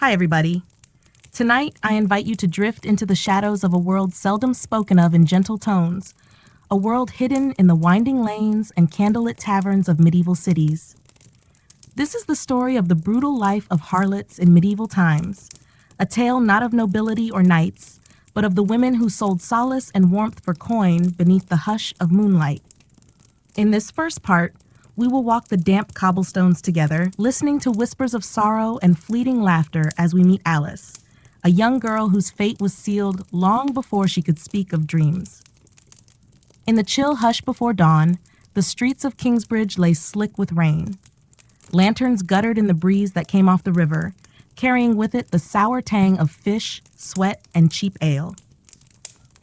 Hi, everybody. Tonight, I invite you to drift into the shadows of a world seldom spoken of in gentle tones, a world hidden in the winding lanes and candlelit taverns of medieval cities. This is the story of the brutal life of harlots in medieval times, a tale not of nobility or knights, but of the women who sold solace and warmth for coin beneath the hush of moonlight. In this first part, we will walk the damp cobblestones together, listening to whispers of sorrow and fleeting laughter as we meet Alice, a young girl whose fate was sealed long before she could speak of dreams. In the chill hush before dawn, the streets of Kingsbridge lay slick with rain. Lanterns guttered in the breeze that came off the river, carrying with it the sour tang of fish, sweat, and cheap ale.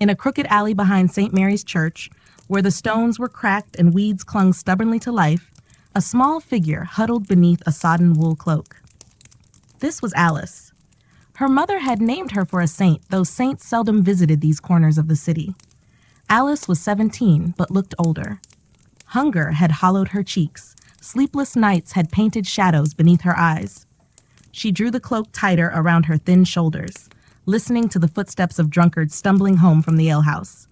In a crooked alley behind St. Mary's Church, where the stones were cracked and weeds clung stubbornly to life, a small figure huddled beneath a sodden wool cloak. This was Alice. Her mother had named her for a saint, though saints seldom visited these corners of the city. Alice was 17, but looked older. Hunger had hollowed her cheeks. Sleepless nights had painted shadows beneath her eyes. She drew the cloak tighter around her thin shoulders, listening to the footsteps of drunkards stumbling home from the alehouse.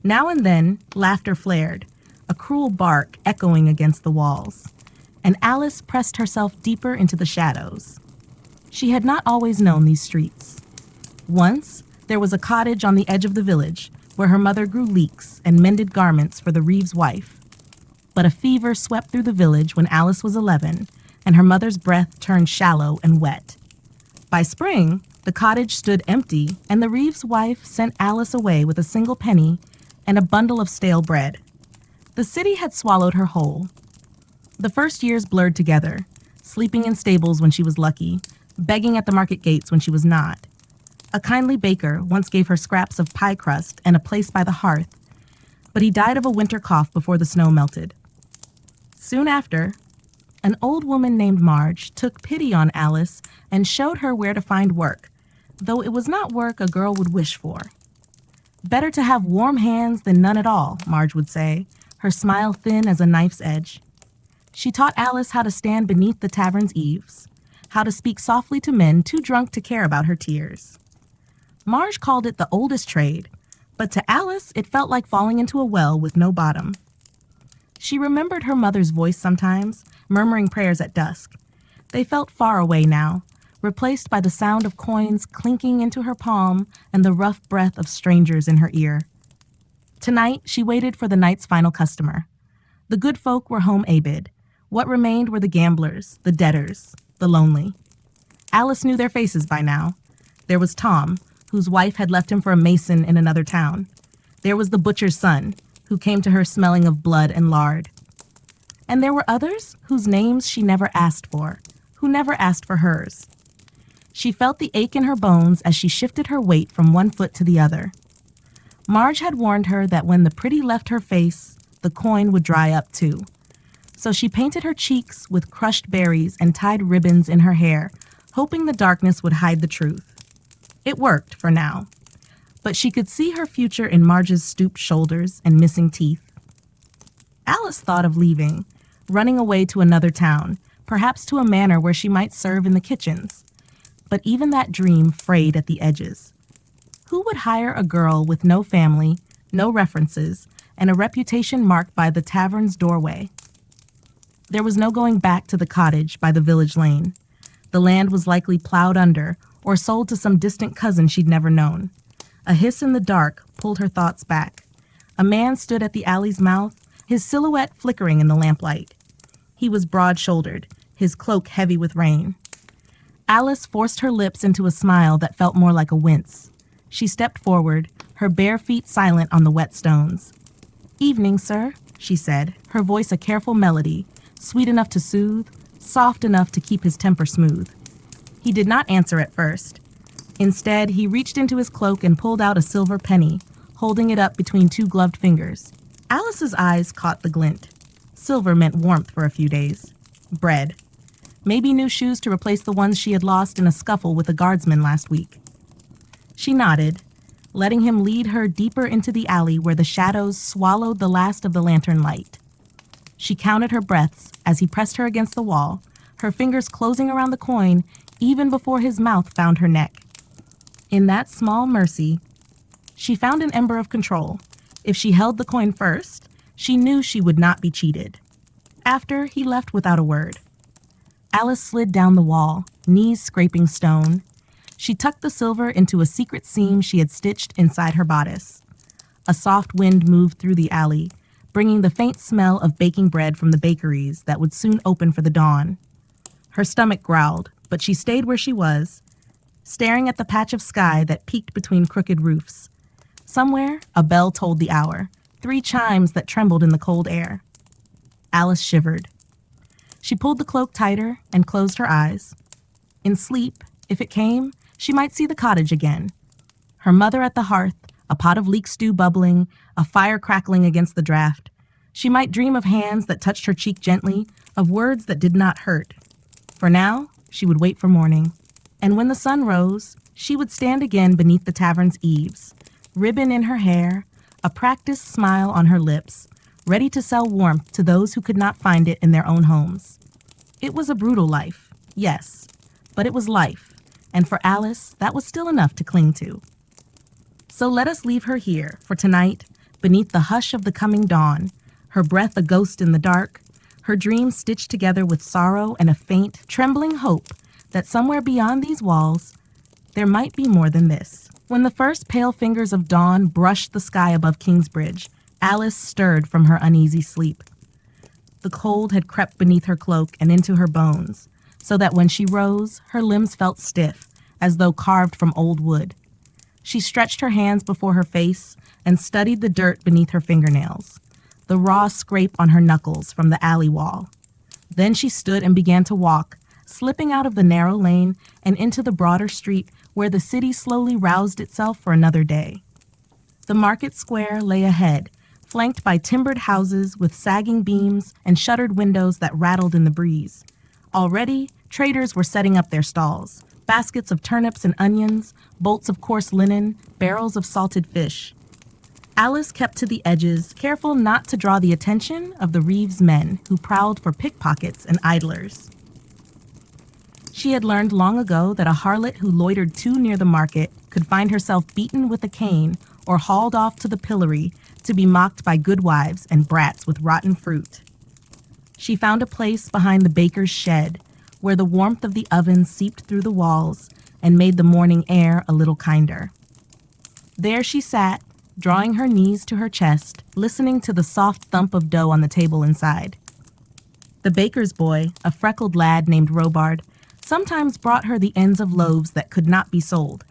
Now and then, laughter flared, a cruel bark echoing against the walls, and Alice pressed herself deeper into the shadows. She had not always known these streets. Once, there was a cottage on the edge of the village where her mother grew leeks and mended garments for the Reeve's wife. But a fever swept through the village when Alice was 11, and her mother's breath turned shallow and wet. By spring, the cottage stood empty, and the Reeve's wife sent Alice away with a single penny and a bundle of stale bread. The city had swallowed her whole. The first years blurred together, sleeping in stables when she was lucky, begging at the market gates when she was not. A kindly baker once gave her scraps of pie crust and a place by the hearth, but he died of a winter cough before the snow melted. Soon after, an old woman named Marge took pity on Alice and showed her where to find work, though it was not work a girl would wish for. Better to have warm hands than none at all, Marge would say, her smile thin as a knife's edge. She taught Alice how to stand beneath the tavern's eaves, how to speak softly to men too drunk to care about her tears. Marge called it the oldest trade, but to Alice it felt like falling into a well with no bottom. She remembered her mother's voice sometimes, murmuring prayers at dusk. They felt far away now, replaced by the sound of coins clinking into her palm and the rough breath of strangers in her ear. Tonight, she waited for the night's final customer. The good folk were home abed. What remained were the gamblers, the debtors, the lonely. Alice knew their faces by now. There was Tom, whose wife had left him for a mason in another town. There was the butcher's son, who came to her smelling of blood and lard. And there were others whose names she never asked for, who never asked for hers. She felt the ache in her bones as she shifted her weight from one foot to the other. Marge had warned her that when the pretty left her face, the coin would dry up too. So she painted her cheeks with crushed berries and tied ribbons in her hair, hoping the darkness would hide the truth. It worked for now, but she could see her future in Marge's stooped shoulders and missing teeth. Alice thought of leaving, running away to another town, perhaps to a manor where she might serve in the kitchens. But even that dream frayed at the edges. Who would hire a girl with no family, no references, and a reputation marked by the tavern's doorway? There was no going back to the cottage by the village lane. The land was likely plowed under or sold to some distant cousin she'd never known. A hiss in the dark pulled her thoughts back. A man stood at the alley's mouth, his silhouette flickering in the lamplight. He was broad-shouldered, his cloak heavy with rain. Alice forced her lips into a smile that felt more like a wince. She stepped forward, her bare feet silent on the wet stones. "Evening, sir," she said, her voice a careful melody, sweet enough to soothe, soft enough to keep his temper smooth. He did not answer at first. Instead, he reached into his cloak and pulled out a silver penny, holding it up between two gloved fingers. Alice's eyes caught the glint. Silver meant warmth for a few days. Bread. Maybe new shoes to replace the ones she had lost in a scuffle with a guardsman last week. She nodded, letting him lead her deeper into the alley where the shadows swallowed the last of the lantern light. She counted her breaths as he pressed her against the wall, her fingers closing around the coin even before his mouth found her neck. In that small mercy, she found an ember of control. If she held the coin first, she knew she would not be cheated. After, he left without a word. Alice slid down the wall, knees scraping stone. She tucked the silver into a secret seam she had stitched inside her bodice. A soft wind moved through the alley, bringing the faint smell of baking bread from the bakeries that would soon open for the dawn. Her stomach growled, but she stayed where she was, staring at the patch of sky that peeked between crooked roofs. Somewhere, a bell tolled the hour, 3 chimes that trembled in the cold air. Alice shivered. She pulled the cloak tighter and closed her eyes. In sleep, if it came, she might see the cottage again. Her mother at the hearth, a pot of leek stew bubbling, a fire crackling against the draft. She might dream of hands that touched her cheek gently, of words that did not hurt. For now, she would wait for morning. And when the sun rose, she would stand again beneath the tavern's eaves, ribbon in her hair, a practiced smile on her lips, ready to sell warmth to those who could not find it in their own homes. It was a brutal life, yes, but it was life, and for Alice, that was still enough to cling to. So let us leave her here, for tonight, beneath the hush of the coming dawn, her breath a ghost in the dark, her dreams stitched together with sorrow and a faint, trembling hope that somewhere beyond these walls, there might be more than this. When the first pale fingers of dawn brushed the sky above Kingsbridge, Alice stirred from her uneasy sleep. The cold had crept beneath her cloak and into her bones, so that when she rose, her limbs felt stiff, as though carved from old wood. She stretched her hands before her face and studied the dirt beneath her fingernails, the raw scrape on her knuckles from the alley wall. Then she stood and began to walk, slipping out of the narrow lane and into the broader street where the city slowly roused itself for another day. The market square lay ahead, flanked by timbered houses with sagging beams and shuttered windows that rattled in the breeze. Already, traders were setting up their stalls, baskets of turnips and onions, bolts of coarse linen, barrels of salted fish. Alice kept to the edges, careful not to draw the attention of the Reeves men who prowled for pickpockets and idlers. She had learned long ago that a harlot who loitered too near the market could find herself beaten with a cane or hauled off to the pillory to be mocked by goodwives and brats with rotten fruit. She found a place behind the baker's shed, where the warmth of the oven seeped through the walls and made the morning air a little kinder. There she sat, drawing her knees to her chest, listening to the soft thump of dough on the table inside. The baker's boy, a freckled lad named Robard, sometimes brought her the ends of loaves that could not be sold.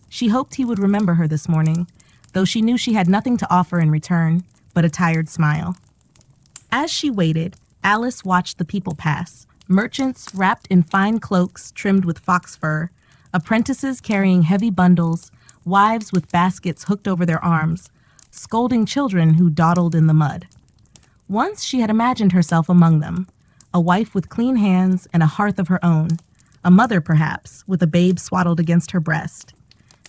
She hoped he would remember her this morning, though she knew she had nothing to offer in return but a tired smile. As she waited, Alice watched the people pass, merchants wrapped in fine cloaks trimmed with fox fur, apprentices carrying heavy bundles, wives with baskets hooked over their arms, scolding children who dawdled in the mud. Once she had imagined herself among them, a wife with clean hands and a hearth of her own, a mother perhaps, with a babe swaddled against her breast.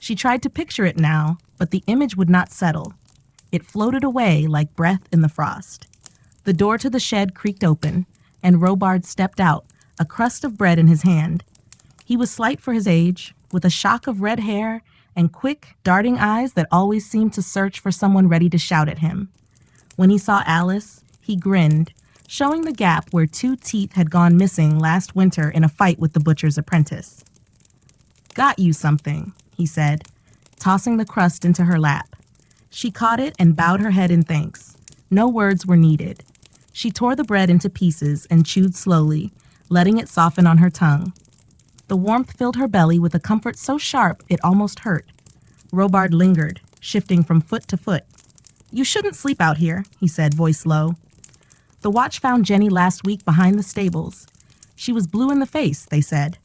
She tried to picture it now, but the image would not settle. It floated away like breath in the frost. The door to the shed creaked open, and Robard stepped out, a crust of bread in his hand. He was slight for his age, with a shock of red hair and quick, darting eyes that always seemed to search for someone ready to shout at him. When he saw Alice, he grinned, showing the gap where 2 teeth had gone missing last winter in a fight with the butcher's apprentice. "Got you something," he said, tossing the crust into her lap. She caught it and bowed her head in thanks. No words were needed. She tore the bread into pieces and chewed slowly, letting it soften on her tongue. The warmth filled her belly with a comfort so sharp it almost hurt. Robard lingered, shifting from foot to foot. "You shouldn't sleep out here," he said, voice low. "The watch found Jenny last week behind the stables. She was blue in the face, they said."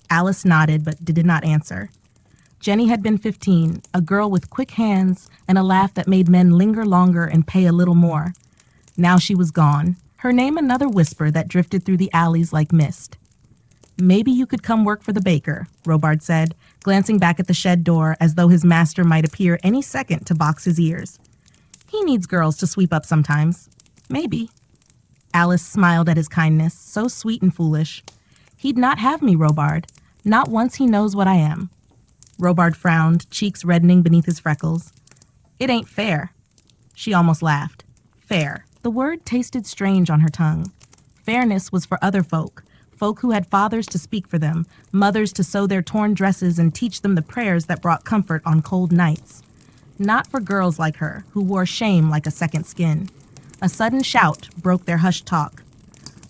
Alice nodded but did not answer. Jenny had been 15, a girl with quick hands and a laugh that made men linger longer and pay a little more. Now she was gone, her name another whisper that drifted through the alleys like mist. "Maybe you could come work for the baker," Robard said, glancing back at the shed door as though his master might appear any second to box his ears. "He needs girls to sweep up sometimes. Maybe." Alice smiled at his kindness, so sweet and foolish. He'd not have me, Robard. Not once he knows what I am. Robard frowned, cheeks reddening beneath his freckles. It ain't fair. She almost laughed. Fair. The word tasted strange on her tongue. Fairness was for other folk who had fathers to speak for them, mothers to sew their torn dresses and teach them the prayers that brought comfort on cold nights. Not for girls like her, who wore shame like a second skin. A sudden shout broke their hushed talk.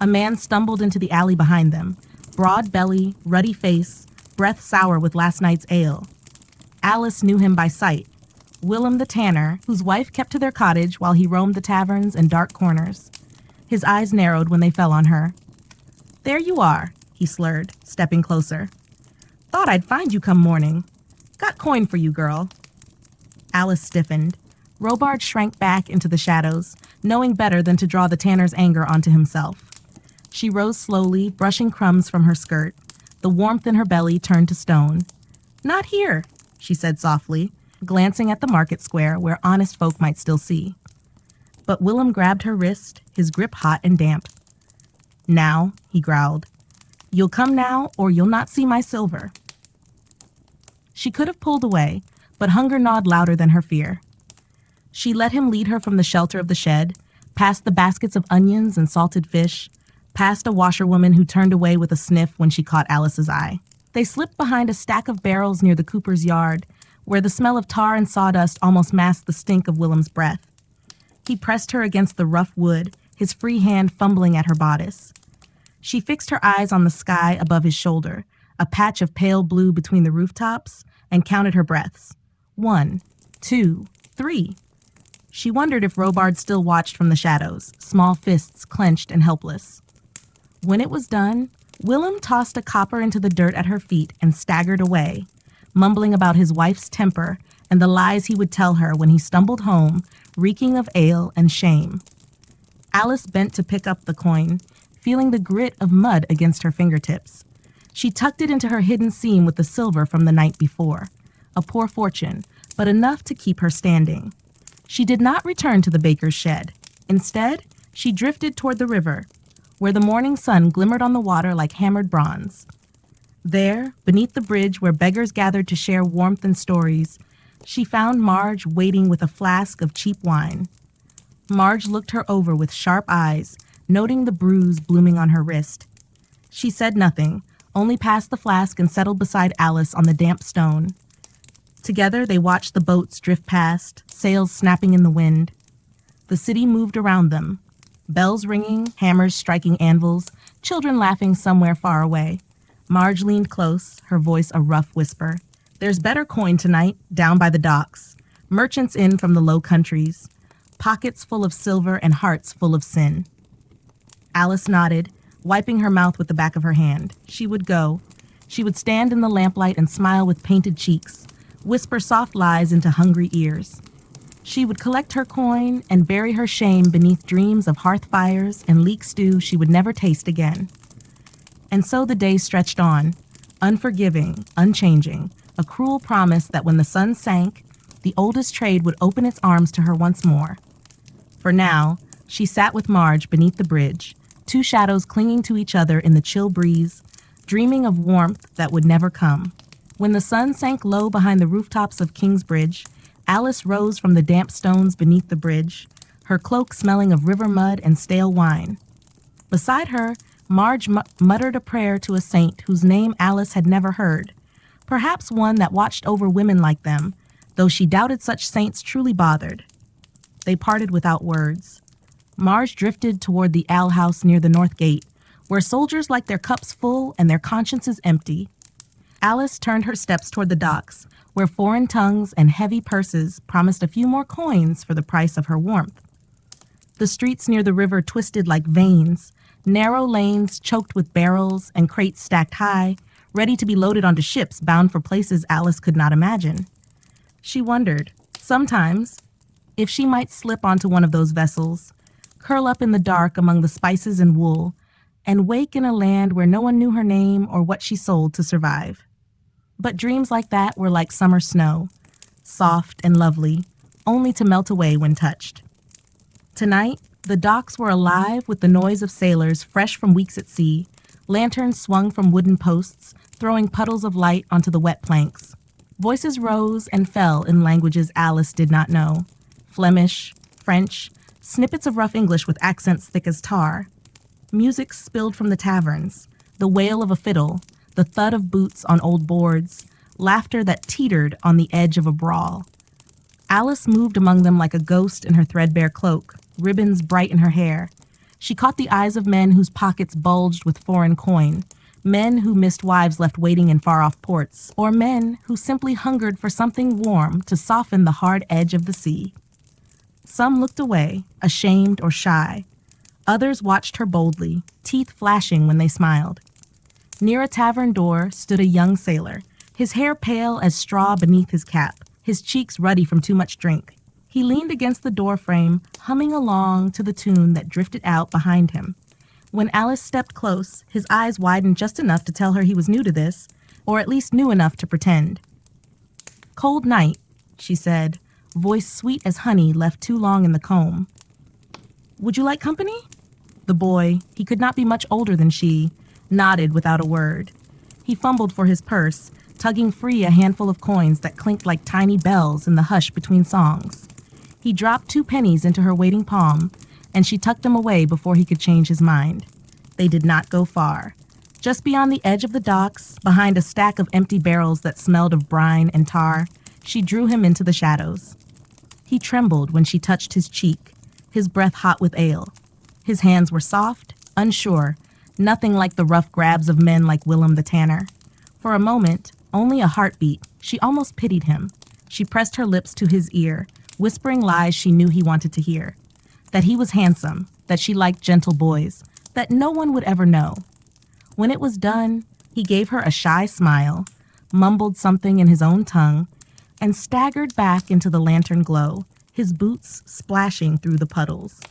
A man stumbled into the alley behind them, broad belly, ruddy face, breath sour with last night's ale. Alice knew him by sight. Willem the tanner, whose wife kept to their cottage while he roamed the taverns and dark corners. His eyes narrowed when they fell on her. There you are, he slurred, stepping closer. Thought I'd find you come morning. Got coin for you, girl. Alice stiffened. Robard shrank back into the shadows, knowing better than to draw the tanner's anger onto himself. She rose slowly, brushing crumbs from her skirt. The warmth in her belly turned to stone. Not here, she said softly, glancing at the market square where honest folk might still see. But Willem grabbed her wrist, his grip hot and damp. Now, he growled. You'll come now, or you'll not see my silver. She could have pulled away, but hunger gnawed louder than her fear. She let him lead her from the shelter of the shed, past the baskets of onions and salted fish, past a washerwoman who turned away with a sniff when she caught Alice's eye. They slipped behind a stack of barrels near the cooper's yard, where the smell of tar and sawdust almost masked the stink of Willem's breath. He pressed her against the rough wood, his free hand fumbling at her bodice. She fixed her eyes on the sky above his shoulder, a patch of pale blue between the rooftops, and counted her breaths. 1, 2, 3. She wondered if Robard still watched from the shadows, small fists clenched and helpless. When it was done, Willem tossed a copper into the dirt at her feet and staggered away, mumbling about his wife's temper and the lies he would tell her when he stumbled home, reeking of ale and shame. Alice bent to pick up the coin, feeling the grit of mud against her fingertips. She tucked it into her hidden seam with the silver from the night before. A poor fortune, but enough to keep her standing. She did not return to the baker's shed. Instead, she drifted toward the river, where the morning sun glimmered on the water like hammered bronze. There, beneath the bridge where beggars gathered to share warmth and stories, she found Marge waiting with a flask of cheap wine. Marge looked her over with sharp eyes, noting the bruise blooming on her wrist. She said nothing, only passed the flask and settled beside Alice on the damp stone. Together they watched the boats drift past, sails snapping in the wind. The city moved around them, bells ringing, hammers striking anvils, children laughing somewhere far away. Marge leaned close, her voice a rough whisper. There's better coin tonight, down by the docks. Merchants in from the low countries. Pockets full of silver and hearts full of sin. Alice nodded, wiping her mouth with the back of her hand. She would go. She would stand in the lamplight and smile with painted cheeks, whisper soft lies into hungry ears. She would collect her coin and bury her shame beneath dreams of hearth fires and leek stew she would never taste again. And so the day stretched on, unforgiving, unchanging, a cruel promise that when the sun sank, the oldest trade would open its arms to her once more. For now, she sat with Marge beneath the bridge, two shadows clinging to each other in the chill breeze, dreaming of warmth that would never come. When the sun sank low behind the rooftops of Kingsbridge, Alice rose from the damp stones beneath the bridge, her cloak smelling of river mud and stale wine. Beside her, Marge muttered a prayer to a saint whose name Alice had never heard, perhaps one that watched over women like them, though she doubted such saints truly bothered. They parted without words. Marge drifted toward the alehouse near the north gate, where soldiers like their cups full and their consciences empty. Alice turned her steps toward the docks, where foreign tongues and heavy purses promised a few more coins for the price of her warmth. The streets near the river twisted like veins, narrow lanes choked with barrels and crates stacked high, ready to be loaded onto ships bound for places Alice could not imagine. She wondered, sometimes, if she might slip onto one of those vessels, curl up in the dark among the spices and wool, and wake in a land where no one knew her name or what she sold to survive. But dreams like that were like summer snow, soft and lovely, only to melt away when touched. Tonight, the docks were alive with the noise of sailors fresh from weeks at sea, Lanterns swung from wooden posts, throwing puddles of light onto the wet planks. Voices rose and fell in languages Alice did not know. Flemish, French, snippets of rough English with accents thick as tar. Music spilled from the taverns, the wail of a fiddle, the thud of boots on old boards, laughter that teetered on the edge of a brawl. Alice moved among them like a ghost in her threadbare cloak, ribbons bright in her hair. She caught the eyes of men whose pockets bulged with foreign coin, men who missed wives left waiting in far-off ports, or men who simply hungered for something warm to soften the hard edge of the sea. Some looked away, ashamed or shy. Others watched her boldly, teeth flashing when they smiled. Near a tavern door stood a young sailor, his hair pale as straw beneath his cap, his cheeks ruddy from too much drink. He leaned against the door frame, humming along to the tune that drifted out behind him. When Alice stepped close, his eyes widened just enough to tell her he was new to this, or at least knew enough to pretend. "Cold night," she said, voice sweet as honey left too long in the comb. "Would you like company?" The boy, he could not be much older than she, nodded without a word. He fumbled for his purse, tugging free a handful of coins that clinked like tiny bells in the hush between songs. He dropped 2 pennies into her waiting palm, and she tucked them away before he could change his mind. They did not go far. Just beyond the edge of the docks, behind a stack of empty barrels that smelled of brine and tar, she drew him into the shadows. He trembled when she touched his cheek, his breath hot with ale. His hands were soft, unsure, nothing like the rough grabs of men like Willem the Tanner. For a moment, only a heartbeat, she almost pitied him. She pressed her lips to his ear, whispering lies she knew he wanted to hear. That he was handsome, that she liked gentle boys, that no one would ever know. When it was done, he gave her a shy smile, mumbled something in his own tongue, and staggered back into the lantern glow, his boots splashing through the puddles.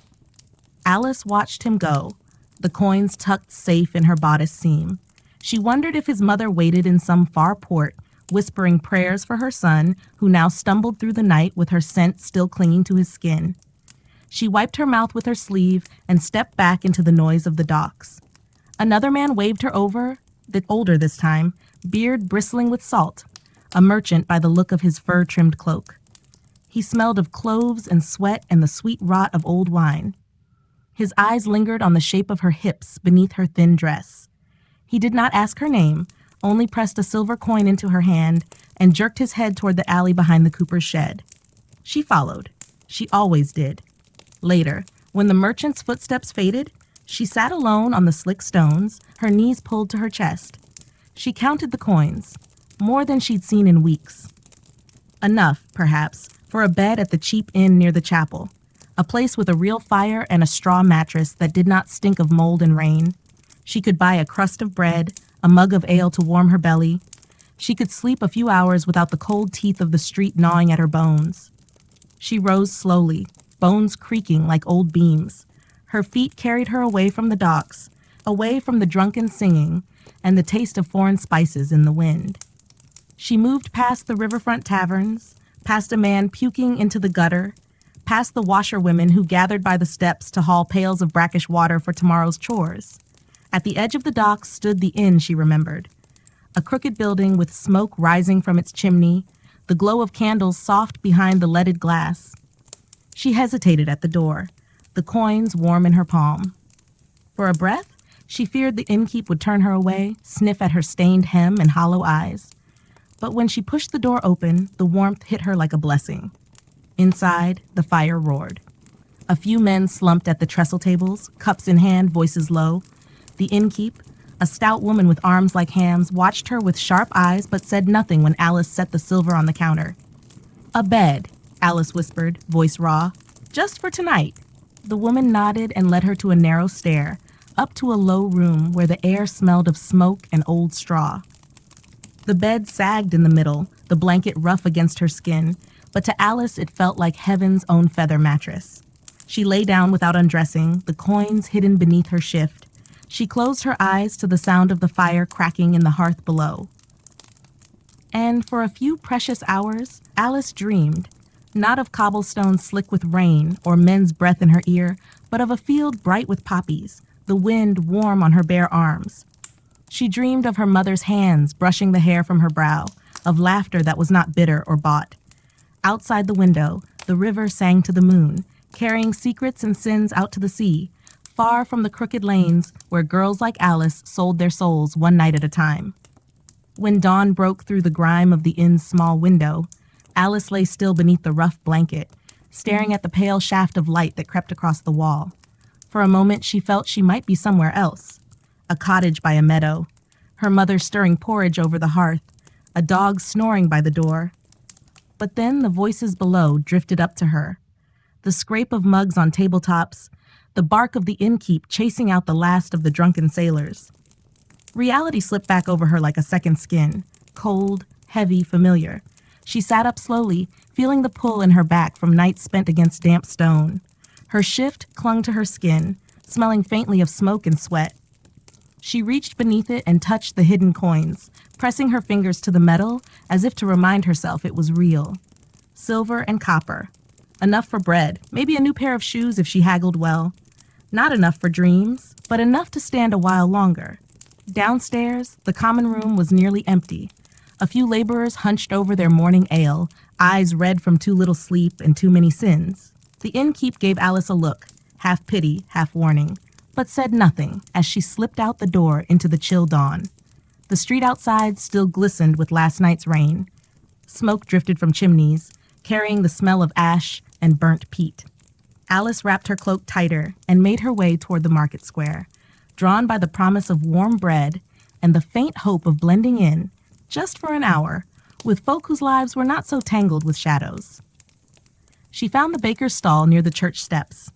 Alice watched him go, the coins tucked safe in her bodice seam. She wondered if his mother waited in some far port, whispering prayers for her son, who now stumbled through the night with her scent still clinging to his skin. She wiped her mouth with her sleeve and stepped back into the noise of the docks. Another man waved her over, older this time, beard bristling with salt, a merchant by the look of his fur-trimmed cloak. He smelled of cloves and sweat and the sweet rot of old wine. His eyes lingered on the shape of her hips beneath her thin dress. He did not ask her name, only pressed a silver coin into her hand and jerked his head toward the alley behind the cooper's shed. She followed. She always did. Later, when the merchant's footsteps faded, she sat alone on the slick stones, her knees pulled to her chest. She counted the coins, more than she'd seen in weeks. Enough, perhaps, for a bed at the cheap inn near the chapel, a place with a real fire and a straw mattress that did not stink of mold and rain. She could buy a crust of bread, a mug of ale to warm her belly. She could sleep a few hours without the cold teeth of the street gnawing at her bones. She rose slowly, bones creaking like old beams. Her feet carried her away from the docks, away from the drunken singing and the taste of foreign spices in the wind. She moved past the riverfront taverns, past a man puking into the gutter, past the washerwomen who gathered by the steps to haul pails of brackish water for tomorrow's chores. At the edge of the docks stood the inn she remembered, a crooked building with smoke rising from its chimney, the glow of candles soft behind the leaded glass. She hesitated at the door, the coins warm in her palm. For a breath, she feared the innkeep would turn her away, sniff at her stained hem and hollow eyes. But when she pushed the door open, the warmth hit her like a blessing. Inside, the fire roared. A few men slumped at the trestle tables, cups in hand, voices low. The innkeep, a stout woman with arms like hams, watched her with sharp eyes but said nothing when Alice set the silver on the counter. "A bed," Alice whispered, voice raw. "Just for tonight." The woman nodded and led her to a narrow stair, up to a low room where the air smelled of smoke and old straw. The bed sagged in the middle, the blanket rough against her skin, but to Alice it felt like heaven's own feather mattress. She lay down without undressing, the coins hidden beneath her shift. She closed her eyes to the sound of the fire cracking in the hearth below. And for a few precious hours, Alice dreamed, not of cobblestones slick with rain or men's breath in her ear, but of a field bright with poppies, the wind warm on her bare arms. She dreamed of her mother's hands brushing the hair from her brow, of laughter that was not bitter or bought. Outside the window, the river sang to the moon, carrying secrets and sins out to the sea, far from the crooked lanes where girls like Alice sold their souls one night at a time. When dawn broke through the grime of the inn's small window, Alice lay still beneath the rough blanket, staring at the pale shaft of light that crept across the wall. For a moment she felt she might be somewhere else. A cottage by a meadow, her mother stirring porridge over the hearth, a dog snoring by the door. But then the voices below drifted up to her. The scrape of mugs on tabletops, the bark of the innkeep chasing out the last of the drunken sailors. Reality slipped back over her like a second skin, cold, heavy, familiar. She sat up slowly, feeling the pull in her back from nights spent against damp stone. Her shift clung to her skin, smelling faintly of smoke and sweat. She reached beneath it and touched the hidden coins, pressing her fingers to the metal as if to remind herself it was real. Silver and copper. Enough for bread, maybe a new pair of shoes if she haggled well. Not enough for dreams, but enough to stand a while longer. Downstairs, the common room was nearly empty. A few laborers hunched over their morning ale, eyes red from too little sleep and too many sins. The innkeep gave Alice a look, half pity, half warning, but said nothing as she slipped out the door into the chill dawn. The street outside still glistened with last night's rain. Smoke drifted from chimneys, carrying the smell of ash and burnt peat. Alice wrapped her cloak tighter and made her way toward the market square, drawn by the promise of warm bread and the faint hope of blending in, just for an hour, with folk whose lives were not so tangled with shadows. She found the baker's stall near the church steps.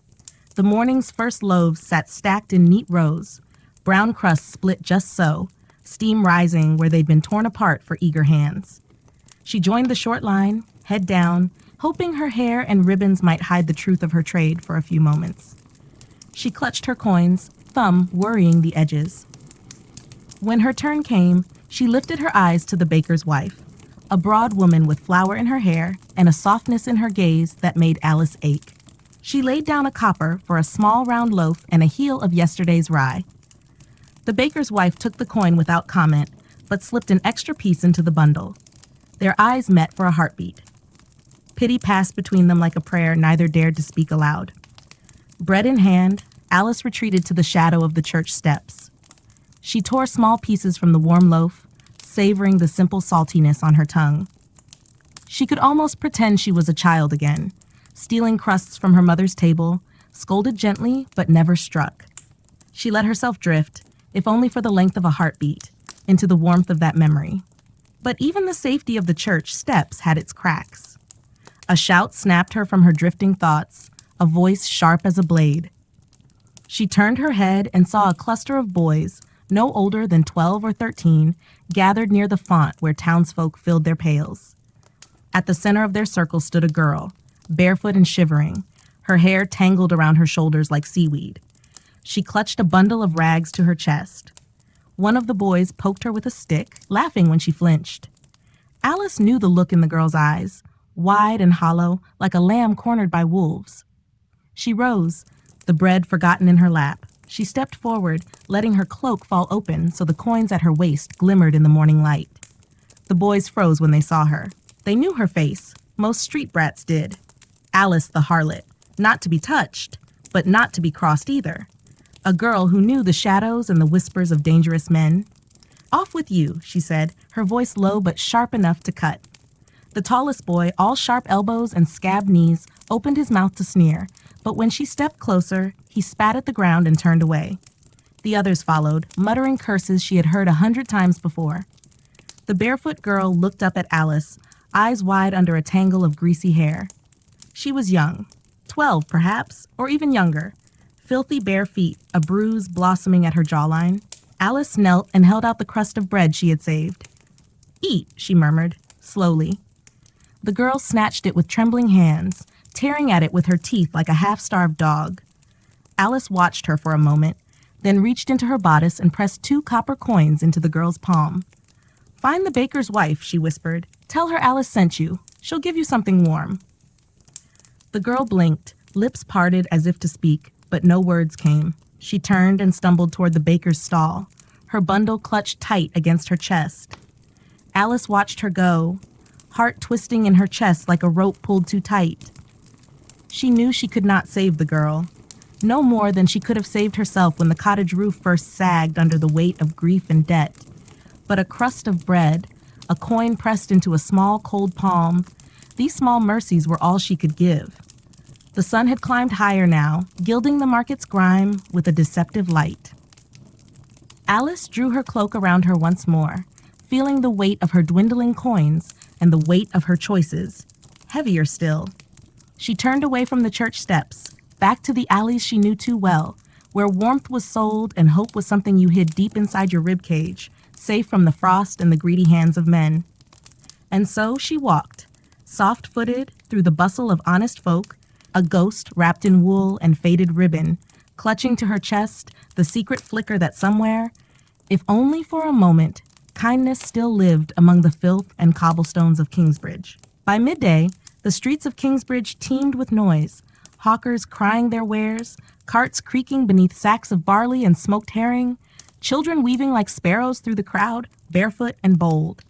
The morning's first loaves sat stacked in neat rows, brown crusts split just so, steam rising where they'd been torn apart for eager hands. She joined the short line, head down, hoping her hair and ribbons might hide the truth of her trade for a few moments. She clutched her coins, thumb worrying the edges. When her turn came, she lifted her eyes to the baker's wife, a broad woman with flour in her hair and a softness in her gaze that made Alice ache. She laid down a copper for a small round loaf and a heel of yesterday's rye. The baker's wife took the coin without comment, but slipped an extra piece into the bundle. Their eyes met for a heartbeat. Pity passed between them like a prayer neither dared to speak aloud. Bread in hand, Alice retreated to the shadow of the church steps. She tore small pieces from the warm loaf, savoring the simple saltiness on her tongue. She could almost pretend she was a child again, stealing crusts from her mother's table, scolded gently but never struck. She let herself drift, if only for the length of a heartbeat, into the warmth of that memory. But even the safety of the church steps had its cracks. A shout snapped her from her drifting thoughts, a voice sharp as a blade. She turned her head and saw a cluster of boys, no older than 12 or 13, gathered near the font where townsfolk filled their pails. At the center of their circle stood a girl, barefoot and shivering, her hair tangled around her shoulders like seaweed. She clutched a bundle of rags to her chest. One of the boys poked her with a stick, laughing when she flinched. Alice knew the look in the girl's eyes, wide and hollow, like a lamb cornered by wolves. She rose, the bread forgotten in her lap. She stepped forward, letting her cloak fall open so the coins at her waist glimmered in the morning light. The boys froze when they saw her. They knew her face. Most street brats did. Alice the harlot, not to be touched, but not to be crossed either. A girl who knew the shadows and the whispers of dangerous men. "Off with you," she said, her voice low but sharp enough to cut. The tallest boy, all sharp elbows and scabbed knees, opened his mouth to sneer, but when she stepped closer, he spat at the ground and turned away. The others followed, muttering curses she had heard 100 times before. The barefoot girl looked up at Alice, eyes wide under a tangle of greasy hair. She was young, 12 perhaps, or even younger. Filthy bare feet, a bruise blossoming at her jawline. Alice knelt and held out the crust of bread she had saved. "Eat," she murmured, slowly. The girl snatched it with trembling hands, tearing at it with her teeth like a half-starved dog. Alice watched her for a moment, then reached into her bodice and pressed 2 copper coins into the girl's palm. "Find the baker's wife," she whispered. "Tell her Alice sent you. She'll give you something warm." The girl blinked, lips parted as if to speak, but no words came. She turned and stumbled toward the baker's stall, her bundle clutched tight against her chest. Alice watched her go, heart twisting in her chest like a rope pulled too tight. She knew she could not save the girl, no more than she could have saved herself when the cottage roof first sagged under the weight of grief and debt. But a crust of bread, a coin pressed into a small cold palm, these small mercies were all she could give. The sun had climbed higher now, gilding the market's grime with a deceptive light. Alice drew her cloak around her once more, feeling the weight of her dwindling coins and the weight of her choices, heavier still. She turned away from the church steps, back to the alleys she knew too well, where warmth was sold and hope was something you hid deep inside your ribcage, safe from the frost and the greedy hands of men. And so she walked, soft-footed, through the bustle of honest folk, a ghost wrapped in wool and faded ribbon, clutching to her chest the secret flicker that somewhere, if only for a moment, kindness still lived among the filth and cobblestones of Kingsbridge. By midday, the streets of Kingsbridge teemed with noise, hawkers crying their wares, carts creaking beneath sacks of barley and smoked herring, children weaving like sparrows through the crowd, barefoot and bold.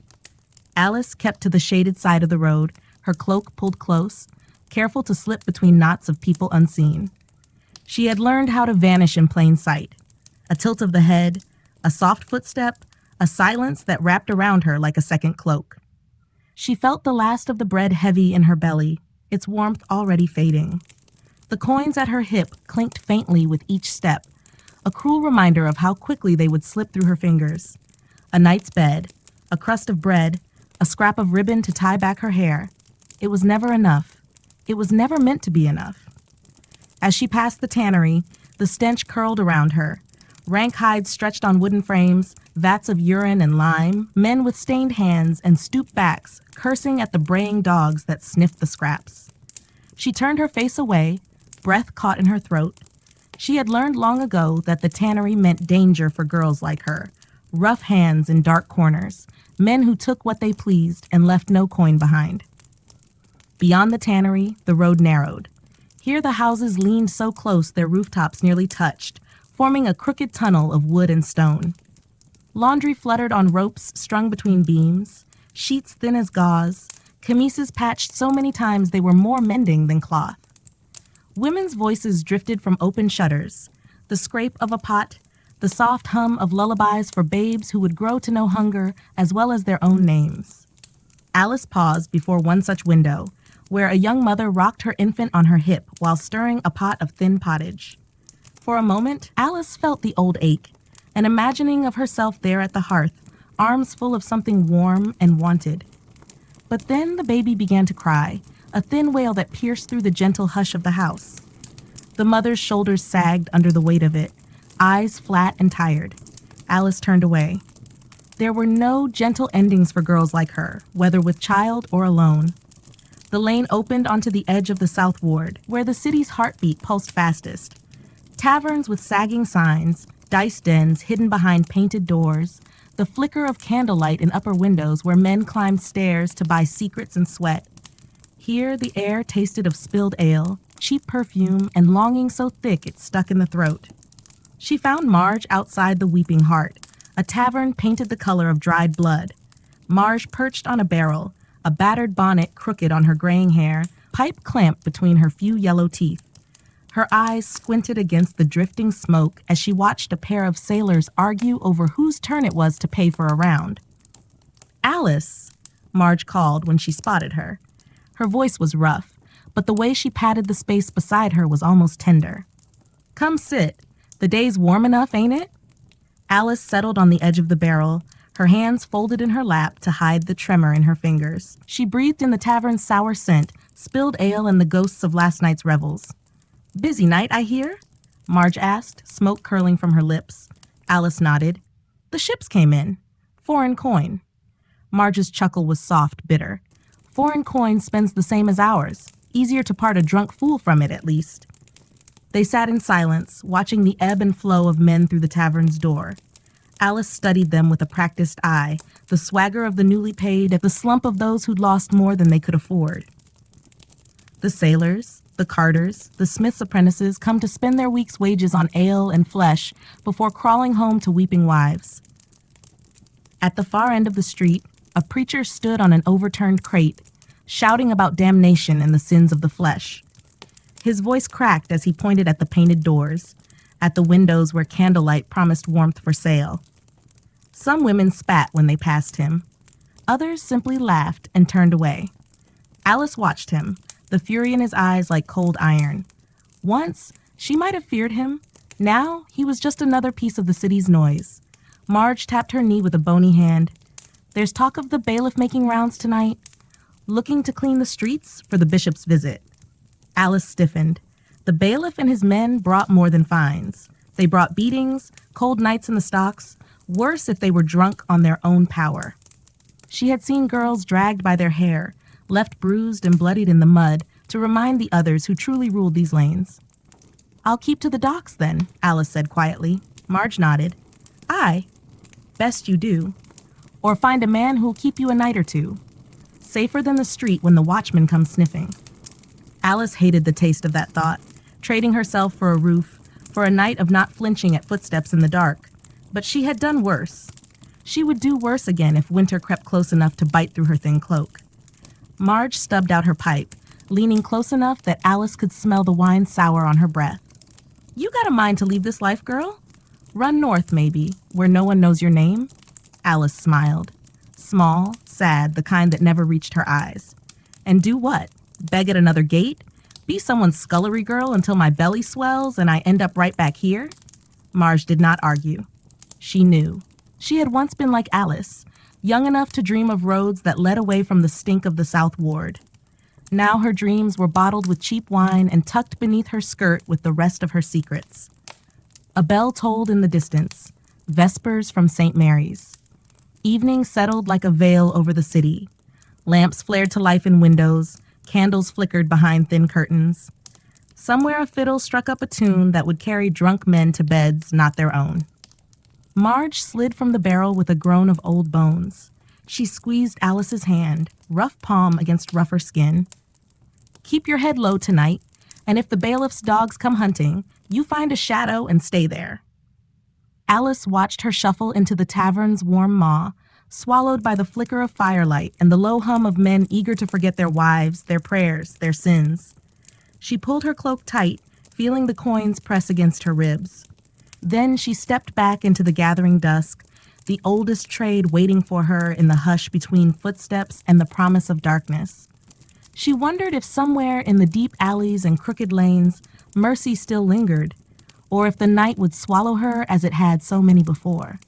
Alice kept to the shaded side of the road, her cloak pulled close, careful to slip between knots of people unseen. She had learned how to vanish in plain sight. A tilt of the head, a soft footstep, a silence that wrapped around her like a second cloak. She felt the last of the bread heavy in her belly, its warmth already fading. The coins at her hip clinked faintly with each step, a cruel reminder of how quickly they would slip through her fingers. A night's bed, a crust of bread, a scrap of ribbon to tie back her hair. It was never enough. It was never meant to be enough. As she passed the tannery, the stench curled around her. Rank hides stretched on wooden frames, vats of urine and lime, men with stained hands and stooped backs, cursing at the braying dogs that sniffed the scraps. She turned her face away, breath caught in her throat. She had learned long ago that the tannery meant danger for girls like her, rough hands in dark corners, men who took what they pleased and left no coin behind. Beyond the tannery, the road narrowed. Here the houses leaned so close their rooftops nearly touched, forming a crooked tunnel of wood and stone. Laundry fluttered on ropes strung between beams, sheets thin as gauze, chemises patched so many times they were more mending than cloth. Women's voices drifted from open shutters, the scrape of a pot, the soft hum of lullabies for babes who would grow to know hunger as well as their own names. Alice paused before one such window, where a young mother rocked her infant on her hip while stirring a pot of thin pottage. For a moment, Alice felt the old ache, an imagining of herself there at the hearth, arms full of something warm and wanted. But then the baby began to cry, a thin wail that pierced through the gentle hush of the house. The mother's shoulders sagged under the weight of it, eyes flat and tired. Alice turned away. There were no gentle endings for girls like her, whether with child or alone. The lane opened onto the edge of the South Ward, where the city's heartbeat pulsed fastest. Taverns with sagging signs, dice dens hidden behind painted doors, the flicker of candlelight in upper windows where men climbed stairs to buy secrets and sweat. Here the air tasted of spilled ale, cheap perfume, and longing so thick it stuck in the throat. She found Marge outside the Weeping Heart, a tavern painted the color of dried blood. Marge perched on a barrel, a battered bonnet crooked on her graying hair, pipe clamped between her few yellow teeth. Her eyes squinted against the drifting smoke as she watched a pair of sailors argue over whose turn it was to pay for a round. "Alice," Marge called when she spotted her. Her voice was rough, but the way she patted the space beside her was almost tender. "Come sit. The day's warm enough, ain't it?" Alice settled on the edge of the barrel, her hands folded in her lap to hide the tremor in her fingers. She breathed in the tavern's sour scent, spilled ale and the ghosts of last night's revels. "Busy night, I hear?" Marge asked, smoke curling from her lips. Alice nodded. "The ships came in. Foreign coin." Marge's chuckle was soft, bitter. "Foreign coin spends the same as ours. Easier to part a drunk fool from it, at least." They sat in silence, watching the ebb and flow of men through the tavern's door. Alice studied them with a practiced eye, the swagger of the newly paid, the slump of those who'd lost more than they could afford. The sailors, The carters, the smith's apprentices, come to spend their week's wages on ale and flesh before crawling home to weeping wives. At the far end of the street, a preacher stood on an overturned crate, shouting about damnation and the sins of the flesh. His voice cracked as he pointed at the painted doors, at the windows where candlelight promised warmth for sale. Some women spat when they passed him. Others simply laughed and turned away. Alice watched him, the fury in his eyes like cold iron. Once, she might have feared him. Now, he was just another piece of the city's noise. Marge tapped her knee with a bony hand. There's talk of the bailiff making rounds tonight, looking to clean the streets for the bishop's visit. Alice stiffened. The bailiff and his men brought more than fines. They brought beatings, cold nights in the stocks, worse if they were drunk on their own power. She had seen girls dragged by their hair, left bruised and bloodied in the mud to remind the others who truly ruled these lanes. I'll keep to the docks then, Alice said quietly. Marge nodded. Aye. Best you do. Or find a man who'll keep you a night or two. Safer than the street when the watchman comes sniffing. Alice hated the taste of that thought, trading herself for a roof, for a night of not flinching at footsteps in the dark. But she had done worse. She would do worse again if winter crept close enough to bite through her thin cloak. Marge stubbed out her pipe, leaning close enough that Alice could smell the wine sour on her breath. You got a mind to leave this life, girl? Run north, maybe, where no one knows your name? Alice smiled. Small, sad, the kind that never reached her eyes. And do what? Beg at another gate? Be someone's scullery girl until my belly swells and I end up right back here? Marge did not argue. She knew. She had once been like Alice, young enough to dream of roads that led away from the stink of the South Ward. Now her dreams were bottled with cheap wine and tucked beneath her skirt with the rest of her secrets. A bell tolled in the distance, vespers from St. Mary's. Evening settled like a veil over the city. Lamps flared to life in windows, candles flickered behind thin curtains. Somewhere a fiddle struck up a tune that would carry drunk men to beds not their own. Marge slid from the barrel with a groan of old bones. She squeezed Alice's hand, rough palm against rougher skin. Keep your head low tonight, and if the bailiff's dogs come hunting, you find a shadow and stay there. Alice watched her shuffle into the tavern's warm maw, swallowed by the flicker of firelight and the low hum of men eager to forget their wives, their prayers, their sins. She pulled her cloak tight, feeling the coins press against her ribs. Then she stepped back into the gathering dusk, the oldest trade waiting for her in the hush between footsteps and the promise of darkness. She wondered if somewhere in the deep alleys and crooked lanes, mercy still lingered, or if the night would swallow her as it had so many before.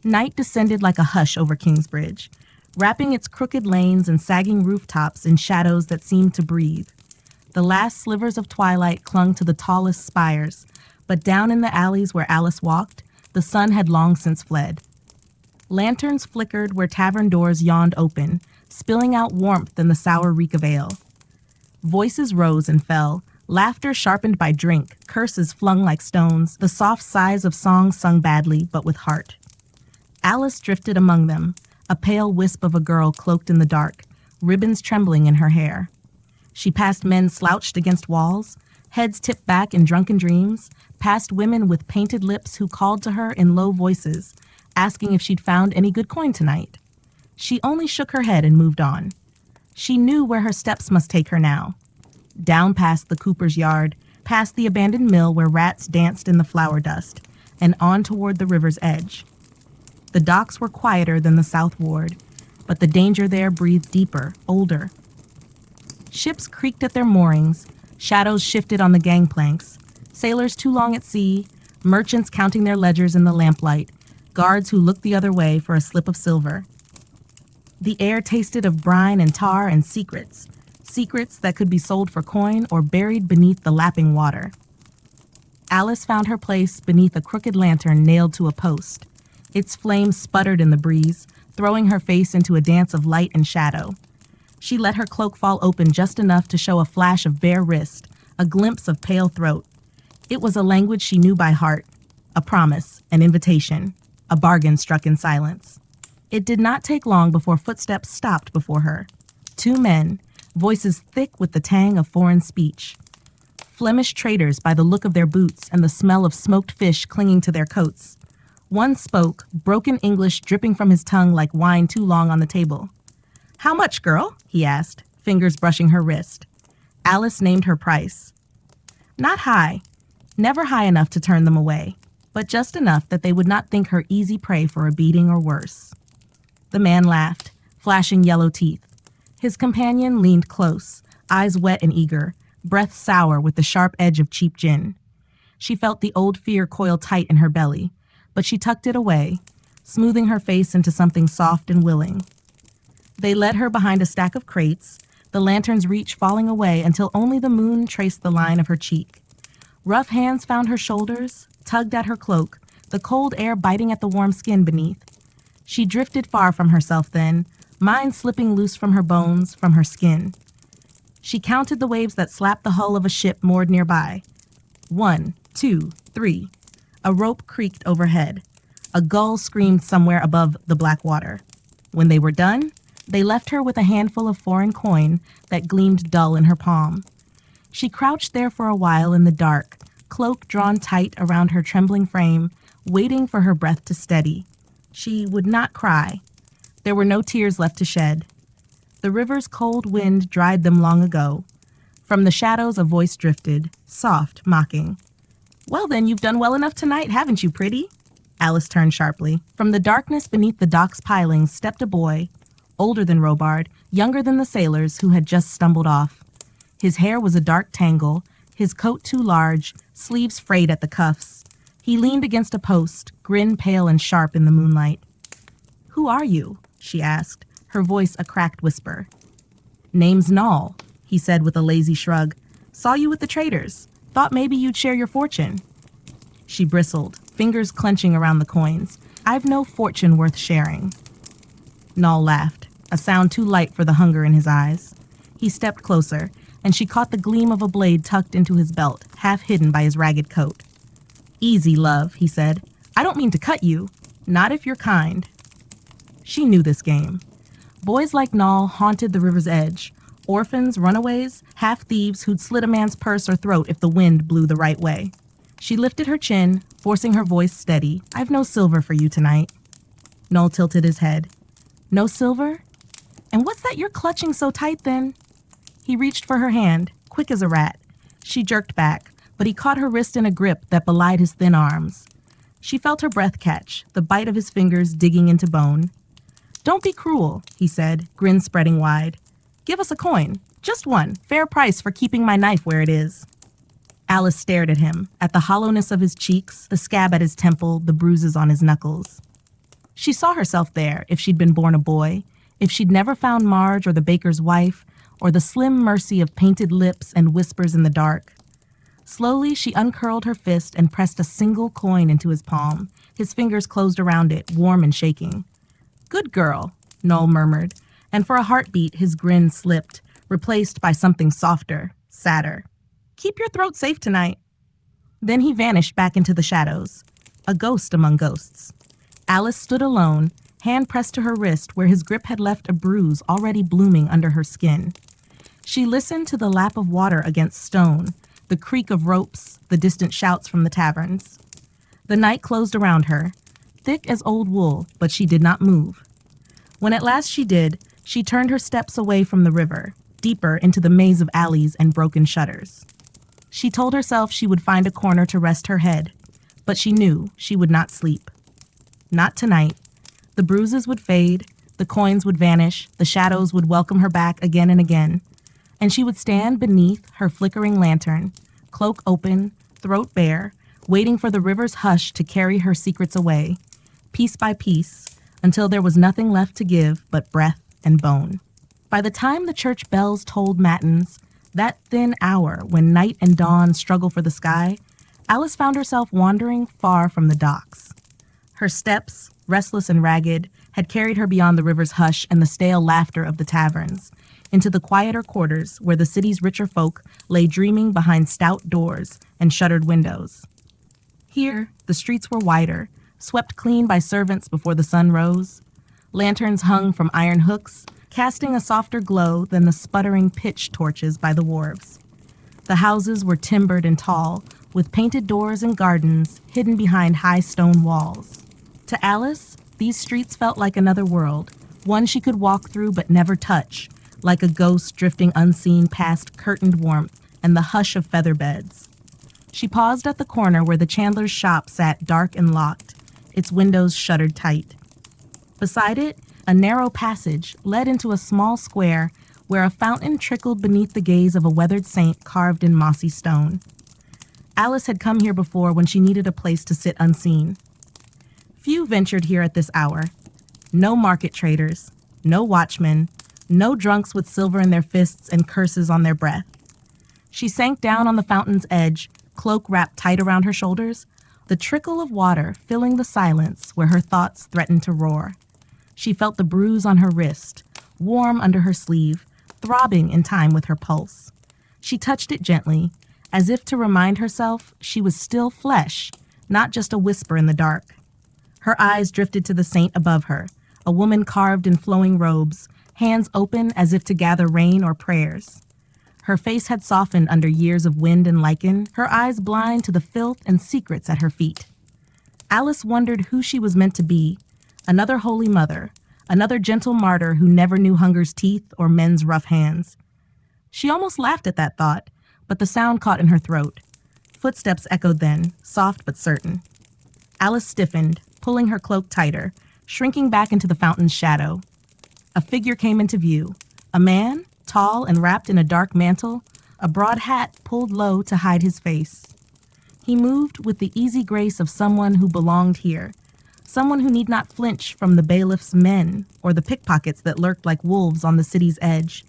Night descended like a hush over Kingsbridge, wrapping its crooked lanes and sagging rooftops in shadows that seemed to breathe. The last slivers of twilight clung to the tallest spires, but down in the alleys where Alice walked, the sun had long since fled. Lanterns flickered where tavern doors yawned open, spilling out warmth and the sour reek of ale. Voices rose and fell, laughter sharpened by drink, curses flung like stones, the soft sighs of songs sung badly but with heart. Alice drifted among them, a pale wisp of a girl cloaked in the dark, ribbons trembling in her hair. She passed men slouched against walls, heads tipped back in drunken dreams, past women with painted lips who called to her in low voices, asking if she'd found any good coin tonight. She only shook her head and moved on. She knew where her steps must take her now. Down past the cooper's yard, past the abandoned mill where rats danced in the flower dust, and on toward the river's edge. The docks were quieter than the South Ward, but the danger there breathed deeper, older. Ships creaked at their moorings, shadows shifted on the gangplanks, sailors too long at sea, merchants counting their ledgers in the lamplight, guards who looked the other way for a slip of silver. The air tasted of brine and tar and secrets, secrets that could be sold for coin or buried beneath the lapping water. Alice found her place beneath a crooked lantern nailed to a post. Its flame sputtered in the breeze, throwing her face into a dance of light and shadow. She let her cloak fall open just enough to show a flash of bare wrist, a glimpse of pale throat. It was a language she knew by heart, a promise, an invitation, a bargain struck in silence. It did not take long before footsteps stopped before her. Two men, voices thick with the tang of foreign speech. Flemish traders by the look of their boots and the smell of smoked fish clinging to their coats. One spoke, broken English dripping from his tongue like wine too long on the table. "How much, girl?" he asked, fingers brushing her wrist. Alice named her price. Not high, never high enough to turn them away, but just enough that they would not think her easy prey for a beating or worse. The man laughed, flashing yellow teeth. His companion leaned close, eyes wet and eager, breath sour with the sharp edge of cheap gin. She felt the old fear coil tight in her belly, but she tucked it away, smoothing her face into something soft and willing. They led her behind a stack of crates, the lantern's reach falling away until only the moon traced the line of her cheek. Rough hands found her shoulders, tugged at her cloak, the cold air biting at the warm skin beneath. She drifted far from herself then, mind slipping loose from her bones, from her skin. She counted the waves that slapped the hull of a ship moored nearby. 1, 2, 3. A rope creaked overhead. A gull screamed somewhere above the black water. When they were done, they left her with a handful of foreign coin that gleamed dull in her palm. She crouched there for a while in the dark, cloak drawn tight around her trembling frame, waiting for her breath to steady. She would not cry. There were no tears left to shed. The river's cold wind dried them long ago. From the shadows a voice drifted, soft, mocking. "Well then, you've done well enough tonight, haven't you, pretty?" Alice turned sharply. From the darkness beneath the dock's pilings stepped a boy, older than Robard, younger than the sailors who had just stumbled off. His hair was a dark tangle, his coat too large, sleeves frayed at the cuffs. He leaned against a post, grin pale and sharp in the moonlight. "Who are you?" she asked, her voice a cracked whisper. "Name's Noll," he said with a lazy shrug. "Saw you with the traders. Thought maybe you'd share your fortune." She bristled, fingers clenching around the coins. "I've no fortune worth sharing." Noll laughed, a sound too light for the hunger in his eyes. He stepped closer, and she caught the gleam of a blade tucked into his belt, half hidden by his ragged coat. "Easy, love," he said. "I don't mean to cut you. Not if you're kind." She knew this game. Boys like Noll haunted the river's edge. Orphans, runaways, half-thieves who'd slit a man's purse or throat if the wind blew the right way. She lifted her chin, forcing her voice steady. "I've no silver for you tonight." Noll tilted his head. "No silver? And what's that you're clutching so tight then?" He reached for her hand, quick as a rat. She jerked back, but he caught her wrist in a grip that belied his thin arms. She felt her breath catch, the bite of his fingers digging into bone. "Don't be cruel," he said, grin spreading wide. "Give us a coin. Just one. Fair price for keeping my knife where it is." Alice stared at him, at the hollowness of his cheeks, the scab at his temple, the bruises on his knuckles. She saw herself there if she'd been born a boy, if she'd never found Marge or the baker's wife, or the slim mercy of painted lips and whispers in the dark. Slowly, she uncurled her fist and pressed a single coin into his palm. His fingers closed around it, warm and shaking. "Good girl," Noll murmured, and for a heartbeat his grin slipped, replaced by something softer, sadder. "Keep your throat safe tonight." Then he vanished back into the shadows, a ghost among ghosts. Alice stood alone, hand pressed to her wrist where his grip had left a bruise already blooming under her skin. She listened to the lap of water against stone, the creak of ropes, the distant shouts from the taverns. The night closed around her, thick as old wool, but she did not move. When at last she did, she turned her steps away from the river, deeper into the maze of alleys and broken shutters. She told herself she would find a corner to rest her head, but she knew she would not sleep. Not tonight. The bruises would fade, the coins would vanish, the shadows would welcome her back again and again, and she would stand beneath her flickering lantern, cloak open, throat bare, waiting for the river's hush to carry her secrets away, piece by piece, until there was nothing left to give but breath and bone. By the time the church bells tolled matins, that thin hour when night and dawn struggle for the sky, Alice found herself wandering far from the docks. Her steps, restless and ragged, had carried her beyond the river's hush and the stale laughter of the taverns, into the quieter quarters where the city's richer folk lay dreaming behind stout doors and shuttered windows. Here, the streets were wider, swept clean by servants before the sun rose. Lanterns hung from iron hooks, casting a softer glow than the sputtering pitch torches by the wharves. The houses were timbered and tall, with painted doors and gardens hidden behind high stone walls. To Alice, these streets felt like another world, one she could walk through but never touch, like a ghost drifting unseen past curtained warmth and the hush of feather beds. She paused at the corner where the chandler's shop sat dark and locked, its windows shuttered tight. Beside it, a narrow passage led into a small square where a fountain trickled beneath the gaze of a weathered saint carved in mossy stone. Alice had come here before when she needed a place to sit unseen. Few ventured here at this hour. No market traders, no watchmen, no drunks with silver in their fists and curses on their breath. She sank down on the fountain's edge, cloak wrapped tight around her shoulders, the trickle of water filling the silence where her thoughts threatened to roar. She felt the bruise on her wrist, warm under her sleeve, throbbing in time with her pulse. She touched it gently, as if to remind herself she was still flesh, not just a whisper in the dark. Her eyes drifted to the saint above her, a woman carved in flowing robes, hands open as if to gather rain or prayers. Her face had softened under years of wind and lichen, her eyes blind to the filth and secrets at her feet. Alice wondered who she was meant to be, another holy mother, another gentle martyr who never knew hunger's teeth or men's rough hands. She almost laughed at that thought, but the sound caught in her throat. Footsteps echoed then, soft but certain. Alice stiffened, pulling her cloak tighter, shrinking back into the fountain's shadow. A figure came into view, a man, tall and wrapped in a dark mantle, a broad hat pulled low to hide his face. He moved with the easy grace of someone who belonged here, someone who need not flinch from the bailiff's men or the pickpockets that lurked like wolves on the city's edge.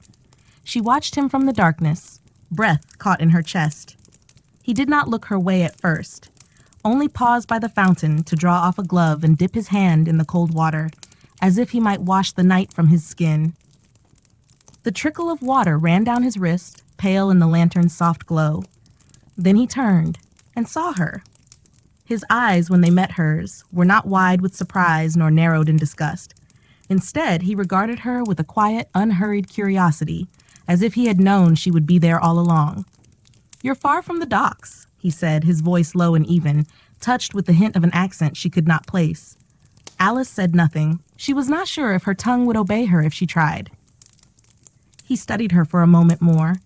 She watched him from the darkness, breath caught in her chest. He did not look her way at first, only paused by the fountain to draw off a glove and dip his hand in the cold water, as if he might wash the night from his skin. The trickle of water ran down his wrist, pale in the lantern's soft glow. Then he turned and saw her. His eyes, when they met hers, were not wide with surprise nor narrowed in disgust. Instead, he regarded her with a quiet, unhurried curiosity, as if he had known she would be there all along. "You're far from the docks," he said, his voice low and even, touched with the hint of an accent she could not place. Alice said nothing. She was not sure if her tongue would obey her if she tried. He studied her for a moment more,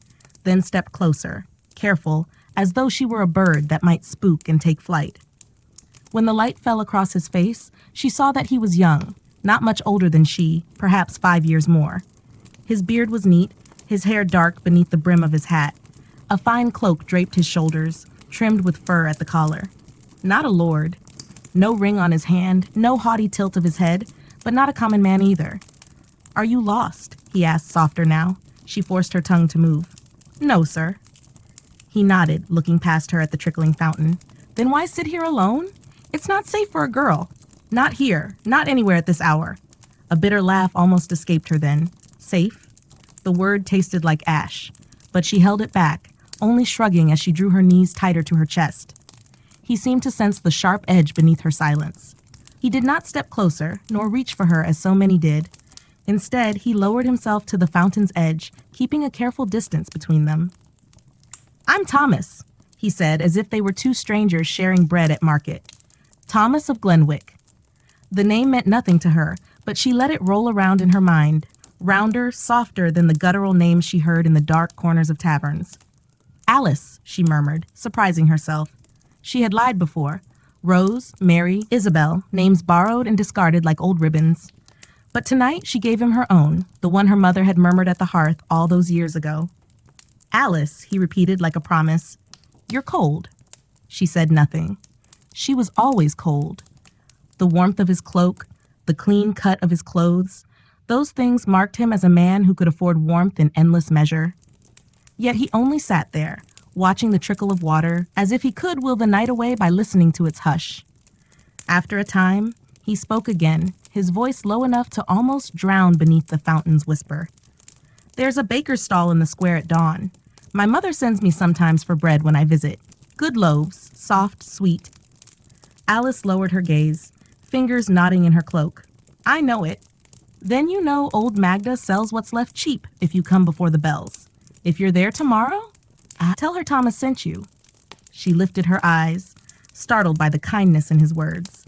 then stepped closer, careful, as though she were a bird that might spook and take flight. When the light fell across his face, she saw that he was young, not much older than she, perhaps 5 years more. His beard was neat, his hair dark beneath the brim of his hat. A fine cloak draped his shoulders, trimmed with fur at the collar. Not a lord. No ring on his hand, no haughty tilt of his head, but not a common man either. "Are you lost?" he asked, softer now. She forced her tongue to move. "No, sir." He nodded, looking past her at the trickling fountain. "Then why sit here alone? It's not safe for a girl. Not here, not anywhere at this hour." A bitter laugh almost escaped her then. Safe? The word tasted like ash, but she held it back, only shrugging as she drew her knees tighter to her chest. He seemed to sense the sharp edge beneath her silence. He did not step closer, nor reach for her as so many did. Instead, he lowered himself to the fountain's edge, keeping a careful distance between them. "I'm Thomas," he said, as if they were two strangers sharing bread at market. "Thomas of Glenwick." The name meant nothing to her, but she let it roll around in her mind, rounder, softer than the guttural names she heard in the dark corners of taverns. "Alice," she murmured, surprising herself. She had lied before. Rose, Mary, Isabel, names borrowed and discarded like old ribbons. But tonight she gave him her own, the one her mother had murmured at the hearth all those years ago. "Alice," he repeated like a promise. "You're cold." She said nothing. She was always cold. The warmth of his cloak, the clean cut of his clothes, those things marked him as a man who could afford warmth in endless measure. Yet he only sat there, watching the trickle of water, as if he could will the night away by listening to its hush. After a time, he spoke again, his voice low enough to almost drown beneath the fountain's whisper. "There's a baker's stall in the square at dawn. My mother sends me sometimes for bread when I visit. Good loaves, soft, sweet." Alice lowered her gaze, fingers knotting in her cloak. "I know it. Then you know old Magda sells what's left cheap if you come before the bells. If you're there tomorrow?" Tell her Thomas sent you." She lifted her eyes, startled by the kindness in his words.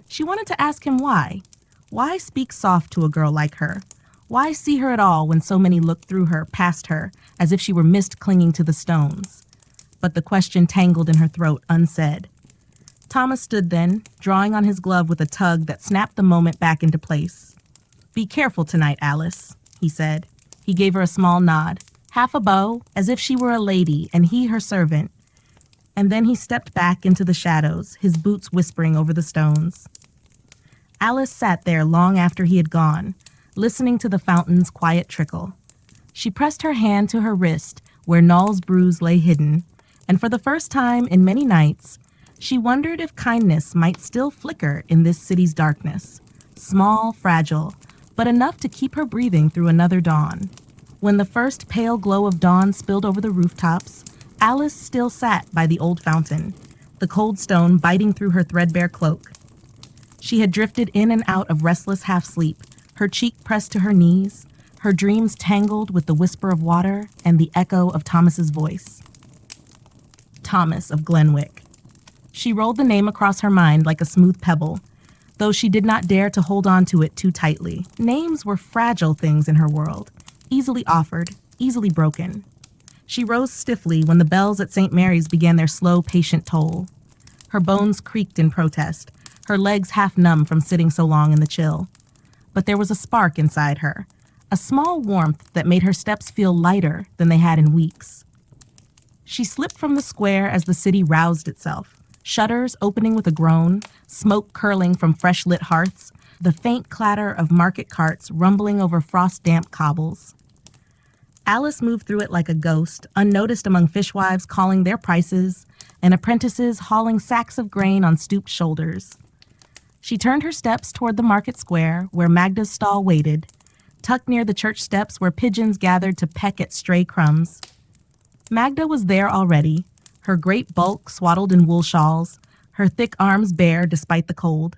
She wanted to ask him why. Why speak soft to a girl like her? Why see her at all when so many looked through her, past her, as if she were mist clinging to the stones? But the question tangled in her throat, unsaid. Thomas stood then, drawing on his glove with a tug that snapped the moment back into place. "Be careful tonight, Alice," he said. He gave her a small nod, half a bow, as if she were a lady and he her servant. And then he stepped back into the shadows, his boots whispering over the stones. Alice sat there long after he had gone, listening to the fountain's quiet trickle. She pressed her hand to her wrist, where Null's bruise lay hidden, and for the first time in many nights, she wondered if kindness might still flicker in this city's darkness. Small, fragile, but enough to keep her breathing through another dawn. When the first pale glow of dawn spilled over the rooftops, Alice still sat by the old fountain, the cold stone biting through her threadbare cloak. She had drifted in and out of restless half-sleep, her cheek pressed to her knees, her dreams tangled with the whisper of water and the echo of Thomas's voice. Thomas of Glenwick. She rolled the name across her mind like a smooth pebble, though she did not dare to hold on to it too tightly. Names were fragile things in her world, easily offered, easily broken. She rose stiffly when the bells at St. Mary's began their slow, patient toll. Her bones creaked in protest, her legs half numb from sitting so long in the chill. But there was a spark inside her, a small warmth that made her steps feel lighter than they had in weeks. She slipped from the square as the city roused itself, shutters opening with a groan, smoke curling from fresh-lit hearths, the faint clatter of market carts rumbling over frost-damp cobbles. Alice moved through it like a ghost, unnoticed among fishwives calling their prices and apprentices hauling sacks of grain on stooped shoulders. She turned her steps toward the market square where Magda's stall waited, tucked near the church steps where pigeons gathered to peck at stray crumbs. Magda was there already, her great bulk swaddled in wool shawls, her thick arms bare despite the cold.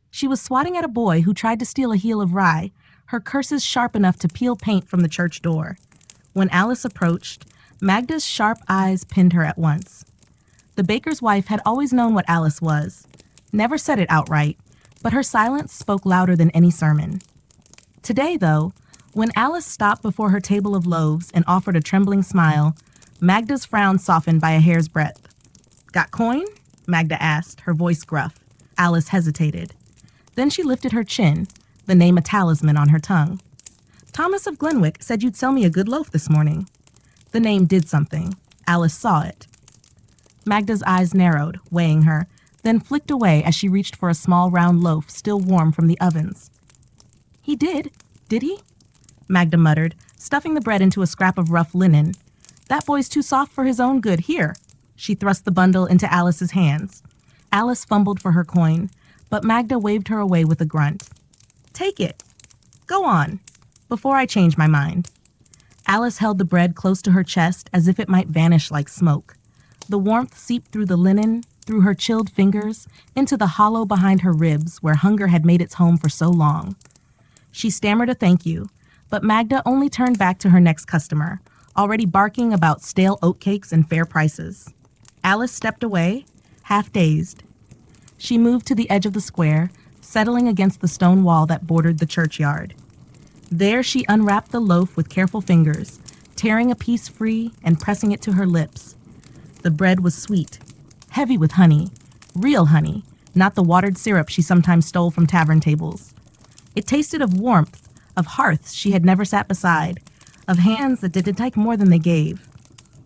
She was swatting at a boy who tried to steal a heel of rye, her curses sharp enough to peel paint from the church door. When Alice approached, Magda's sharp eyes pinned her at once. The baker's wife had always known what Alice was, never said it outright, but her silence spoke louder than any sermon. Today, though, when Alice stopped before her table of loaves and offered a trembling smile, Magda's frown softened by a hair's breadth. "Got coin?" Magda asked, her voice gruff. Alice hesitated. Then she lifted her chin, the name a talisman on her tongue. "Thomas of Glenwick said you'd sell me a good loaf this morning." The name did something. Alice saw it. Magda's eyes narrowed, weighing her, then flicked away as she reached for a small round loaf still warm from the ovens. "He did he?" Magda muttered, stuffing the bread into a scrap of rough linen. "That boy's too soft for his own good. Here." She thrust the bundle into Alice's hands. Alice fumbled for her coin, but Magda waved her away with a grunt. "Take it. Go on, before I change my mind." Alice held the bread close to her chest as if it might vanish like smoke. The warmth seeped through the linen, through her chilled fingers, into the hollow behind her ribs where hunger had made its home for so long. She stammered a thank you, but Magda only turned back to her next customer, already barking about stale oatcakes and fair prices. Alice stepped away, half dazed. She moved to the edge of the square, settling against the stone wall that bordered the churchyard. There she unwrapped the loaf with careful fingers, tearing a piece free and pressing it to her lips. The bread was sweet, heavy with honey, real honey, not the watered syrup she sometimes stole from tavern tables. It tasted of warmth, of hearths she had never sat beside, of hands that didn't take more than they gave.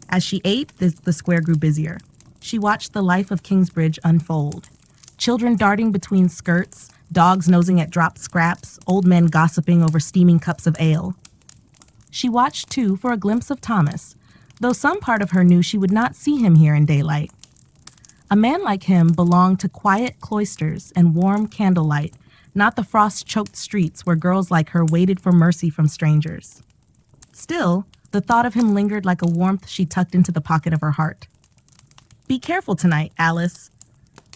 As she ate, the square grew busier. She watched the life of Kingsbridge unfold. Children darting between skirts, dogs nosing at dropped scraps, old men gossiping over steaming cups of ale. She watched, too, for a glimpse of Thomas, though some part of her knew she would not see him here in daylight. A man like him belonged to quiet cloisters and warm candlelight, not the frost-choked streets where girls like her waited for mercy from strangers. Still, the thought of him lingered like a warmth she tucked into the pocket of her heart. "Be careful tonight, Alice."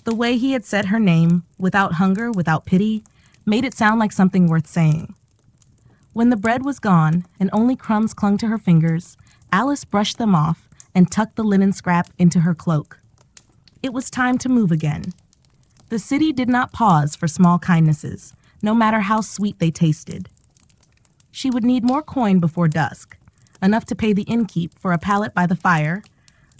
The way he had said her name, without hunger, without pity, made it sound like something worth saying. When the bread was gone and only crumbs clung to her fingers, Alice brushed them off and tucked the linen scrap into her cloak. It was time to move again. The city did not pause for small kindnesses, no matter how sweet they tasted. She would need more coin before dusk, enough to pay the innkeep for a pallet by the fire,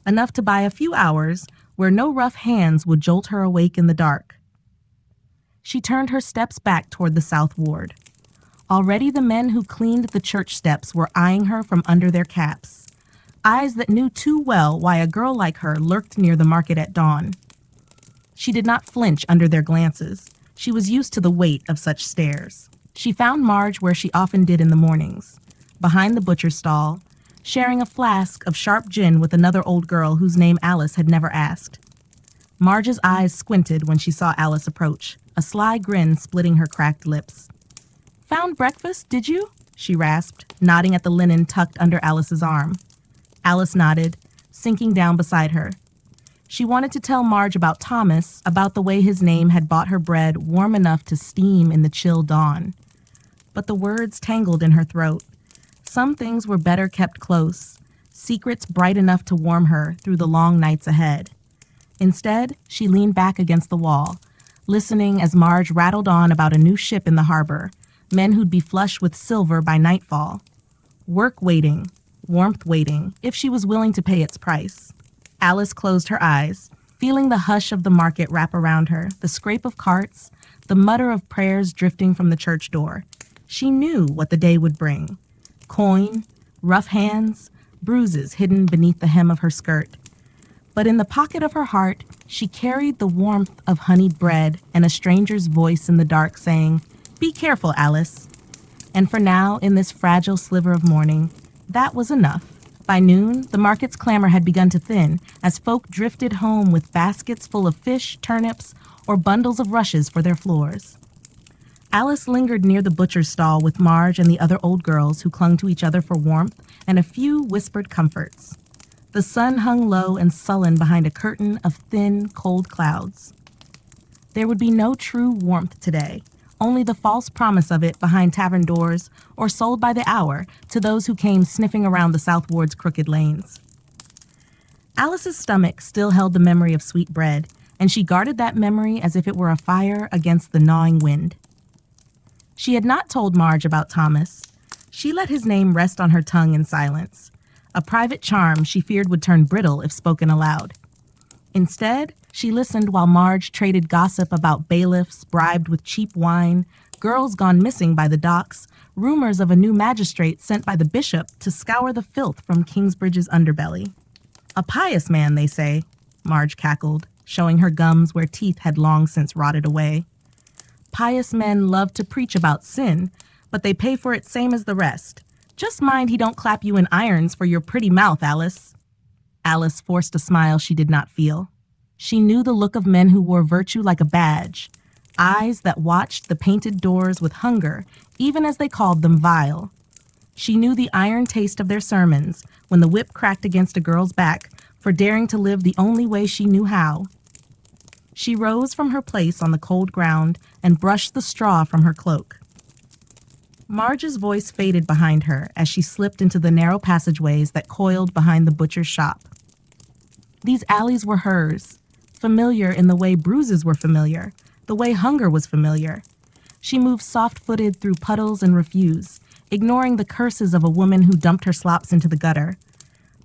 enough to buy a few hours where no rough hands would jolt her awake in the dark. She turned her steps back toward the south ward. Already the men who cleaned the church steps were eyeing her from under their caps, eyes that knew too well why a girl like her lurked near the market at dawn. She did not flinch under their glances. She was used to the weight of such stares. She found Marge where she often did in the mornings, behind the butcher's stall, sharing a flask of sharp gin with another old girl whose name Alice had never asked. Marge's eyes squinted when she saw Alice approach, a sly grin splitting her cracked lips. "Found breakfast, did you?" she rasped, nodding at the linen tucked under Alice's arm. Alice nodded, sinking down beside her. She wanted to tell Marge about Thomas, about the way his name had bought her bread warm enough to steam in the chill dawn. But the words tangled in her throat. Some things were better kept close, secrets bright enough to warm her through the long nights ahead. Instead, she leaned back against the wall, listening as Marge rattled on about a new ship in the harbor, men who'd be flush with silver by nightfall. Work waiting, warmth waiting, if she was willing to pay its price. Alice closed her eyes, feeling the hush of the market wrap around her, the scrape of carts, the mutter of prayers drifting from the church door. She knew what the day would bring. Coin, rough hands, bruises hidden beneath the hem of her skirt. But in the pocket of her heart, she carried the warmth of honeyed bread and a stranger's voice in the dark saying, "Be careful, Alice." And for now, in this fragile sliver of morning, that was enough. By noon, the market's clamor had begun to thin as folk drifted home with baskets full of fish, turnips, or bundles of rushes for their floors. Alice lingered near the butcher's stall with Marge and the other old girls who clung to each other for warmth and a few whispered comforts. The sun hung low and sullen behind a curtain of thin, cold clouds. There would be no true warmth today, only the false promise of it behind tavern doors or sold by the hour to those who came sniffing around the South Ward's crooked lanes. Alice's stomach still held the memory of sweet bread, and she guarded that memory as if it were a fire against the gnawing wind. She had not told Marge about Thomas. She let his name rest on her tongue in silence, a private charm she feared would turn brittle if spoken aloud. Instead, she listened while Marge traded gossip about bailiffs bribed with cheap wine, girls gone missing by the docks, rumors of a new magistrate sent by the bishop to scour the filth from Kingsbridge's underbelly. "A pious man, they say," Marge cackled, showing her gums where teeth had long since rotted away. "Pious men love to preach about sin, but they pay for it same as the rest. Just mind he don't clap you in irons for your pretty mouth, Alice." Alice forced a smile she did not feel. She knew the look of men who wore virtue like a badge, eyes that watched the painted doors with hunger, even as they called them vile. She knew the iron taste of their sermons when the whip cracked against a girl's back for daring to live the only way she knew how. She rose from her place on the cold ground and brushed the straw from her cloak. Marge's voice faded behind her as she slipped into the narrow passageways that coiled behind the butcher's shop. These alleys were hers, familiar in the way bruises were familiar, the way hunger was familiar. She moved soft-footed through puddles and refuse, ignoring the curses of a woman who dumped her slops into the gutter.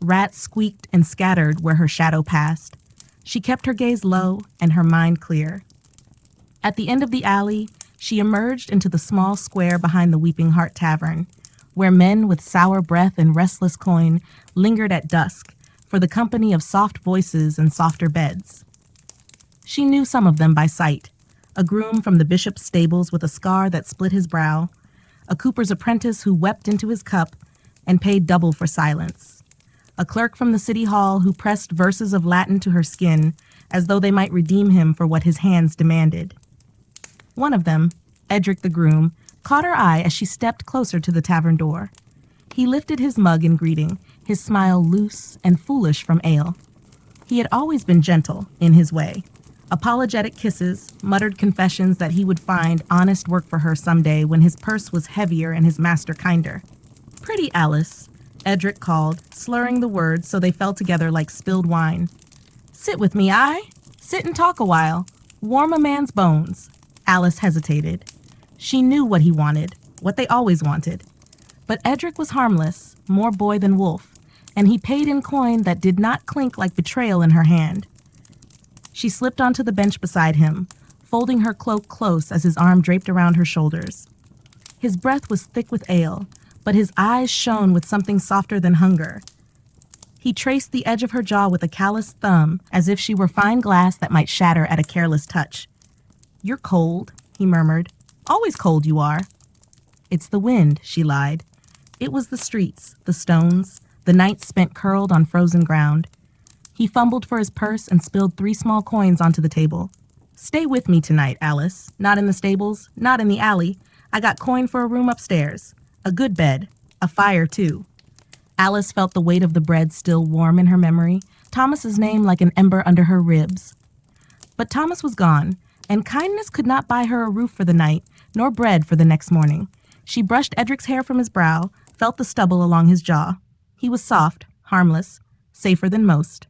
Rats squeaked and scattered where her shadow passed. She kept her gaze low and her mind clear. At the end of the alley, she emerged into the small square behind the Weeping Heart Tavern, where men with sour breath and restless coin lingered at dusk for the company of soft voices and softer beds. She knew some of them by sight: a groom from the bishop's stables with a scar that split his brow, a cooper's apprentice who wept into his cup and paid double for silence, a clerk from the city hall who pressed verses of Latin to her skin as though they might redeem him for what his hands demanded. One of them, Edric the groom, caught her eye as she stepped closer to the tavern door. He lifted his mug in greeting, his smile loose and foolish from ale. He had always been gentle, in his way. Apologetic kisses, muttered confessions that he would find honest work for her someday when his purse was heavier and his master kinder. "Pretty Alice, Edric called, slurring the words so they fell together like spilled wine. Sit with me, Sit and talk a while. Warm a man's bones. Alice hesitated. She knew what he wanted, what they always wanted. But Edric was harmless, more boy than wolf, and he paid in coin that did not clink like betrayal in her hand. She slipped onto the bench beside him, folding her cloak close as his arm draped around her shoulders. His breath was thick with ale, but his eyes shone with something softer than hunger. He traced the edge of her jaw with a calloused thumb, as if she were fine glass that might shatter at a careless touch. You're cold, he murmured. Always cold you are. It's the wind, she lied. It was the streets, the stones, the nights spent curled on frozen ground. He fumbled for his purse and spilled 3 small coins onto the table. Stay with me tonight, Alice. Not in the stables, not in the alley. I got coin for a room upstairs. A good bed. A fire, too. Alice felt the weight of the bread still warm in her memory, Thomas's name like an ember under her ribs. But Thomas was gone, and kindness could not buy her a roof for the night, nor bread for the next morning. She brushed Edric's hair from his brow, felt the stubble along his jaw. He was soft, harmless, safer than most.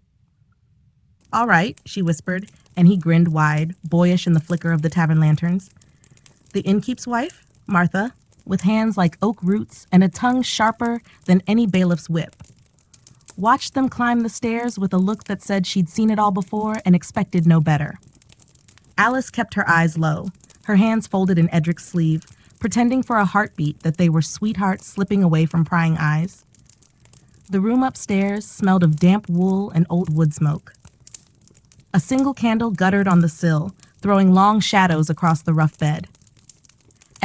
All right, she whispered, and he grinned wide, boyish in the flicker of the tavern lanterns. The innkeep's wife, Martha, with hands like oak roots and a tongue sharper than any bailiff's whip. Watched them climb the stairs with a look that said she'd seen it all before and expected no better. Alice kept her eyes low, her hands folded in Edric's sleeve, pretending for a heartbeat that they were sweethearts slipping away from prying eyes. The room upstairs smelled of damp wool and old wood smoke. A single candle guttered on the sill, throwing long shadows across the rough bed.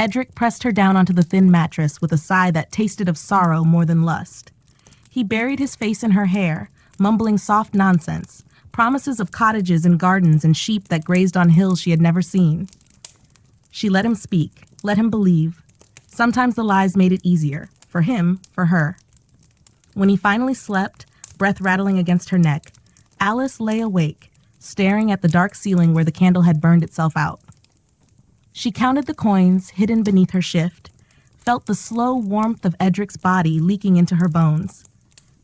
Edric pressed her down onto the thin mattress with a sigh that tasted of sorrow more than lust. He buried his face in her hair, mumbling soft nonsense, promises of cottages and gardens and sheep that grazed on hills she had never seen. She let him speak, let him believe. Sometimes the lies made it easier, for him, for her. When he finally slept, breath rattling against her neck, Alice lay awake, staring at the dark ceiling where the candle had burned itself out. She counted the coins hidden beneath her shift, felt the slow warmth of Edric's body leaking into her bones.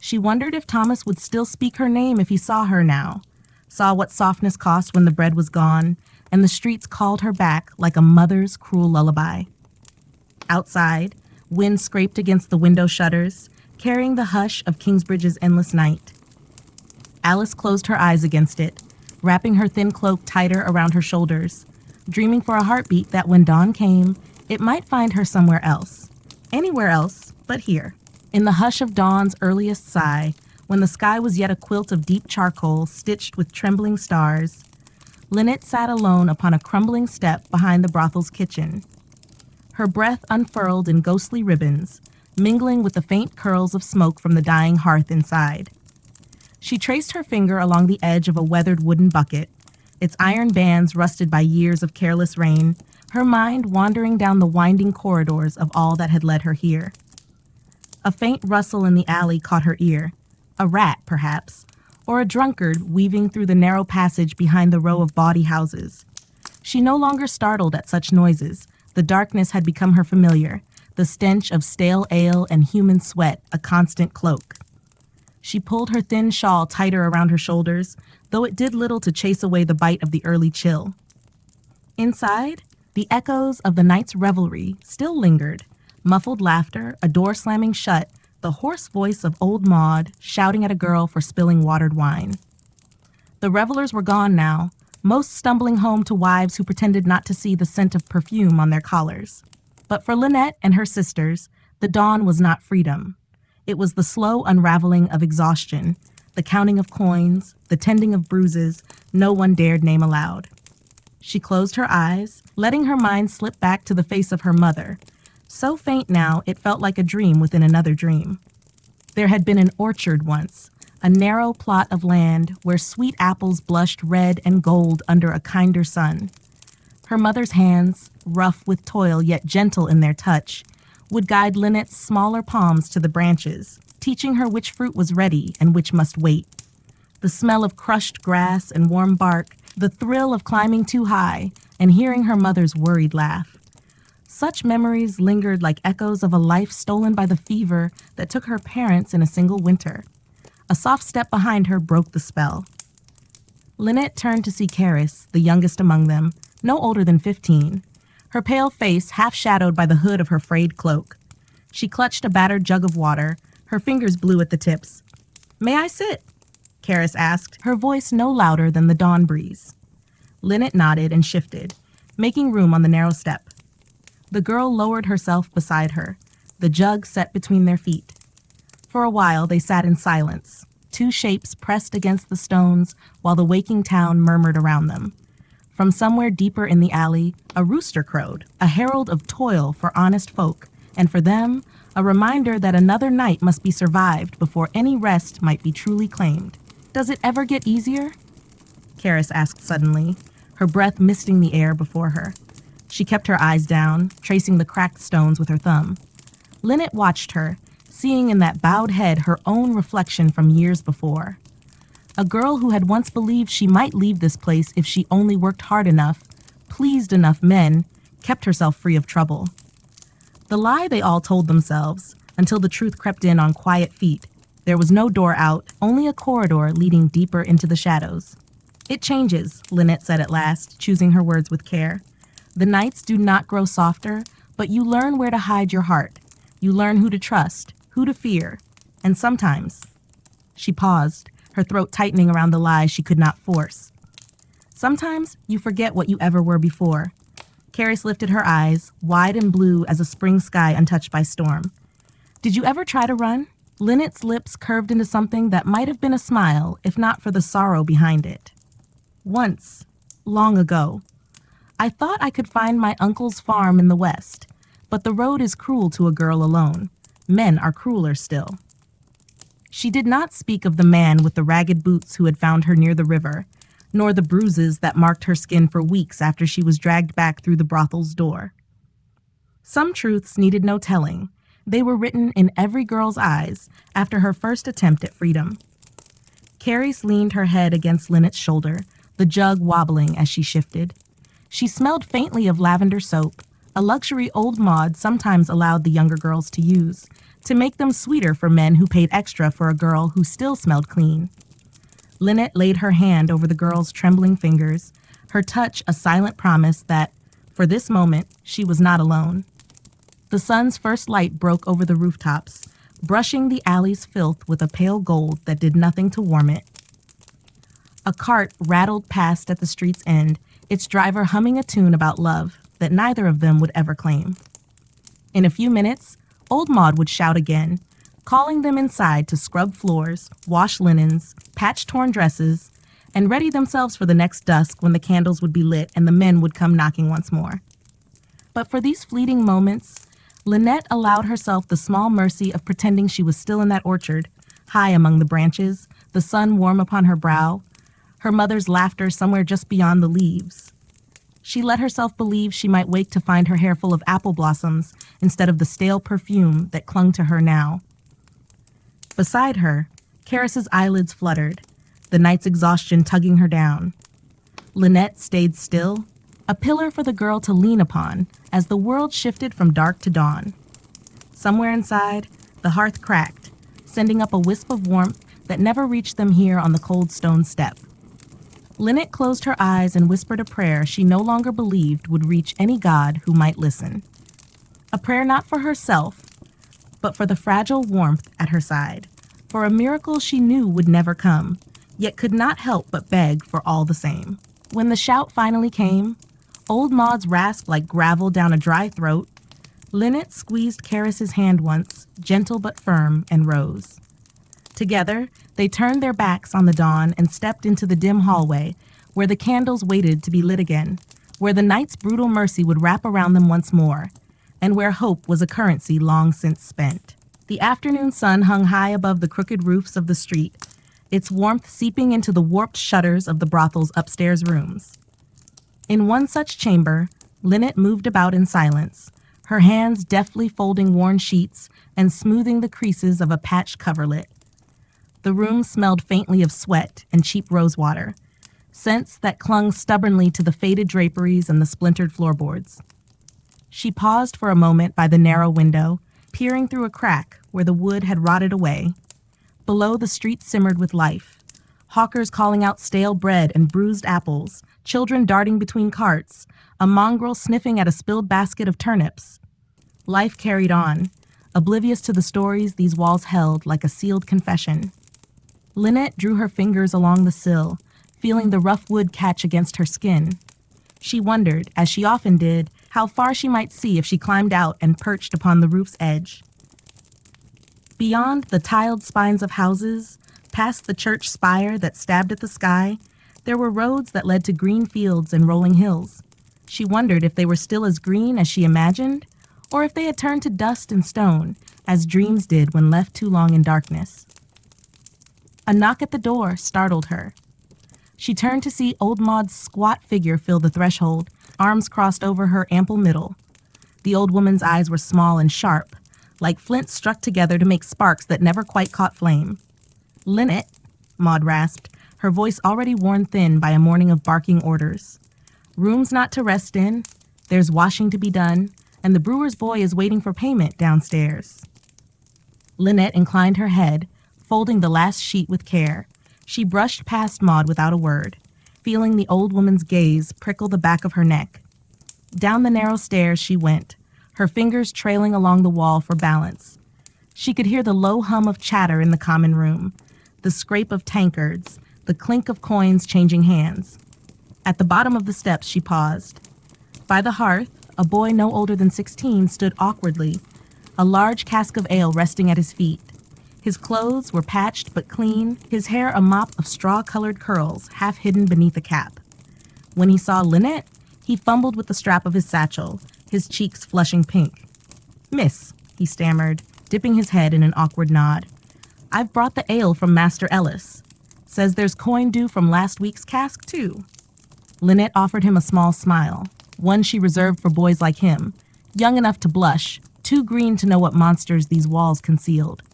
She wondered if Thomas would still speak her name if he saw her now, saw what softness cost when the bread was gone, and the streets called her back like a mother's cruel lullaby. Outside, wind scraped against the window shutters, carrying the hush of Kingsbridge's endless night. Alice closed her eyes against it, wrapping her thin cloak tighter around her shoulders, dreaming for a heartbeat that when dawn came, it might find her somewhere else. Anywhere else but here. In the hush of dawn's earliest sigh, when the sky was yet a quilt of deep charcoal stitched with trembling stars, Lynette sat alone upon a crumbling step behind the brothel's kitchen. Her breath unfurled in ghostly ribbons, mingling with the faint curls of smoke from the dying hearth inside. She traced her finger along the edge of a weathered wooden bucket, its iron bands rusted by years of careless rain, her mind wandering down the winding corridors of all that had led her here. A faint rustle in the alley caught her ear, a rat, perhaps, or a drunkard weaving through the narrow passage behind the row of bawdy houses. She no longer startled at such noises. The darkness had become her familiar, the stench of stale ale and human sweat a constant cloak. She pulled her thin shawl tighter around her shoulders, though it did little to chase away the bite of the early chill. Inside, the echoes of the night's revelry still lingered, muffled laughter, a door slamming shut, the hoarse voice of old Maud shouting at a girl for spilling watered wine. The revelers were gone now, most stumbling home to wives who pretended not to see the scent of perfume on their collars. But for Lynette and her sisters, the dawn was not freedom. It was the slow unraveling of exhaustion, the counting of coins, the tending of bruises no one dared name aloud. She closed her eyes, letting her mind slip back to the face of her mother, so faint now it felt like a dream within another dream. There had been an orchard once, a narrow plot of land where sweet apples blushed red and gold under a kinder sun. Her mother's hands, rough with toil yet gentle in their touch, would guide Lynette's smaller palms to the branches, teaching her which fruit was ready and which must wait. The smell of crushed grass and warm bark, the thrill of climbing too high, and hearing her mother's worried laugh. Such memories lingered like echoes of a life stolen by the fever that took her parents in a single winter. A soft step behind her broke the spell. Lynette turned to see Karis, the youngest among them, no older than 15, her pale face half shadowed by the hood of her frayed cloak. She clutched a battered jug of water, her fingers blue at the tips. "May I sit?" Karis asked, her voice no louder than the dawn breeze. Lynette nodded and shifted, making room on the narrow step. The girl lowered herself beside her, the jug set between their feet. For a while they sat in silence, two shapes pressed against the stones while the waking town murmured around them. From somewhere deeper in the alley, a rooster crowed, a herald of toil for honest folk, and for them, a reminder that another night must be survived before any rest might be truly claimed. "Does it ever get easier?" Karis asked suddenly, her breath misting the air before her. She kept her eyes down, tracing the cracked stones with her thumb. Lynette watched her, seeing in that bowed head her own reflection from years before. A girl who had once believed she might leave this place if she only worked hard enough, pleased enough men, kept herself free of trouble. The lie they all told themselves, until the truth crept in on quiet feet. There was no door out, only a corridor leading deeper into the shadows. "It changes," Lynette said at last, choosing her words with care. "The nights do not grow softer, but you learn where to hide your heart. You learn who to trust, who to fear, and sometimes..." She paused, her throat tightening around the lies she could not force. "Sometimes you forget what you ever were before." Karis lifted her eyes, wide and blue as a spring sky untouched by storm. "Did you ever try to run?" Lynette's lips curved into something that might have been a smile if not for the sorrow behind it. "Once, long ago. I thought I could find my uncle's farm in the west, but the road is cruel to a girl alone. Men are crueler still." She did not speak of the man with the ragged boots who had found her near the river, nor the bruises that marked her skin for weeks after she was dragged back through the brothel's door. Some truths needed no telling. They were written in every girl's eyes after her first attempt at freedom. Karis leaned her head against Lynette's shoulder, the jug wobbling as she shifted. She smelled faintly of lavender soap, a luxury old Maud sometimes allowed the younger girls to use, to make them sweeter for men who paid extra for a girl who still smelled clean. Lynette laid her hand over the girl's trembling fingers, her touch a silent promise that, for this moment, she was not alone. The sun's first light broke over the rooftops, brushing the alley's filth with a pale gold that did nothing to warm it. A cart rattled past at the street's end, its driver humming a tune about love that neither of them would ever claim. In a few minutes, old Maud would shout again, calling them inside to scrub floors, wash linens, patch torn dresses, and ready themselves for the next dusk when the candles would be lit and the men would come knocking once more. But for these fleeting moments, Lynette allowed herself the small mercy of pretending she was still in that orchard, high among the branches, the sun warm upon her brow, her mother's laughter somewhere just beyond the leaves. She let herself believe she might wake to find her hair full of apple blossoms instead of the stale perfume that clung to her now. Beside her, Karis's eyelids fluttered, the night's exhaustion tugging her down. Lynette stayed still, a pillar for the girl to lean upon as the world shifted from dark to dawn. Somewhere inside, the hearth cracked, sending up a wisp of warmth that never reached them here on the cold stone step. Lynette closed her eyes and whispered a prayer she no longer believed would reach any god who might listen. A prayer not for herself, but for the fragile warmth at her side, for a miracle she knew would never come, yet could not help but beg for all the same. When the shout finally came, old Maud's rasp like gravel down a dry throat, Lynette squeezed Karis's hand once, gentle but firm, and rose. Together, they turned their backs on the dawn and stepped into the dim hallway, where the candles waited to be lit again, where the night's brutal mercy would wrap around them once more, and where hope was a currency long since spent. The afternoon sun hung high above the crooked roofs of the street, its warmth seeping into the warped shutters of the brothel's upstairs rooms. In one such chamber, Lynette moved about in silence, her hands deftly folding worn sheets and smoothing the creases of a patched coverlet. The room smelled faintly of sweat and cheap rosewater, scents that clung stubbornly to the faded draperies and the splintered floorboards. She paused for a moment by the narrow window, peering through a crack where the wood had rotted away. Below, the street simmered with life. Hawkers calling out stale bread and bruised apples, children darting between carts, a mongrel sniffing at a spilled basket of turnips. Life carried on, oblivious to the stories these walls held like a sealed confession. Lynette drew her fingers along the sill, feeling the rough wood catch against her skin. She wondered, as she often did, how far she might see if she climbed out and perched upon the roof's edge. Beyond the tiled spines of houses, past the church spire that stabbed at the sky, there were roads that led to green fields and rolling hills. She wondered if they were still as green as she imagined, or if they had turned to dust and stone, as dreams did when left too long in darkness. A knock at the door startled her. She turned to see old Maud's squat figure fill the threshold, arms crossed over her ample middle. The old woman's eyes were small and sharp, like flints struck together to make sparks that never quite caught flame. "Lynette," Maud rasped, her voice already worn thin by a morning of barking orders. "Rooms not to rest in, there's washing to be done, and the brewer's boy is waiting for payment downstairs." Lynette inclined her head, folding the last sheet with care. She brushed past Maud without a word, feeling the old woman's gaze prickle the back of her neck. Down the narrow stairs she went, her fingers trailing along the wall for balance. She could hear the low hum of chatter in the common room, the scrape of tankards, the clink of coins changing hands. At the bottom of the steps she paused. By the hearth, a boy no older than 16 stood awkwardly, a large cask of ale resting at his feet. His clothes were patched but clean, his hair a mop of straw-colored curls half hidden beneath a cap. When he saw Lynette, he fumbled with the strap of his satchel, his cheeks flushing pink. "Miss," he stammered, dipping his head in an awkward nod. "I've brought the ale from Master Ellis. Says there's coin due from last week's cask, too." Lynette offered him a small smile, one she reserved for boys like him, young enough to blush, too green to know what monsters these walls concealed.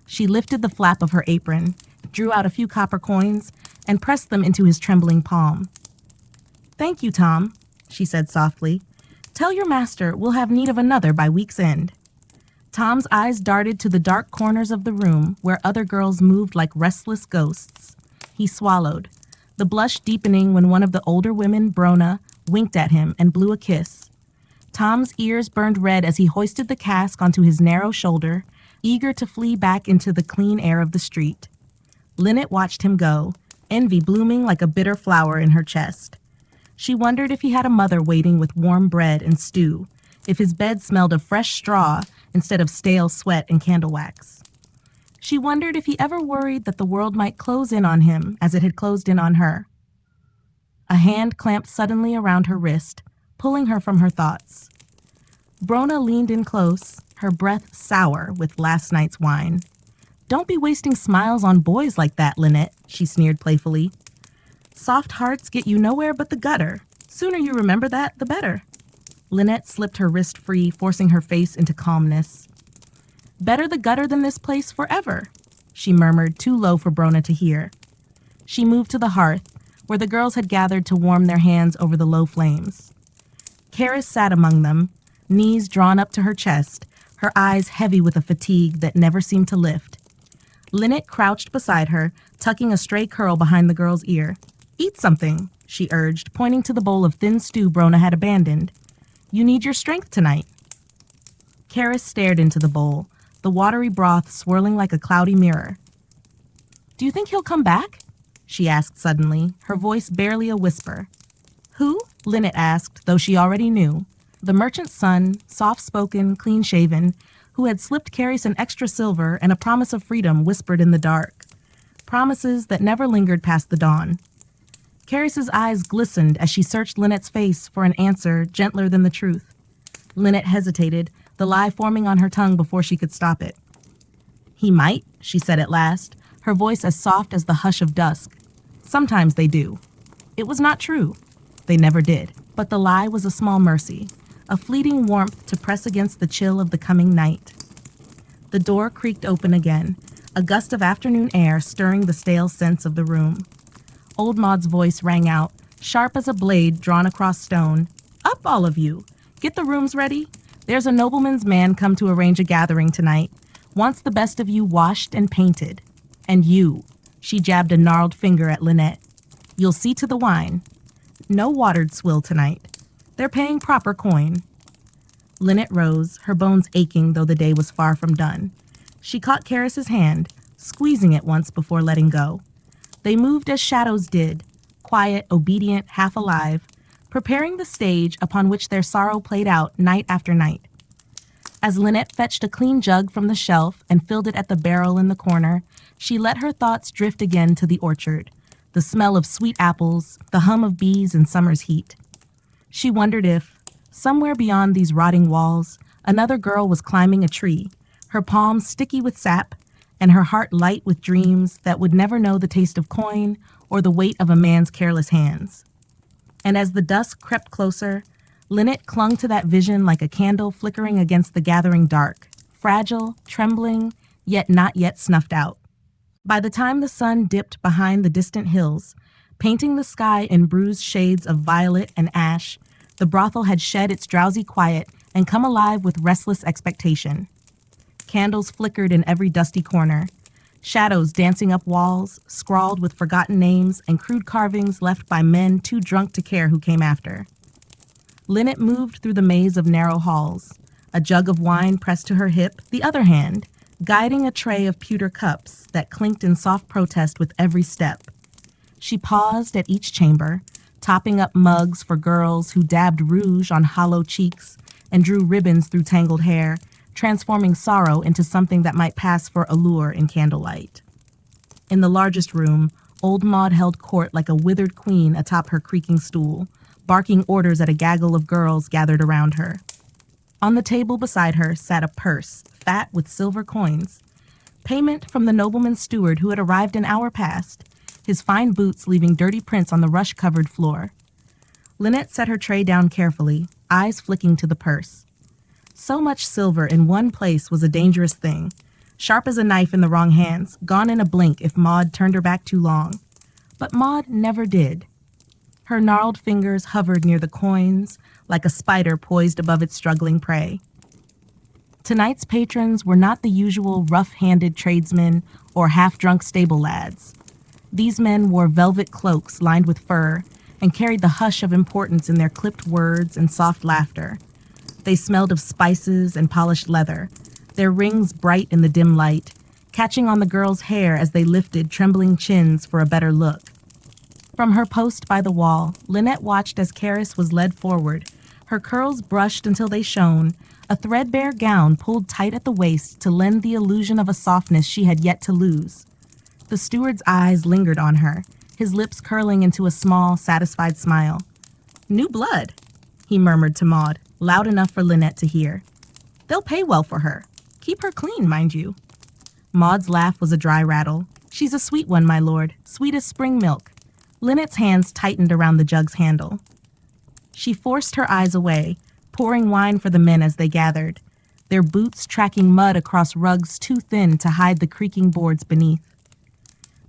She lifted the flap of her apron, drew out a few copper coins, and pressed them into his trembling palm. "Thank you, Tom," she said softly. "Tell your master we'll have need of another by week's end." Tom's eyes darted to the dark corners of the room where other girls moved like restless ghosts. He swallowed, the blush deepening when one of the older women, Brona, winked at him and blew a kiss. Tom's ears burned red as he hoisted the cask onto his narrow shoulder, eager to flee back into the clean air of the street. Lynette watched him go, envy blooming like a bitter flower in her chest. She wondered if he had a mother waiting with warm bread and stew, if his bed smelled of fresh straw instead of stale sweat and candle wax. She wondered if he ever worried that the world might close in on him as it had closed in on her. A hand clamped suddenly around her wrist, pulling her from her thoughts. Brona leaned in close, her breath sour with last night's wine. "Don't be wasting smiles on boys like that, Lynette," she sneered playfully. "Soft hearts get you nowhere but the gutter. Sooner you remember that, the better." Lynette slipped her wrist free, forcing her face into calmness. "Better the gutter than this place forever," she murmured, too low for Brona to hear. She moved to the hearth, where the girls had gathered to warm their hands over the low flames. Karis sat among them, knees drawn up to her chest, her eyes heavy with a fatigue that never seemed to lift. Lynette crouched beside her, tucking a stray curl behind the girl's ear. "Eat something," she urged, pointing to the bowl of thin stew Brona had abandoned. "You need your strength tonight." Karis stared into the bowl, the watery broth swirling like a cloudy mirror. "Do you think he'll come back?" she asked suddenly, her voice barely a whisper. "Who?" Lynette asked, though she already knew. The merchant's son, soft-spoken, clean-shaven, who had slipped Karis an extra silver and a promise of freedom whispered in the dark. Promises that never lingered past the dawn. Karis's eyes glistened as she searched Lynette's face for an answer gentler than the truth. Lynette hesitated, the lie forming on her tongue before she could stop it. "He might," she said at last, her voice as soft as the hush of dusk. "Sometimes they do." It was not true. They never did. But the lie was a small mercy, a fleeting warmth to press against the chill of the coming night. The door creaked open again, a gust of afternoon air stirring the stale scents of the room. Old Maud's voice rang out, sharp as a blade drawn across stone. "Up, all of you! Get the rooms ready. There's a nobleman's man come to arrange a gathering tonight. Wants the best of you washed and painted. And you, she jabbed a gnarled finger at Lynette. You'll see to the wine. No watered swill tonight. They're paying proper coin. Lynette rose, her bones aching though the day was far from done. She caught Karis's hand, squeezing it once before letting go. They moved as shadows did, quiet, obedient, half alive, preparing the stage upon which their sorrow played out night after night. As Lynette fetched a clean jug from the shelf and filled it at the barrel in the corner, she let her thoughts drift again to the orchard, the smell of sweet apples, the hum of bees in summer's heat. She wondered if, somewhere beyond these rotting walls, another girl was climbing a tree, her palms sticky with sap, and her heart light with dreams that would never know the taste of coin or the weight of a man's careless hands. And as the dusk crept closer, Lynette clung to that vision like a candle flickering against the gathering dark, fragile, trembling, yet not yet snuffed out. By the time the sun dipped behind the distant hills, painting the sky in bruised shades of violet and ash, the brothel had shed its drowsy quiet and come alive with restless expectation. Candles flickered in every dusty corner, shadows dancing up walls, scrawled with forgotten names and crude carvings left by men too drunk to care who came after. Lynette moved through the maze of narrow halls, a jug of wine pressed to her hip, the other hand guiding a tray of pewter cups that clinked in soft protest with every step. She paused at each chamber, topping up mugs for girls who dabbed rouge on hollow cheeks and drew ribbons through tangled hair, transforming sorrow into something that might pass for allure in candlelight. In the largest room, old Maud held court like a withered queen atop her creaking stool, barking orders at a gaggle of girls gathered around her. On the table beside her sat a purse, fat with silver coins, payment from the nobleman's steward who had arrived an hour past, his fine boots leaving dirty prints on the rush-covered floor. Lynette set her tray down carefully, eyes flicking to the purse. So much silver in one place was a dangerous thing, sharp as a knife in the wrong hands, gone in a blink if Maud turned her back too long. But Maud never did. Her gnarled fingers hovered near the coins, like a spider poised above its struggling prey. Tonight's patrons were not the usual rough-handed tradesmen or half-drunk stable lads. These men wore velvet cloaks lined with fur and carried the hush of importance in their clipped words and soft laughter. They smelled of spices and polished leather, their rings bright in the dim light, catching on the girls' hair as they lifted trembling chins for a better look. From her post by the wall, Lynette watched as Karis was led forward, her curls brushed until they shone, a threadbare gown pulled tight at the waist to lend the illusion of a softness she had yet to lose. The steward's eyes lingered on her, his lips curling into a small, satisfied smile. "New blood," he murmured to Maud, loud enough for Lynette to hear. "They'll pay well for her. Keep her clean, mind you." Maud's laugh was a dry rattle. "She's a sweet one, my lord, sweet as spring milk." Lynette's hands tightened around the jug's handle. She forced her eyes away, pouring wine for the men as they gathered, their boots tracking mud across rugs too thin to hide the creaking boards beneath.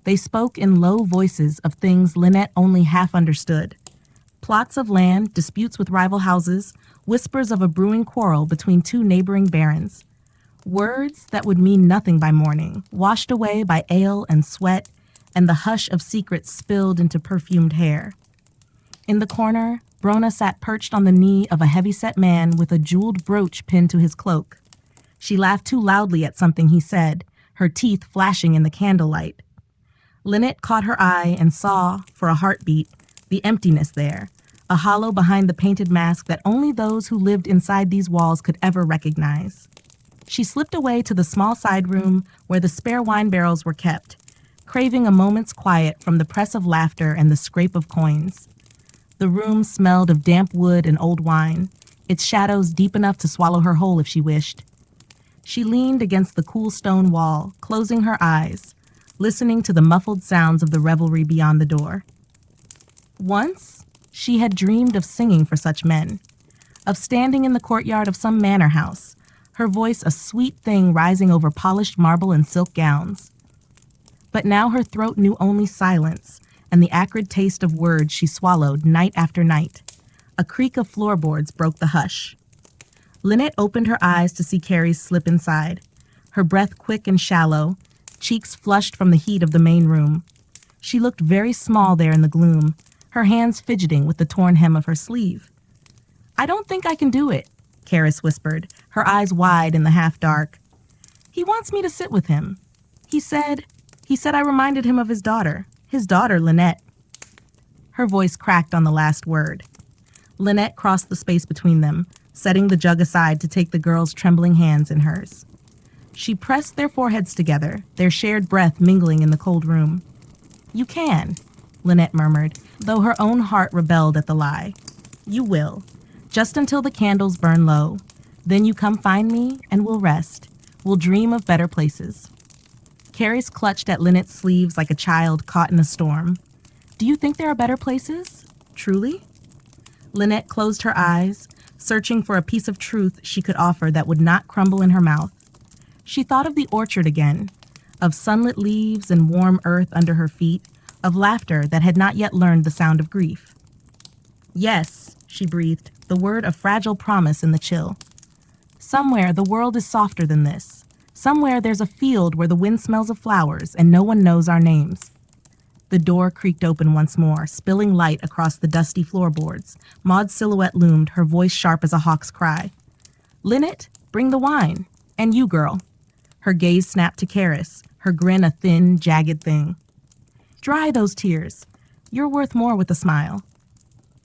They spoke in low voices of things Lynette only half understood. Plots of land, disputes with rival houses, whispers of a brewing quarrel between two neighboring barons. Words that would mean nothing by morning, washed away by ale and sweat, and the hush of secrets spilled into perfumed hair. In the corner, Brona sat perched on the knee of a heavy-set man with a jeweled brooch pinned to his cloak. She laughed too loudly at something he said, her teeth flashing in the candlelight. Lynette caught her eye and saw, for a heartbeat, the emptiness there, a hollow behind the painted mask that only those who lived inside these walls could ever recognize. She slipped away to the small side room where the spare wine barrels were kept, craving a moment's quiet from the press of laughter and the scrape of coins. The room smelled of damp wood and old wine, its shadows deep enough to swallow her whole if she wished. She leaned against the cool stone wall, closing her eyes, listening to the muffled sounds of the revelry beyond the door. Once, she had dreamed of singing for such men, of standing in the courtyard of some manor house, her voice a sweet thing rising over polished marble and silk gowns. But now her throat knew only silence and the acrid taste of words she swallowed night after night. A creak of floorboards broke the hush. Lynette opened her eyes to see Carrie's slip inside, her breath quick and shallow, cheeks flushed from the heat of the main room. She looked very small there in the gloom, her hands fidgeting with the torn hem of her sleeve. "I don't think I can do it," Karis whispered, her eyes wide in the half-dark. "He wants me to sit with him. He said I reminded him of his daughter Lynette." Her voice cracked on the last word. Lynette crossed the space between them, setting the jug aside to take the girl's trembling hands in hers. She pressed their foreheads together, their shared breath mingling in the cold room. "You can," Lynette murmured, though her own heart rebelled at the lie. "You will. Just until the candles burn low. Then you come find me, and we'll rest. We'll dream of better places." Carries clutched at Lynette's sleeves like a child caught in a storm. "Do you think there are better places? Truly?" Lynette closed her eyes, searching for a piece of truth she could offer that would not crumble in her mouth. She thought of the orchard again, of sunlit leaves and warm earth under her feet, of laughter that had not yet learned the sound of grief. "Yes," she breathed, the word of fragile promise in the chill. "Somewhere the world is softer than this. Somewhere there's a field where the wind smells of flowers and no one knows our names." The door creaked open once more, spilling light across the dusty floorboards. Maud's silhouette loomed, her voice sharp as a hawk's cry. "Lynette, bring the wine. And you, girl." Her gaze snapped to Karis, her grin a thin, jagged thing. "Dry those tears. You're worth more with a smile."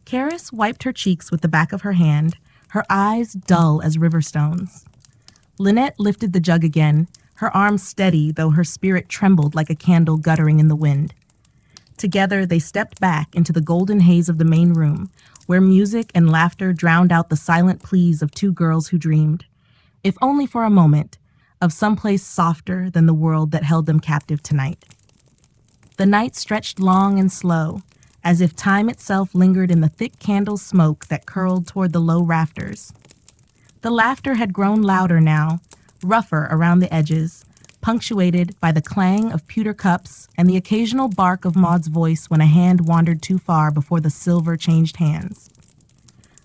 Karis wiped her cheeks with the back of her hand, her eyes dull as river stones. Lynette lifted the jug again, her arms steady though her spirit trembled like a candle guttering in the wind. Together they stepped back into the golden haze of the main room, where music and laughter drowned out the silent pleas of two girls who dreamed, if only for a moment, of someplace softer than the world that held them captive tonight. The night stretched long and slow, as if time itself lingered in the thick candle smoke that curled toward the low rafters. The laughter had grown louder now, rougher around the edges, punctuated by the clang of pewter cups and the occasional bark of Maud's voice when a hand wandered too far before the silver changed hands.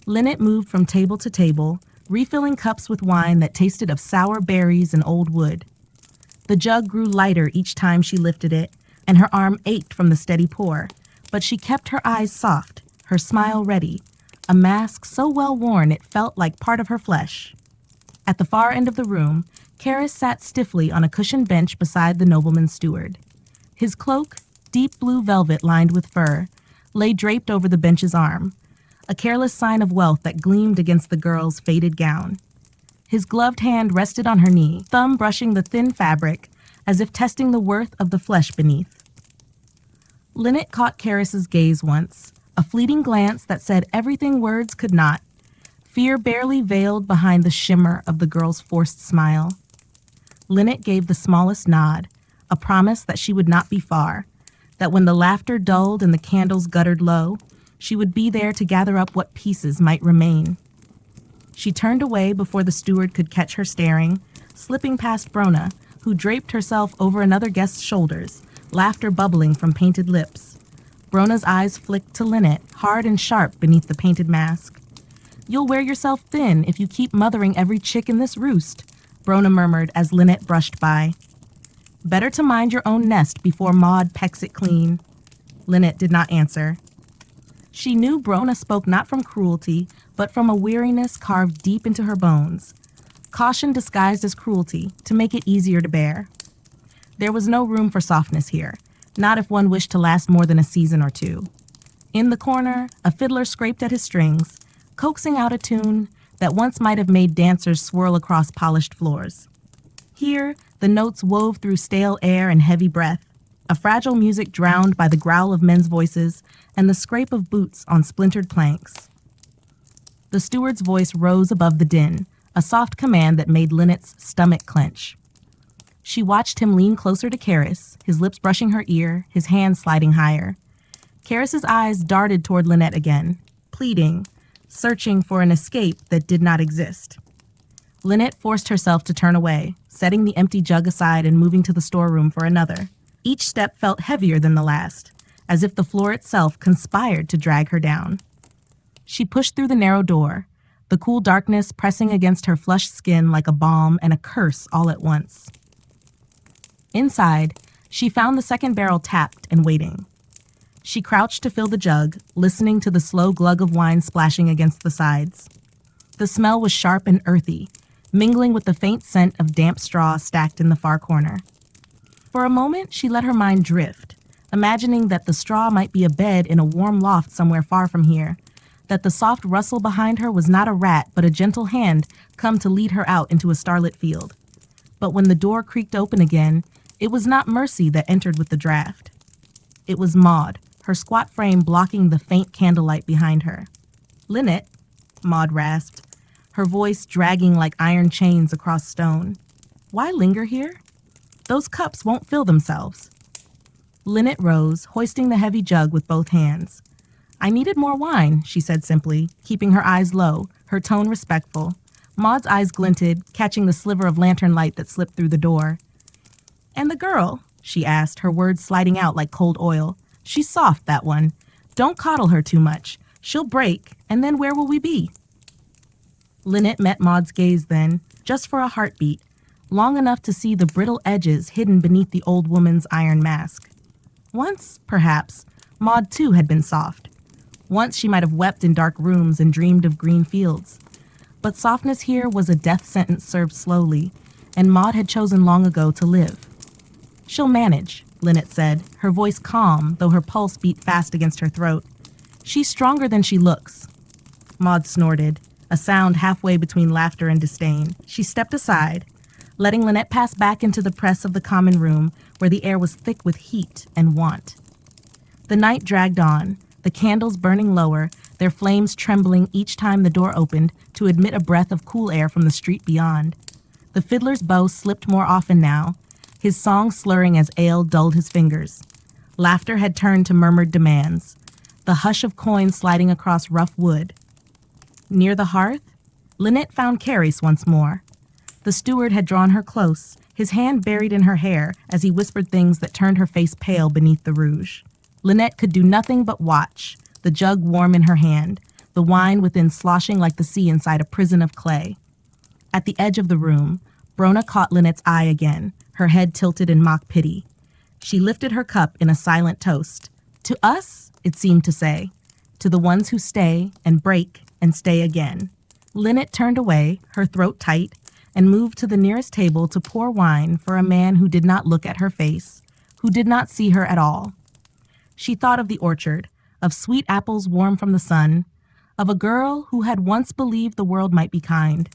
Lynette moved from table to table, refilling cups with wine that tasted of sour berries and old wood. The jug grew lighter each time she lifted it, and her arm ached from the steady pour, but she kept her eyes soft, her smile ready, a mask so well worn it felt like part of her flesh. At the far end of the room, Karis sat stiffly on a cushioned bench beside the nobleman's steward. His cloak, deep blue velvet lined with fur, lay draped over the bench's arm, a careless sign of wealth that gleamed against the girl's faded gown. His gloved hand rested on her knee, thumb brushing the thin fabric, as if testing the worth of the flesh beneath. Lynette caught Karis's gaze once, a fleeting glance that said everything words could not, fear barely veiled behind the shimmer of the girl's forced smile. Lynette gave the smallest nod, a promise that she would not be far, that when the laughter dulled and the candles guttered low, she would be there to gather up what pieces might remain. She turned away before the steward could catch her staring, slipping past Brona, who draped herself over another guest's shoulders, laughter bubbling from painted lips. Brona's eyes flicked to Lynette, hard and sharp beneath the painted mask. "You'll wear yourself thin if you keep mothering every chick in this roost," Brona murmured as Lynette brushed by. "Better to mind your own nest before Maud pecks it clean." Lynette did not answer. She knew Brona spoke not from cruelty, but from a weariness carved deep into her bones. Caution disguised as cruelty, to make it easier to bear. There was no room for softness here, not if one wished to last more than a season or two. In the corner, a fiddler scraped at his strings, coaxing out a tune that once might have made dancers swirl across polished floors. Here, the notes wove through stale air and heavy breath, a fragile music drowned by the growl of men's voices and the scrape of boots on splintered planks. The steward's voice rose above the din, a soft command that made Lynette's stomach clench. She watched him lean closer to Karis, his lips brushing her ear, his hand sliding higher. Karis's eyes darted toward Lynette again, pleading, searching for an escape that did not exist. Lynette forced herself to turn away, setting the empty jug aside and moving to the storeroom for another. Each step felt heavier than the last, as if the floor itself conspired to drag her down. She pushed through the narrow door, the cool darkness pressing against her flushed skin like a balm and a curse all at once. Inside, she found the second barrel tapped and waiting. She crouched to fill the jug, listening to the slow glug of wine splashing against the sides. The smell was sharp and earthy, mingling with the faint scent of damp straw stacked in the far corner. For a moment, she let her mind drift, imagining that the straw might be a bed in a warm loft somewhere far from here, that the soft rustle behind her was not a rat but a gentle hand come to lead her out into a starlit field. But when the door creaked open again, it was not Mercy that entered with the draft. It was Maud, her squat frame blocking the faint candlelight behind her. "Lynette," Maud rasped, her voice dragging like iron chains across stone. "Why linger here? Those cups won't fill themselves." Lynette rose, hoisting the heavy jug with both hands. "I needed more wine," she said simply, keeping her eyes low, her tone respectful. Maud's eyes glinted, catching the sliver of lantern light that slipped through the door. "And the girl?" she asked, her words sliding out like cold oil. "She's soft, that one. Don't coddle her too much. She'll break, and then where will we be?" Lynette met Maud's gaze then, just for a heartbeat, long enough to see the brittle edges hidden beneath the old woman's iron mask. Once, perhaps, Maud too had been soft. Once she might have wept in dark rooms and dreamed of green fields. But softness here was a death sentence served slowly, and Maud had chosen long ago to live. "She'll manage," Lynette said, her voice calm, though her pulse beat fast against her throat. "She's stronger than she looks." Maud snorted, a sound halfway between laughter and disdain. She stepped aside, letting Lynette pass back into the press of the common room where the air was thick with heat and want. The night dragged on, the candles burning lower, their flames trembling each time the door opened to admit a breath of cool air from the street beyond. The fiddler's bow slipped more often now, his song slurring as ale dulled his fingers. Laughter had turned to murmured demands, the hush of coins sliding across rough wood. Near the hearth, Lynette found Carys once more. The steward had drawn her close, his hand buried in her hair as he whispered things that turned her face pale beneath the rouge. Lynette could do nothing but watch, the jug warm in her hand, the wine within sloshing like the sea inside a prison of clay. At the edge of the room, Brona caught Lynette's eye again, her head tilted in mock pity. She lifted her cup in a silent toast. "To us," it seemed to say, "to the ones who stay and break and stay again." Lynette turned away, her throat tight, and moved to the nearest table to pour wine for a man who did not look at her face, who did not see her at all. She thought of the orchard, of sweet apples warm from the sun, of a girl who had once believed the world might be kind.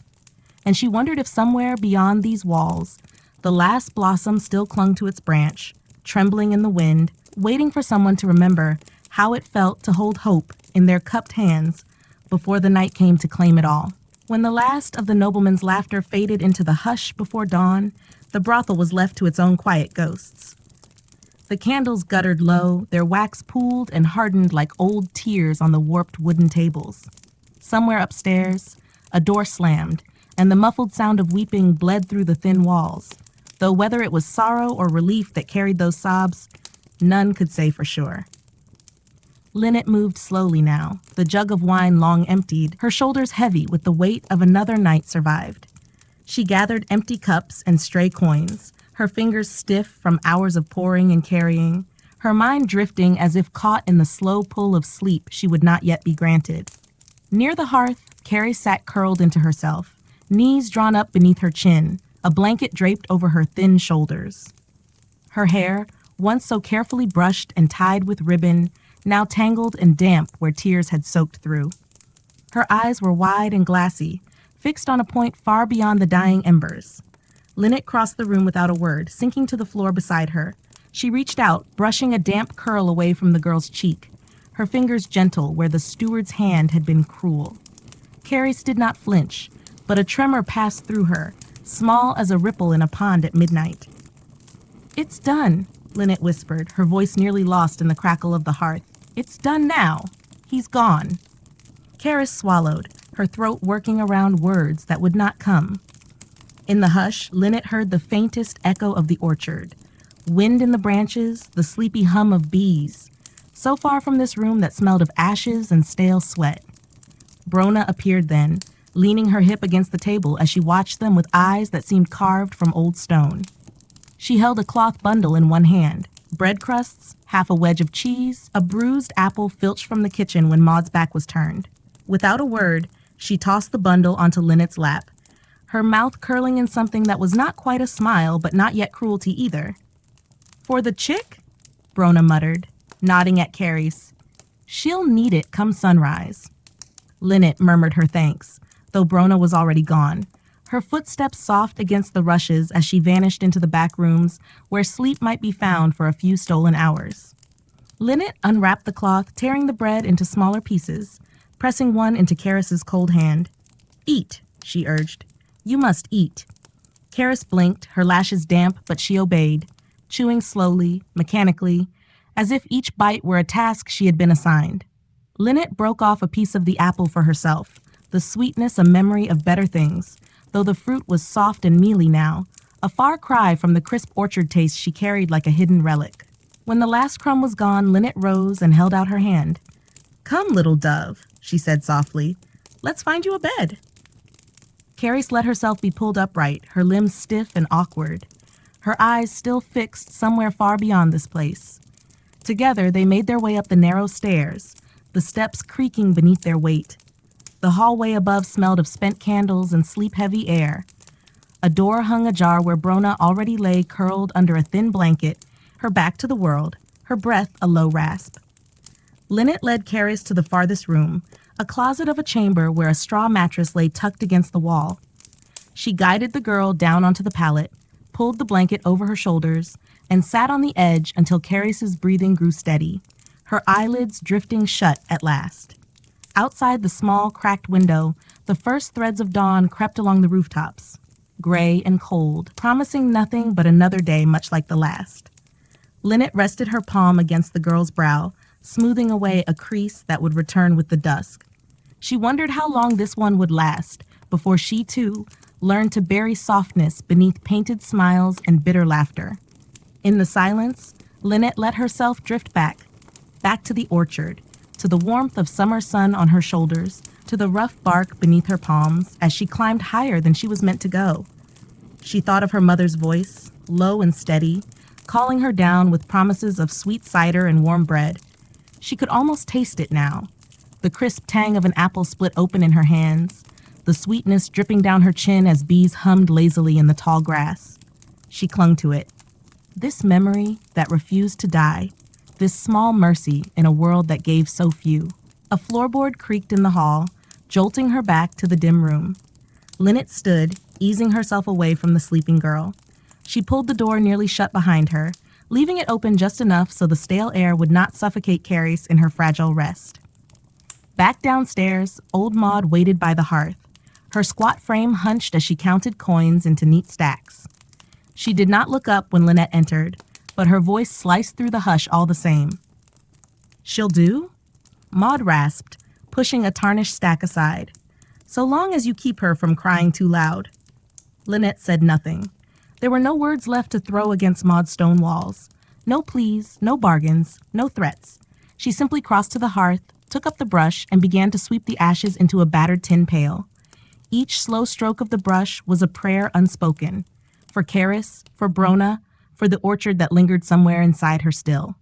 And she wondered if somewhere beyond these walls, the last blossom still clung to its branch, trembling in the wind, waiting for someone to remember how it felt to hold hope in their cupped hands before the night came to claim it all. When the last of the nobleman's laughter faded into the hush before dawn, the brothel was left to its own quiet ghosts. The candles guttered low, their wax pooled and hardened like old tears on the warped wooden tables. Somewhere upstairs, a door slammed, and the muffled sound of weeping bled through the thin walls, though whether it was sorrow or relief that carried those sobs, none could say for sure. Lynette moved slowly now, the jug of wine long emptied, her shoulders heavy with the weight of another night survived. She gathered empty cups and stray coins, her fingers stiff from hours of pouring and carrying, her mind drifting as if caught in the slow pull of sleep she would not yet be granted. Near the hearth, Carrie sat curled into herself, knees drawn up beneath her chin, a blanket draped over her thin shoulders. Her hair, once so carefully brushed and tied with ribbon, now tangled and damp where tears had soaked through. Her eyes were wide and glassy, fixed on a point far beyond the dying embers. Lynette crossed the room without a word, sinking to the floor beside her. She reached out, brushing a damp curl away from the girl's cheek, her fingers gentle where the steward's hand had been cruel. Carys did not flinch, but a tremor passed through her, small as a ripple in a pond at midnight. "It's done," Lynette whispered, her voice nearly lost in the crackle of the hearth. "It's done now. He's gone." Carys swallowed, her throat working around words that would not come. In the hush, Lynette heard the faintest echo of the orchard. Wind in the branches, the sleepy hum of bees. So far from this room that smelled of ashes and stale sweat. Brona appeared then, leaning her hip against the table as she watched them with eyes that seemed carved from old stone. She held a cloth bundle in one hand, bread crusts, half a wedge of cheese, a bruised apple filched from the kitchen when Maud's back was turned. Without a word, she tossed the bundle onto Lynette's lap, her mouth curling in something that was not quite a smile but not yet cruelty either. "For the chick?" Brona muttered, nodding at Carys. "She'll need it come sunrise." Lynette murmured her thanks, though Brona was already gone, her footsteps soft against the rushes as she vanished into the back rooms where sleep might be found for a few stolen hours. Lynette unwrapped the cloth, tearing the bread into smaller pieces, pressing one into Carys's cold hand. "Eat," she urged. "You must eat." Carys blinked, her lashes damp, but she obeyed, chewing slowly, mechanically, as if each bite were a task she had been assigned. Lynette broke off a piece of the apple for herself, the sweetness a memory of better things, though the fruit was soft and mealy now, a far cry from the crisp orchard taste she carried like a hidden relic. When the last crumb was gone, Lynette rose and held out her hand. "Come, little dove," she said softly. "Let's find you a bed." Carys let herself be pulled upright, her limbs stiff and awkward, her eyes still fixed somewhere far beyond this place. Together, they made their way up the narrow stairs, the steps creaking beneath their weight. The hallway above smelled of spent candles and sleep-heavy air. A door hung ajar where Brona already lay curled under a thin blanket, her back to the world, her breath a low rasp. Lynette led Carys to the farthest room, a closet of a chamber where a straw mattress lay tucked against the wall. She guided the girl down onto the pallet, pulled the blanket over her shoulders, and sat on the edge until Carys's breathing grew steady, her eyelids drifting shut at last. Outside the small, cracked window, the first threads of dawn crept along the rooftops, gray and cold, promising nothing but another day much like the last. Lynette rested her palm against the girl's brow, smoothing away a crease that would return with the dusk. She wondered how long this one would last before she, too, learned to bury softness beneath painted smiles and bitter laughter. In the silence, Lynette let herself drift back to the orchard, to the warmth of summer sun on her shoulders, to the rough bark beneath her palms as she climbed higher than she was meant to go. She thought of her mother's voice, low and steady, calling her down with promises of sweet cider and warm bread. She could almost taste it now, the crisp tang of an apple split open in her hands, the sweetness dripping down her chin as bees hummed lazily in the tall grass. She clung to it. This memory that refused to die, this small mercy in a world that gave so few. A floorboard creaked in the hall, jolting her back to the dim room. Lynette stood, easing herself away from the sleeping girl. She pulled the door nearly shut behind her, leaving it open just enough so the stale air would not suffocate Carys in her fragile rest. Back downstairs, old Maud waited by the hearth, her squat frame hunched as she counted coins into neat stacks. She did not look up when Lynette entered, but her voice sliced through the hush all the same. "She'll do?" Maud rasped, pushing a tarnished stack aside. "So long as you keep her from crying too loud." Lynette said nothing. There were no words left to throw against Maud's stone walls. No pleas, no bargains, no threats. She simply crossed to the hearth, took up the brush, and began to sweep the ashes into a battered tin pail. Each slow stroke of the brush was a prayer unspoken. For Carys, for Brona, for the orchard that lingered somewhere inside her still.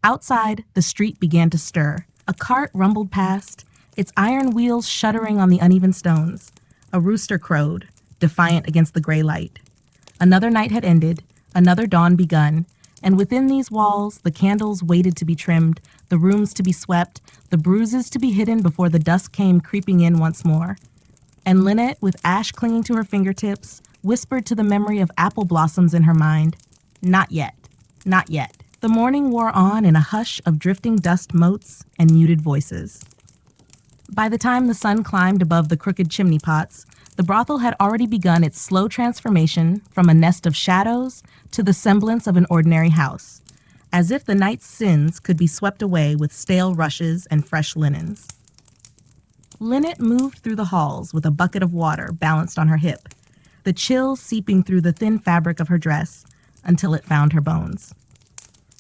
Outside, the street began to stir. A cart rumbled past, its iron wheels shuddering on the uneven stones. A rooster crowed, defiant against the gray light. Another night had ended, another dawn begun, and within these walls, the candles waited to be trimmed, the rooms to be swept, the bruises to be hidden before the dusk came creeping in once more. And Lynette, with ash clinging to her fingertips, whispered to the memory of apple blossoms in her mind, "Not yet, not yet." The morning wore on in a hush of drifting dust motes and muted voices. By the time the sun climbed above the crooked chimney pots, the brothel had already begun its slow transformation from a nest of shadows to the semblance of an ordinary house, as if the night's sins could be swept away with stale rushes and fresh linens. Lynette moved through the halls with a bucket of water balanced on her hip, the chill seeping through the thin fabric of her dress until it found her bones.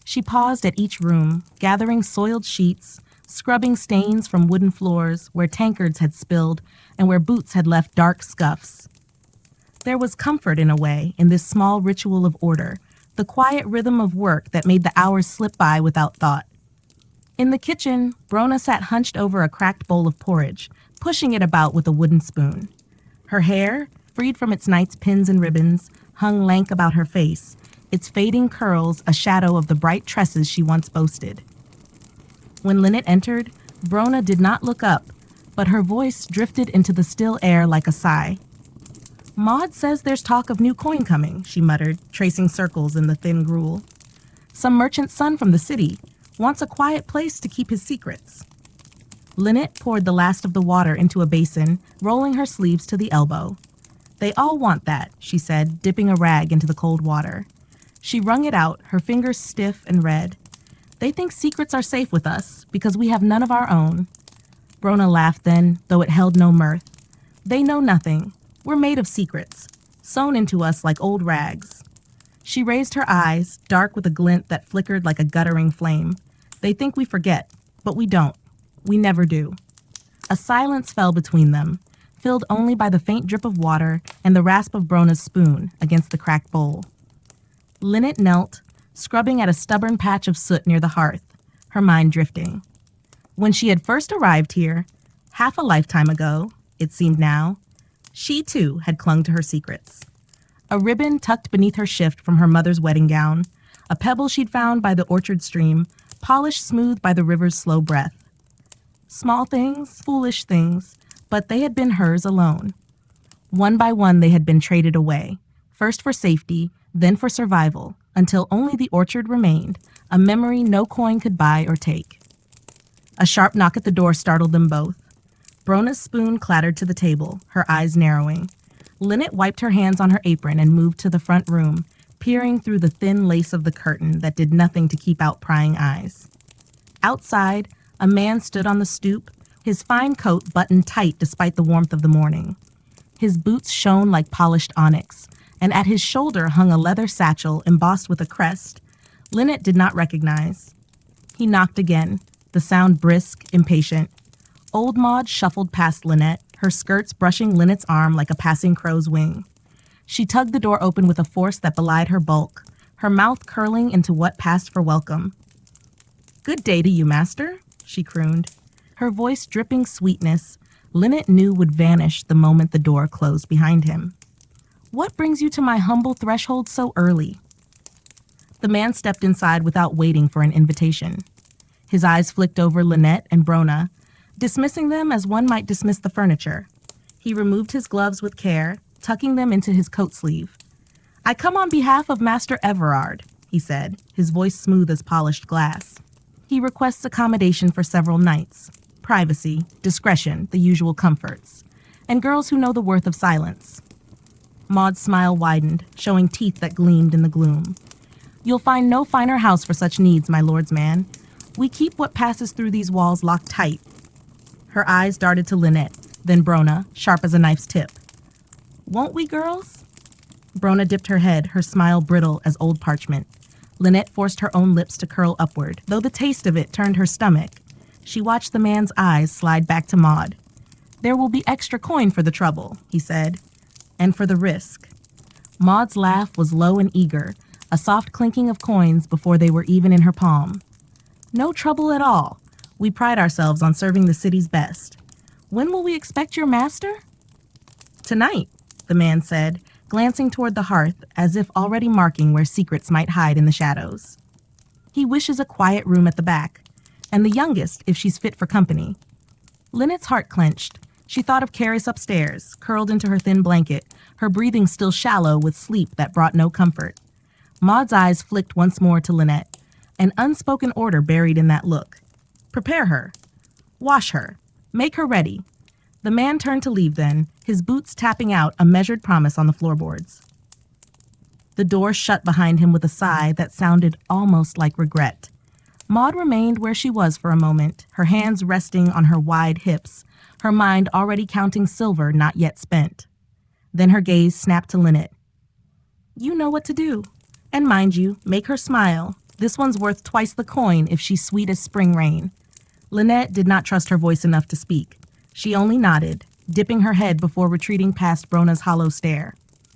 She paused at each room, gathering soiled sheets, scrubbing stains from wooden floors where tankards had spilled and where boots had left dark scuffs. There was comfort, in a way, in this small ritual of order, the quiet rhythm of work that made the hours slip by without thought. In the kitchen, Brona sat hunched over a cracked bowl of porridge, pushing it about with a wooden spoon. Her hair, freed from its night's pins and ribbons, hung lank about her face, its fading curls a shadow of the bright tresses she once boasted. When Lynette entered, Brona did not look up, but her voice drifted into the still air like a sigh. "Maud says there's talk of new coin coming," she muttered, tracing circles in the thin gruel. "Some merchant's son from the city wants a quiet place to keep his secrets." Lynette poured the last of the water into a basin, rolling her sleeves to the elbow. "They all want that," she said, dipping a rag into the cold water. She wrung it out, her fingers stiff and red. "They think secrets are safe with us because we have none of our own." Brona laughed then, though it held no mirth. "They know nothing. We're made of secrets, sewn into us like old rags." She raised her eyes, dark with a glint that flickered like a guttering flame. "They think we forget, but we don't. We never do." A silence fell between them, filled only by the faint drip of water and the rasp of Brona's spoon against the cracked bowl. Lynette knelt, scrubbing at a stubborn patch of soot near the hearth, her mind drifting. When she had first arrived here, half a lifetime ago, it seemed now, she too had clung to her secrets. A ribbon tucked beneath her shift from her mother's wedding gown, a pebble she'd found by the orchard stream, polished smooth by the river's slow breath. Small things, foolish things, but they had been hers alone. One by one they had been traded away, first for safety, then for survival, until only the orchard remained, a memory no coin could buy or take. A sharp knock at the door startled them both. Brona's spoon clattered to the table, her eyes narrowing. Lynette wiped her hands on her apron and moved to the front room, peering through the thin lace of the curtain that did nothing to keep out prying eyes. Outside, a man stood on the stoop, his fine coat buttoned tight despite the warmth of the morning. His boots shone like polished onyx, and at his shoulder hung a leather satchel embossed with a crest Lynette did not recognize. He knocked again, the sound brisk, impatient. Old Maud shuffled past Lynette, her skirts brushing Lynette's arm like a passing crow's wing. She tugged the door open with a force that belied her bulk, her mouth curling into what passed for welcome. "Good day to you, master," she crooned. Her voice dripping sweetness, Lynette knew would vanish the moment the door closed behind him. "What brings you to my humble threshold so early?" The man stepped inside without waiting for an invitation. His eyes flicked over Lynette and Brona, dismissing them as one might dismiss the furniture. He removed his gloves with care, tucking them into his coat sleeve. "I come on behalf of Master Everard," he said, his voice smooth as polished glass. "He requests accommodation for several nights. Privacy, discretion, the usual comforts. And girls who know the worth of silence." Maud's smile widened, showing teeth that gleamed in the gloom. "You'll find no finer house for such needs, my lord's man. We keep what passes through these walls locked tight." Her eyes darted to Lynette, then Brona, sharp as a knife's tip. "Won't we, girls?" Brona dipped her head, her smile brittle as old parchment. Lynette forced her own lips to curl upward, though the taste of it turned her stomach. She watched the man's eyes slide back to Maud. "There will be extra coin for the trouble," he said, "and for the risk." Maud's laugh was low and eager, a soft clinking of coins before they were even in her palm. "No trouble at all. We pride ourselves on serving the city's best. When will we expect your master?" "Tonight," the man said, glancing toward the hearth as if already marking where secrets might hide in the shadows. "He wishes a quiet room at the back, and the youngest if she's fit for company." Lynette's heart clenched. She thought of Caris upstairs, curled into her thin blanket, her breathing still shallow with sleep that brought no comfort. Maud's eyes flicked once more to Lynette, an unspoken order buried in that look. Prepare her. Wash her. Make her ready. The man turned to leave then, his boots tapping out a measured promise on the floorboards. The door shut behind him with a sigh that sounded almost like regret. Maud remained where she was for a moment, her hands resting on her wide hips, her mind already counting silver not yet spent. Then her gaze snapped to Lynette. "You know what to do. And mind you, make her smile. This one's worth twice the coin if she's sweet as spring rain." Lynette did not trust her voice enough to speak. She only nodded, dipping her head before retreating past Brona's hollow stare.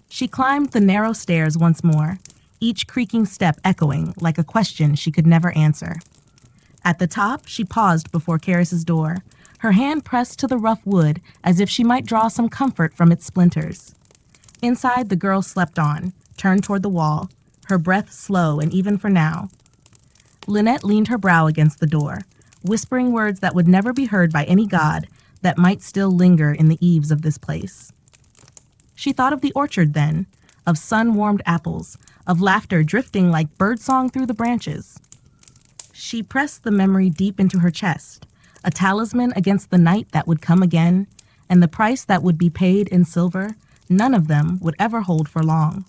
She climbed the narrow stairs once more, each creaking step echoing like a question she could never answer. At the top, she paused before Karis's door, her hand pressed to the rough wood as if she might draw some comfort from its splinters. Inside, the girl slept on, turned toward the wall, her breath slow and even for now. Lynette leaned her brow against the door, whispering words that would never be heard by any god that might still linger in the eaves of this place. She thought of the orchard then, of sun-warmed apples, of laughter drifting like birdsong through the branches. She pressed the memory deep into her chest, a talisman against the night that would come again, and the price that would be paid in silver, none of them would ever hold for long.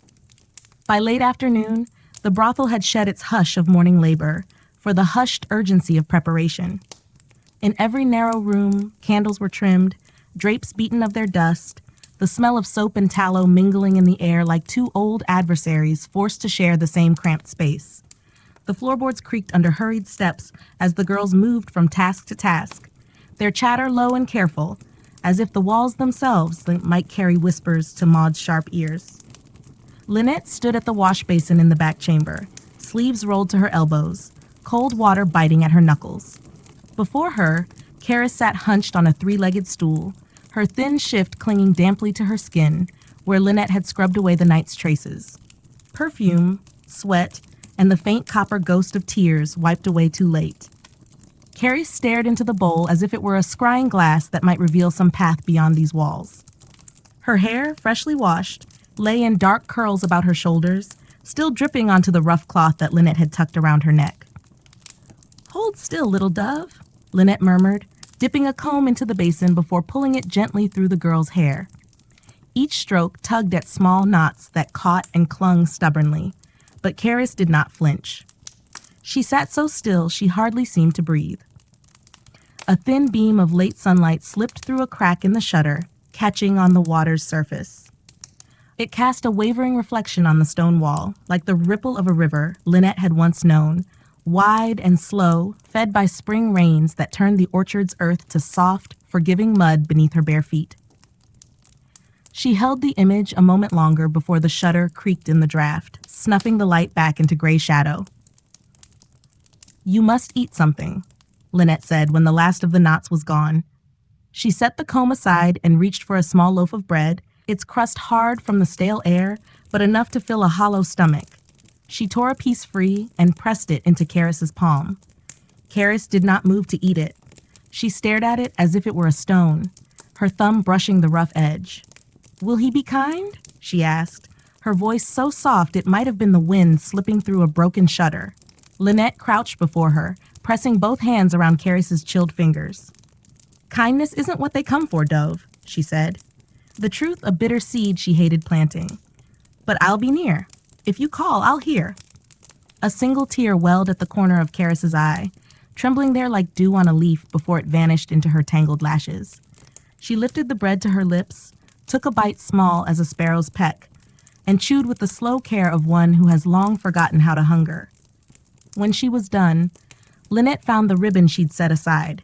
By late afternoon, the brothel had shed its hush of morning labor for the hushed urgency of preparation. In every narrow room, candles were trimmed, drapes beaten of their dust, the smell of soap and tallow mingling in the air like two old adversaries forced to share the same cramped space. The floorboards creaked under hurried steps as the girls moved from task to task, their chatter low and careful, as if the walls themselves might carry whispers to Maud's sharp ears. Lynette stood at the wash basin in the back chamber, sleeves rolled to her elbows, cold water biting at her knuckles. Before her, Karis sat hunched on a three-legged stool, her thin shift clinging damply to her skin, where Lynette had scrubbed away the night's traces. Perfume, sweat, and the faint copper ghost of tears wiped away too late. Karis stared into the bowl as if it were a scrying glass that might reveal some path beyond these walls. Her hair, freshly washed, lay in dark curls about her shoulders, still dripping onto the rough cloth that Lynette had tucked around her neck. "Hold still, little dove," Lynette murmured, dipping a comb into the basin before pulling it gently through the girl's hair. Each stroke tugged at small knots that caught and clung stubbornly, but Karis did not flinch. She sat so still she hardly seemed to breathe. A thin beam of late sunlight slipped through a crack in the shutter, catching on the water's surface. It cast a wavering reflection on the stone wall, like the ripple of a river Lynette had once known, wide and slow, fed by spring rains that turned the orchard's earth to soft, forgiving mud beneath her bare feet. She held the image a moment longer before the shutter creaked in the draft, snuffing the light back into gray shadow. "You must eat something," Lynette said when the last of the knots was gone. She set the comb aside and reached for a small loaf of bread, its crust hard from the stale air, but enough to fill a hollow stomach. She tore a piece free and pressed it into Karis's palm. Karis did not move to eat it. She stared at it as if it were a stone, her thumb brushing the rough edge. "Will he be kind?" she asked, her voice so soft it might have been the wind slipping through a broken shutter. Lynette crouched before her, pressing both hands around Karis's chilled fingers. "Kindness isn't what they come for, Dove," she said. The truth a bitter seed she hated planting. "But I'll be near. If you call, I'll hear." A single tear welled at the corner of Karis's eye, trembling there like dew on a leaf before it vanished into her tangled lashes. She lifted the bread to her lips, took a bite small as a sparrow's peck, and chewed with the slow care of one who has long forgotten how to hunger. When she was done, Lynette found the ribbon she'd set aside,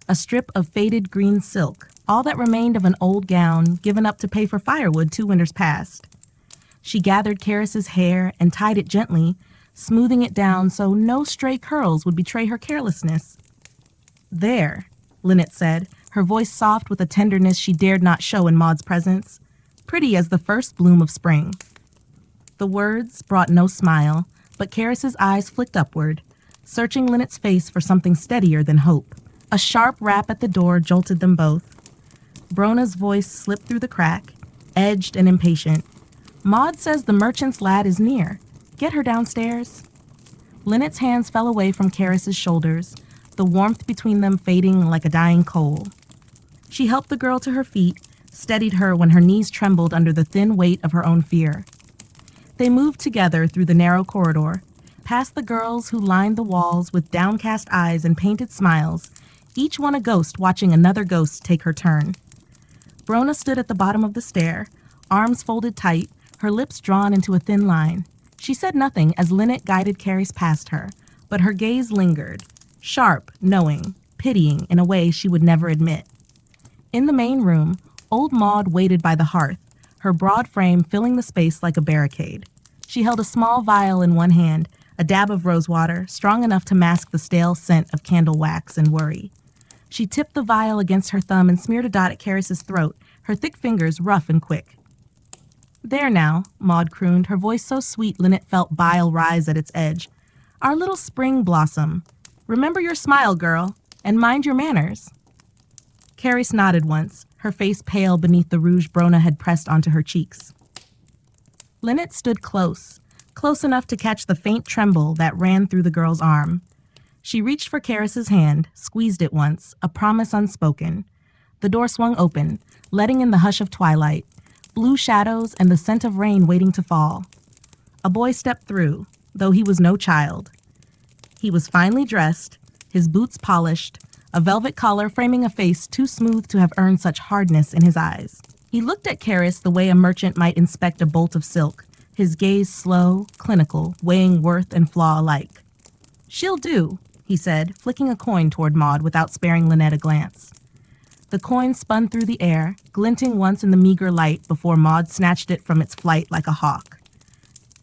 a strip of faded green silk, all that remained of an old gown given up to pay for firewood 2 winters past. She gathered Karis's hair and tied it gently, smoothing it down so no stray curls would betray her carelessness. "There," Lynette said, her voice soft with a tenderness she dared not show in Maud's presence, "pretty as the first bloom of spring." The words brought no smile, but Karis's eyes flicked upward, searching Lynette's face for something steadier than hope. A sharp rap at the door jolted them both. Brona's voice slipped through the crack, edged and impatient. "Maud says the merchant's lad is near. Get her downstairs." Lynette's hands fell away from Karis's shoulders, the warmth between them fading like a dying coal. She helped the girl to her feet, steadied her when her knees trembled under the thin weight of her own fear. They moved together through the narrow corridor, past the girls who lined the walls with downcast eyes and painted smiles, each one a ghost watching another ghost take her turn. Brona stood at the bottom of the stair, arms folded tight, her lips drawn into a thin line. She said nothing as Lynette guided Karis past her, but her gaze lingered, sharp, knowing, pitying in a way she would never admit. In the main room, old Maud waited by the hearth, her broad frame filling the space like a barricade. She held a small vial in one hand, a dab of rosewater, strong enough to mask the stale scent of candle wax and worry. She tipped the vial against her thumb and smeared a dot at Karis's throat, her thick fingers rough and quick. "There now," Maud crooned, her voice so sweet Lynette felt bile rise at its edge. "Our little spring blossom. Remember your smile, girl, and mind your manners." Caris nodded once, her face pale beneath the rouge Brona had pressed onto her cheeks. Lynette stood close enough to catch the faint tremble that ran through the girl's arm. She reached for Karis's hand, squeezed it once, a promise unspoken. The door swung open, letting in the hush of twilight, blue shadows and the scent of rain waiting to fall. A boy stepped through, though he was no child. He was finely dressed, his boots polished, a velvet collar framing a face too smooth to have earned such hardness in his eyes. He looked at Karis the way a merchant might inspect a bolt of silk, his gaze slow, clinical, weighing worth and flaw alike. "She'll do," he said, flicking a coin toward Maud without sparing Lynette a glance. The coin spun through the air, glinting once in the meager light before Maud snatched it from its flight like a hawk.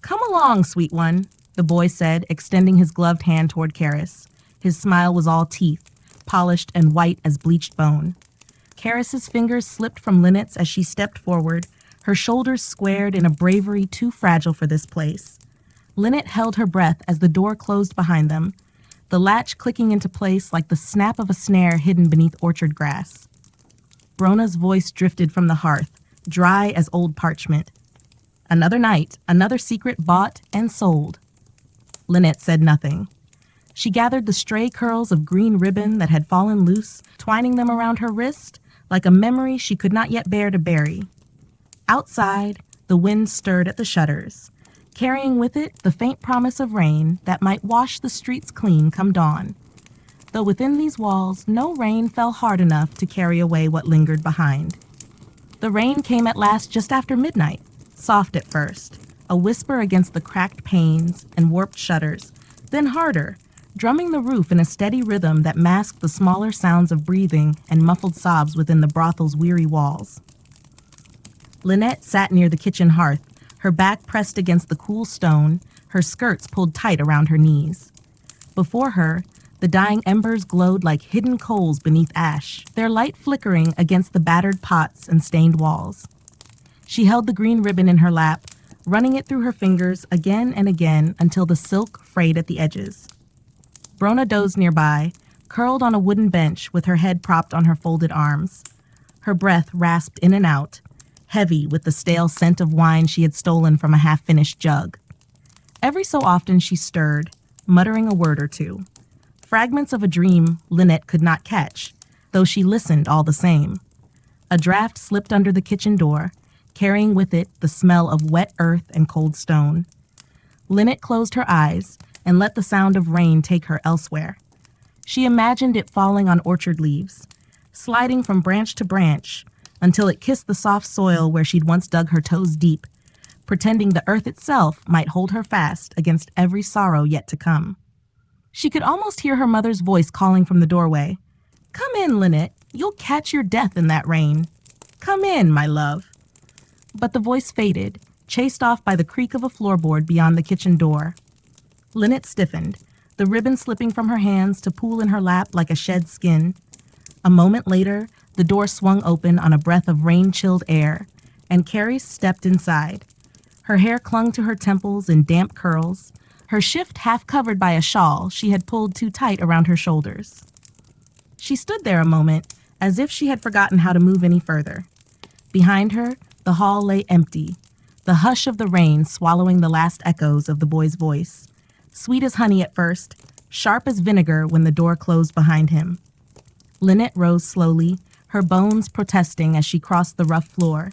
"Come along, sweet one," the boy said, extending his gloved hand toward Karis. His smile was all teeth, polished and white as bleached bone. Karis's fingers slipped from Lynette's as she stepped forward, her shoulders squared in a bravery too fragile for this place. Lynette held her breath as the door closed behind them, the latch clicking into place like the snap of a snare hidden beneath orchard grass. Brona's voice drifted from the hearth, dry as old parchment. "Another night, another secret bought and sold." Lynette said nothing. She gathered the stray curls of green ribbon that had fallen loose, twining them around her wrist like a memory she could not yet bear to bury. Outside, the wind stirred at the shutters, carrying with it the faint promise of rain that might wash the streets clean come dawn. Though within these walls, no rain fell hard enough to carry away what lingered behind. The rain came at last just after midnight, soft at first, a whisper against the cracked panes and warped shutters, then harder, drumming the roof in a steady rhythm that masked the smaller sounds of breathing and muffled sobs within the brothel's weary walls. Lynette sat near the kitchen hearth, her back pressed against the cool stone, her skirts pulled tight around her knees. Before her, the dying embers glowed like hidden coals beneath ash, their light flickering against the battered pots and stained walls. She held the green ribbon in her lap, running it through her fingers again and again until the silk frayed at the edges. Brona dozed nearby, curled on a wooden bench with her head propped on her folded arms. Her breath rasped in and out, heavy with the stale scent of wine she had stolen from a half-finished jug. Every so often she stirred, muttering a word or two. Fragments of a dream Lynette could not catch, though she listened all the same. A draft slipped under the kitchen door, carrying with it the smell of wet earth and cold stone. Lynette closed her eyes and let the sound of rain take her elsewhere. She imagined it falling on orchard leaves, sliding from branch to branch, until it kissed the soft soil where she'd once dug her toes deep, pretending the earth itself might hold her fast against every sorrow yet to come. She could almost hear her mother's voice calling from the doorway. "Come in, Lynette. You'll catch your death in that rain. Come in, my love." But the voice faded, chased off by the creak of a floorboard beyond the kitchen door. Lynette stiffened, the ribbon slipping from her hands to pool in her lap like a shed skin. A moment later, the door swung open on a breath of rain-chilled air, and Carrie stepped inside. Her hair clung to her temples in damp curls, her shift half covered by a shawl she had pulled too tight around her shoulders. She stood there a moment, as if she had forgotten how to move any further. Behind her, the hall lay empty, the hush of the rain swallowing the last echoes of the boy's voice, sweet as honey at first, sharp as vinegar when the door closed behind him. Lynette rose slowly, her bones protesting as she crossed the rough floor.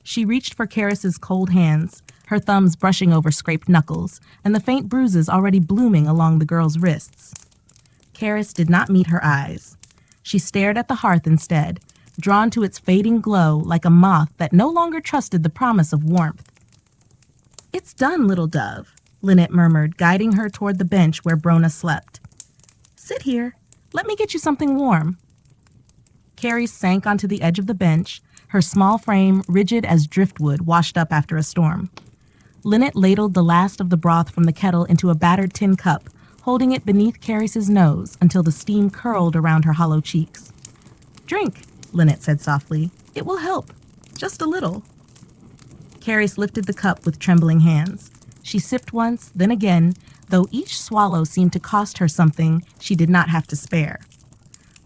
She reached for Karis's cold hands, her thumbs brushing over scraped knuckles, and the faint bruises already blooming along the girl's wrists. Karis did not meet her eyes. She stared at the hearth instead, drawn to its fading glow like a moth that no longer trusted the promise of warmth. "It's done, little dove," Lynette murmured, guiding her toward the bench where Brona slept. "Sit here. Let me get you something warm. Carrie sank onto the edge of the bench, her small frame rigid as driftwood washed up after a storm. Lynette ladled the last of the broth from the kettle into a battered tin cup, holding it beneath Carrie's nose until the steam curled around her hollow cheeks. Drink, Lynette said softly. It will help. Just a little. Carrie lifted the cup with trembling hands. She sipped once, then again, though each swallow seemed to cost her something she did not have to spare.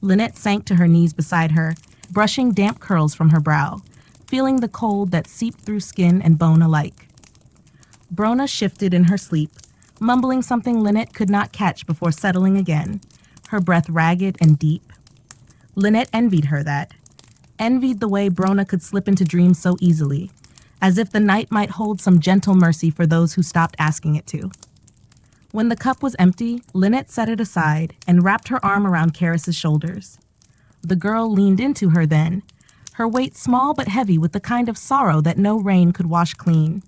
Lynette sank to her knees beside her, brushing damp curls from her brow, feeling the cold that seeped through skin and bone alike. Brona shifted in her sleep, mumbling something Lynette could not catch before settling again, her breath ragged and deep. Lynette envied her that. Envied the way Brona could slip into dreams so easily, as if the night might hold some gentle mercy for those who stopped asking it to. When the cup was empty, Lynette set it aside and wrapped her arm around Karis's shoulders. The girl leaned into her then, her weight small but heavy with the kind of sorrow that no rain could wash clean.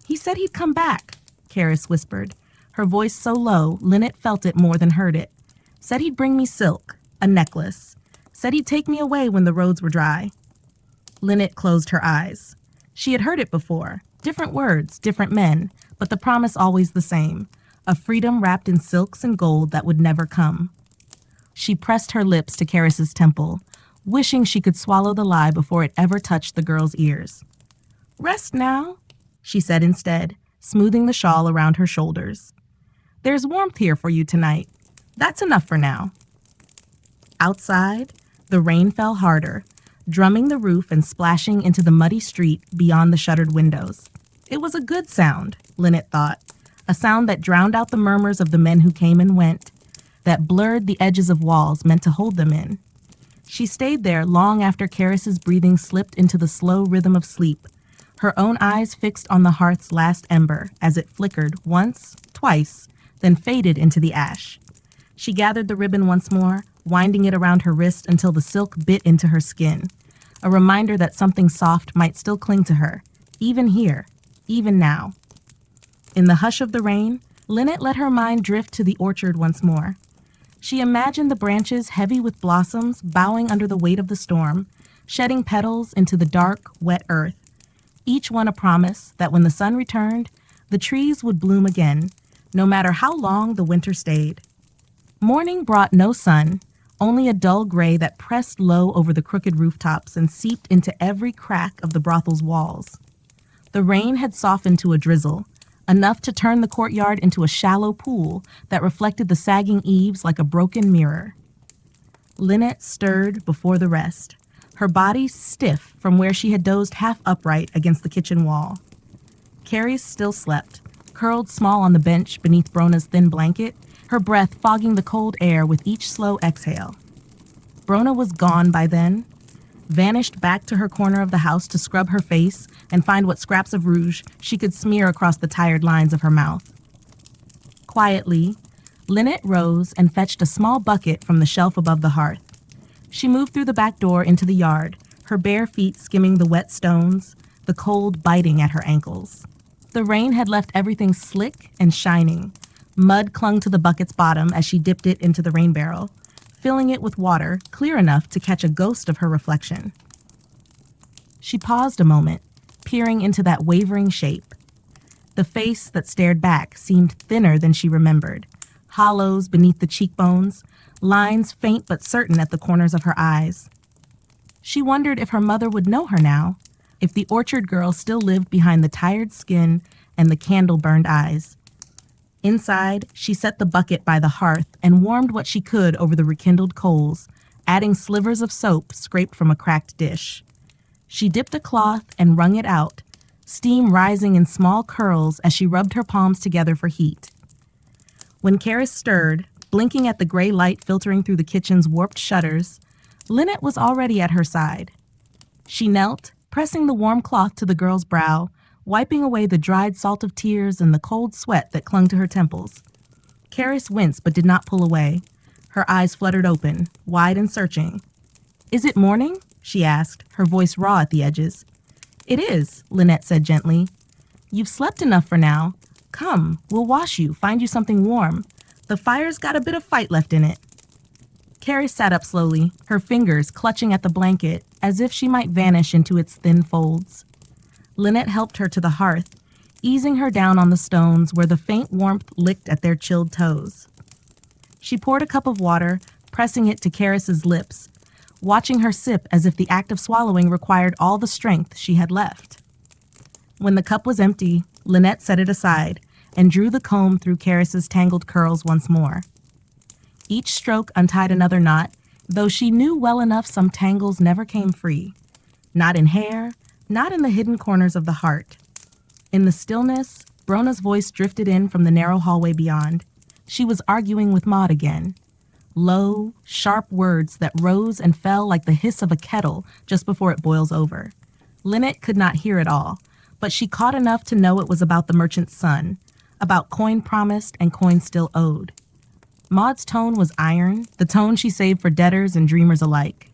He said he'd come back, Karis whispered, her voice so low Lynette felt it more than heard it. Said he'd bring me silk, a necklace. Said he'd take me away when the roads were dry. Lynette closed her eyes. She had heard it before, different words, different men, but the promise always the same, a freedom wrapped in silks and gold that would never come. She pressed her lips to Karis's temple, wishing she could swallow the lie before it ever touched the girl's ears. Rest now, she said instead, smoothing the shawl around her shoulders. There's warmth here for you tonight. That's enough for now. Outside, the rain fell harder, drumming the roof and splashing into the muddy street beyond the shuttered windows. It was a good sound, Lynette thought, a sound that drowned out the murmurs of the men who came and went, that blurred the edges of walls meant to hold them in. She stayed there long after Karis's breathing slipped into the slow rhythm of sleep, her own eyes fixed on the hearth's last ember as it flickered once, twice, then faded into the ash. She gathered the ribbon once more, winding it around her wrist until the silk bit into her skin, a reminder that something soft might still cling to her, even here, even now. In the hush of the rain, Lynette let her mind drift to the orchard once more. She imagined the branches heavy with blossoms bowing under the weight of the storm, shedding petals into the dark, wet earth, each one a promise that when the sun returned, the trees would bloom again, no matter how long the winter stayed. Morning brought no sun, only a dull gray that pressed low over the crooked rooftops and seeped into every crack of the brothel's walls. The rain had softened to a drizzle, enough to turn the courtyard into a shallow pool that reflected the sagging eaves like a broken mirror. Lynette stirred before the rest, her body stiff from where she had dozed half upright against the kitchen wall. Carrie still slept, curled small on the bench beneath Brona's thin blanket, her breath fogging the cold air with each slow exhale. Brona was gone by then, vanished back to her corner of the house to scrub her face and find what scraps of rouge she could smear across the tired lines of her mouth. Quietly, Lynette rose and fetched a small bucket from the shelf above the hearth. She moved through the back door into the yard, her bare feet skimming the wet stones, the cold biting at her ankles. The rain had left everything slick and shining. Mud clung to the bucket's bottom as she dipped it into the rain barrel, filling it with water clear enough to catch a ghost of her reflection. She paused a moment, peering into that wavering shape. The face that stared back seemed thinner than she remembered, hollows beneath the cheekbones, lines faint but certain at the corners of her eyes. She wondered if her mother would know her now, if the orchard girl still lived behind the tired skin and the candle-burned eyes. Inside, she set the bucket by the hearth and warmed what she could over the rekindled coals, adding slivers of soap scraped from a cracked dish. She dipped a cloth and wrung it out, steam rising in small curls as she rubbed her palms together for heat. When Karis stirred, blinking at the gray light filtering through the kitchen's warped shutters, Lynette was already at her side. She knelt, pressing the warm cloth to the girl's brow, wiping away the dried salt of tears and the cold sweat that clung to her temples. Karis winced but did not pull away. Her eyes fluttered open, wide and searching. "Is it morning?" she asked, her voice raw at the edges. "It is," Lynette said gently. "You've slept enough for now. Come, we'll wash you, find you something warm. The fire's got a bit of fight left in it." Carrie sat up slowly, her fingers clutching at the blanket as if she might vanish into its thin folds. Lynette helped her to the hearth, easing her down on the stones where the faint warmth licked at their chilled toes. She poured a cup of water, pressing it to Karis's lips, watching her sip as if the act of swallowing required all the strength she had left. When the cup was empty, Lynette set it aside and drew the comb through Karis's tangled curls once more. Each stroke untied another knot, though she knew well enough some tangles never came free. Not in hair, not in the hidden corners of the heart. In the stillness, Brona's voice drifted in from the narrow hallway beyond. She was arguing with Maud again. Low, sharp words that rose and fell like the hiss of a kettle just before it boils over. Lynette could not hear it all, but she caught enough to know it was about the merchant's son, about coin promised and coin still owed. Maud's tone was iron, the tone she saved for debtors and dreamers alike.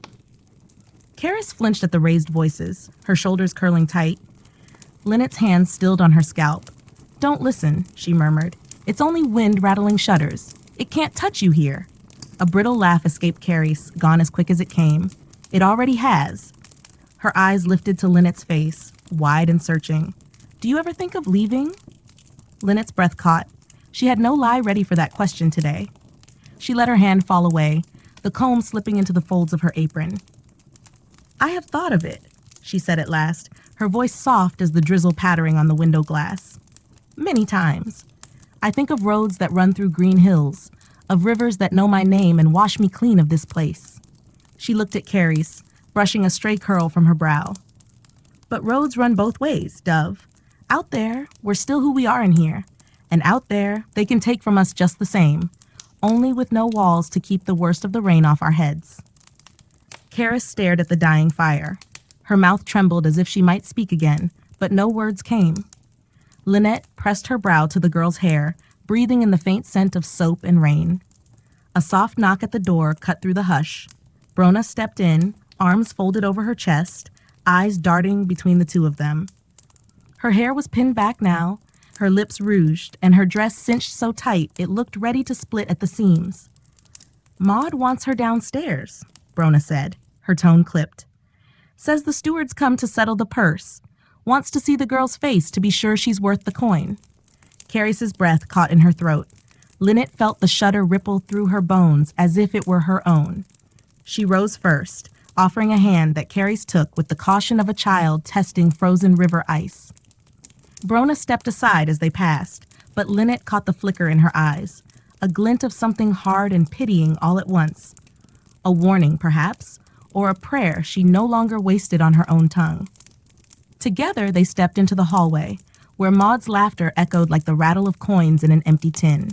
Karis flinched at the raised voices, her shoulders curling tight. Lynette's hands stilled on her scalp. "Don't listen," she murmured. "It's only wind rattling shutters. It can't touch you here." A brittle laugh escaped Karis, gone as quick as it came. "It already has." Her eyes lifted to Lynette's face, wide and searching. "Do you ever think of leaving?" Lynette's breath caught. She had no lie ready for that question today. She let her hand fall away, the comb slipping into the folds of her apron. "I have thought of it," she said at last, her voice soft as the drizzle pattering on the window glass. "Many times. I think of roads that run through green hills, of rivers that know my name and wash me clean of this place." She looked at Karis, brushing a stray curl from her brow. "But roads run both ways, Dove. Out there, we're still who we are in here. And out there, they can take from us just the same, only with no walls to keep the worst of the rain off our heads." Karis stared at the dying fire. Her mouth trembled as if she might speak again, but no words came. Lynette pressed her brow to the girl's hair, breathing in the faint scent of soap and rain. A soft knock at the door cut through the hush. Brona stepped in, arms folded over her chest, eyes darting between the two of them. Her hair was pinned back now, her lips rouged, and her dress cinched so tight it looked ready to split at the seams. "Maud wants her downstairs," Brona said, her tone clipped. "Says the steward's come to settle the purse. Wants to see the girl's face to be sure she's worth the coin." Karis's breath caught in her throat. Lynette felt the shudder ripple through her bones as if it were her own. She rose first, offering a hand that Karis took with the caution of a child testing frozen river ice. Brona stepped aside as they passed, but Lynette caught the flicker in her eyes, a glint of something hard and pitying all at once. A warning, perhaps, or a prayer she no longer wasted on her own tongue. Together they stepped into the hallway, where Maud's laughter echoed like the rattle of coins in an empty tin.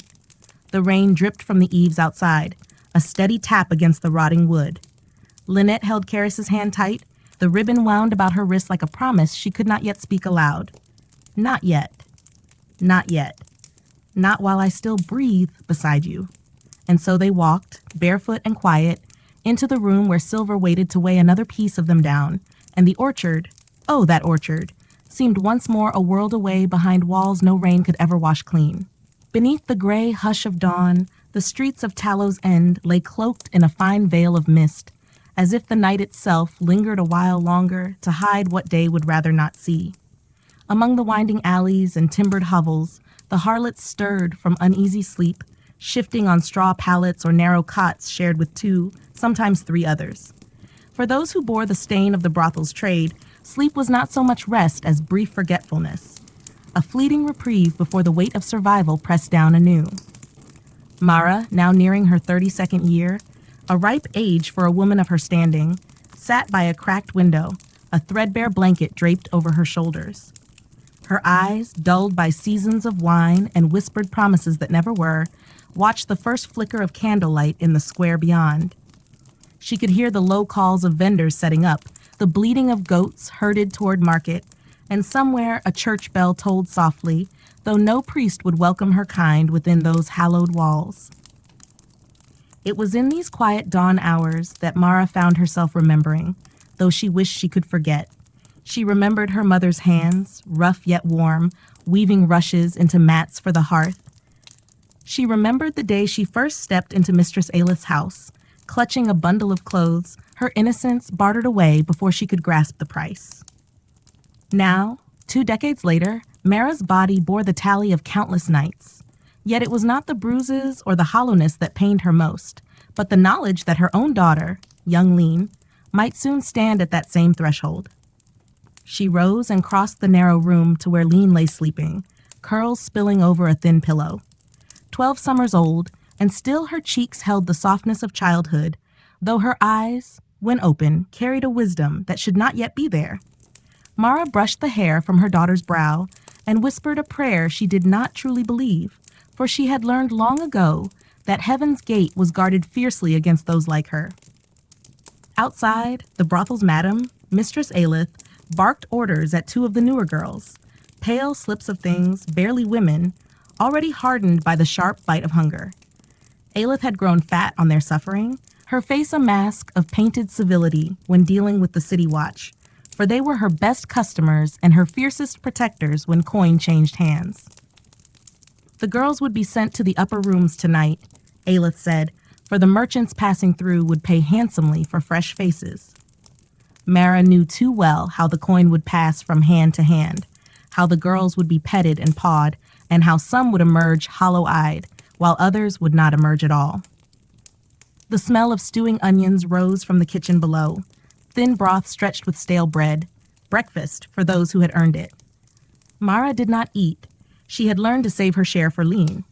The rain dripped from the eaves outside, a steady tap against the rotting wood. Lynette held Karis's hand tight, the ribbon wound about her wrist like a promise she could not yet speak aloud. "Not yet. Not yet. Not while I still breathe beside you." And so they walked, barefoot and quiet, into the room where Silver waited to weigh another piece of them down, and the orchard, oh, that orchard, seemed once more a world away behind walls no rain could ever wash clean. Beneath the gray hush of dawn, the streets of Tallow's End lay cloaked in a fine veil of mist, as if the night itself lingered a while longer to hide what day would rather not see. Among the winding alleys and timbered hovels, the harlots stirred from uneasy sleep, shifting on straw pallets or narrow cots shared with two, sometimes three others. For those who bore the stain of the brothel's trade, sleep was not so much rest as brief forgetfulness, a fleeting reprieve before the weight of survival pressed down anew. Mara, now nearing her 32nd year, a ripe age for a woman of her standing, sat by a cracked window, a threadbare blanket draped over her shoulders. Her eyes, dulled by seasons of wine and whispered promises that never were, watched the first flicker of candlelight in the square beyond. She could hear the low calls of vendors setting up, the bleating of goats herded toward market, and somewhere a church bell tolled softly, though no priest would welcome her kind within those hallowed walls. It was in these quiet dawn hours that Mara found herself remembering, though she wished she could forget. She remembered her mother's hands, rough yet warm, weaving rushes into mats for the hearth. She remembered the day she first stepped into Mistress Ailith's house, clutching a bundle of clothes, her innocence bartered away before she could grasp the price. Now, 2 decades later, Mara's body bore the tally of countless nights. Yet it was not the bruises or the hollowness that pained her most, but the knowledge that her own daughter, young Lean, might soon stand at that same threshold. She rose and crossed the narrow room to where Lean lay sleeping, curls spilling over a thin pillow. 12 summers old, and still her cheeks held the softness of childhood, though her eyes, when open, carried a wisdom that should not yet be there. Mara brushed the hair from her daughter's brow and whispered a prayer she did not truly believe, for she had learned long ago that heaven's gate was guarded fiercely against those like her. Outside, the brothel's madam, Mistress Aelith, barked orders at 2 of the newer girls, pale slips of things, barely women, already hardened by the sharp bite of hunger. Aelith had grown fat on their suffering, her face a mask of painted civility when dealing with the city watch, for they were her best customers and her fiercest protectors when coin changed hands. The girls would be sent to the upper rooms tonight, Aelith said, for the merchants passing through would pay handsomely for fresh faces. Mara knew too well how the coin would pass from hand to hand, how the girls would be petted and pawed, and how some would emerge hollow-eyed, while others would not emerge at all. The smell of stewing onions rose from the kitchen below, thin broth stretched with stale bread, breakfast for those who had earned it. Mara did not eat. She had learned to save her share for Lean.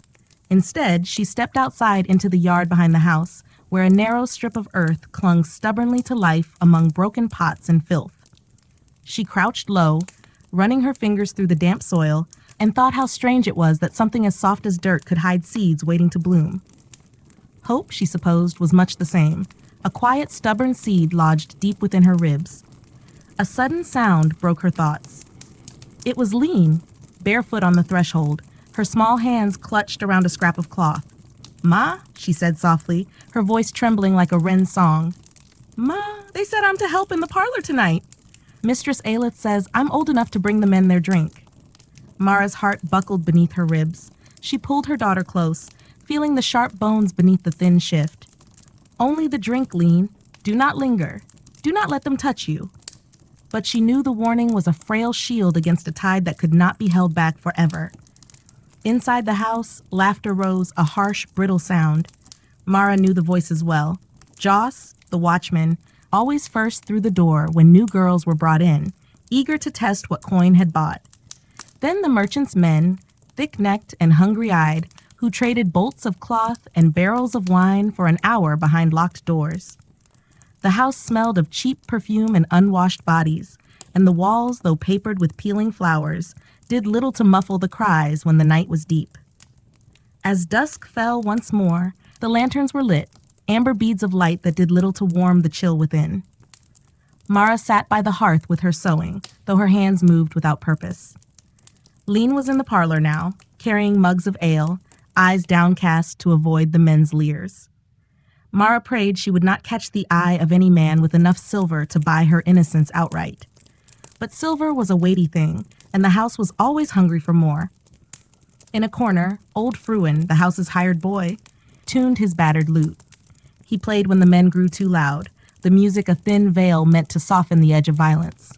Instead, she stepped outside into the yard behind the house, where a narrow strip of earth clung stubbornly to life among broken pots and filth. She crouched low, running her fingers through the damp soil, and thought how strange it was that something as soft as dirt could hide seeds waiting to bloom. Hope, she supposed, was much the same, a quiet, stubborn seed lodged deep within her ribs. A sudden sound broke her thoughts. It was Lean, barefoot on the threshold, her small hands clutched around a scrap of cloth. "Ma," she said softly, her voice trembling like a wren's song. "Ma, they said I'm to help in the parlor tonight. Mistress Aelith says I'm old enough to bring the men their drink." Mara's heart buckled beneath her ribs. She pulled her daughter close, feeling the sharp bones beneath the thin shift. "Only the drink, Lean. Do not linger. Do not let them touch you." But she knew the warning was a frail shield against a tide that could not be held back forever. Inside the house, laughter rose, a harsh, brittle sound. Mara knew the voices well. Joss, the watchman, always first through the door when new girls were brought in, eager to test what coin had bought. Then the merchant's men, thick-necked and hungry-eyed, who traded bolts of cloth and barrels of wine for an hour behind locked doors. The house smelled of cheap perfume and unwashed bodies, and the walls, though papered with peeling flowers, did little to muffle the cries when the night was deep. As dusk fell once more, the lanterns were lit, amber beads of light that did little to warm the chill within. Mara sat by the hearth with her sewing, though her hands moved without purpose. Lean was in the parlor now, carrying mugs of ale, eyes downcast to avoid the men's leers. Mara prayed she would not catch the eye of any man with enough silver to buy her innocence outright. But silver was a weighty thing, and the house was always hungry for more. In a corner, old Fruin, the house's hired boy, tuned his battered lute. He played when the men grew too loud, the music a thin veil meant to soften the edge of violence.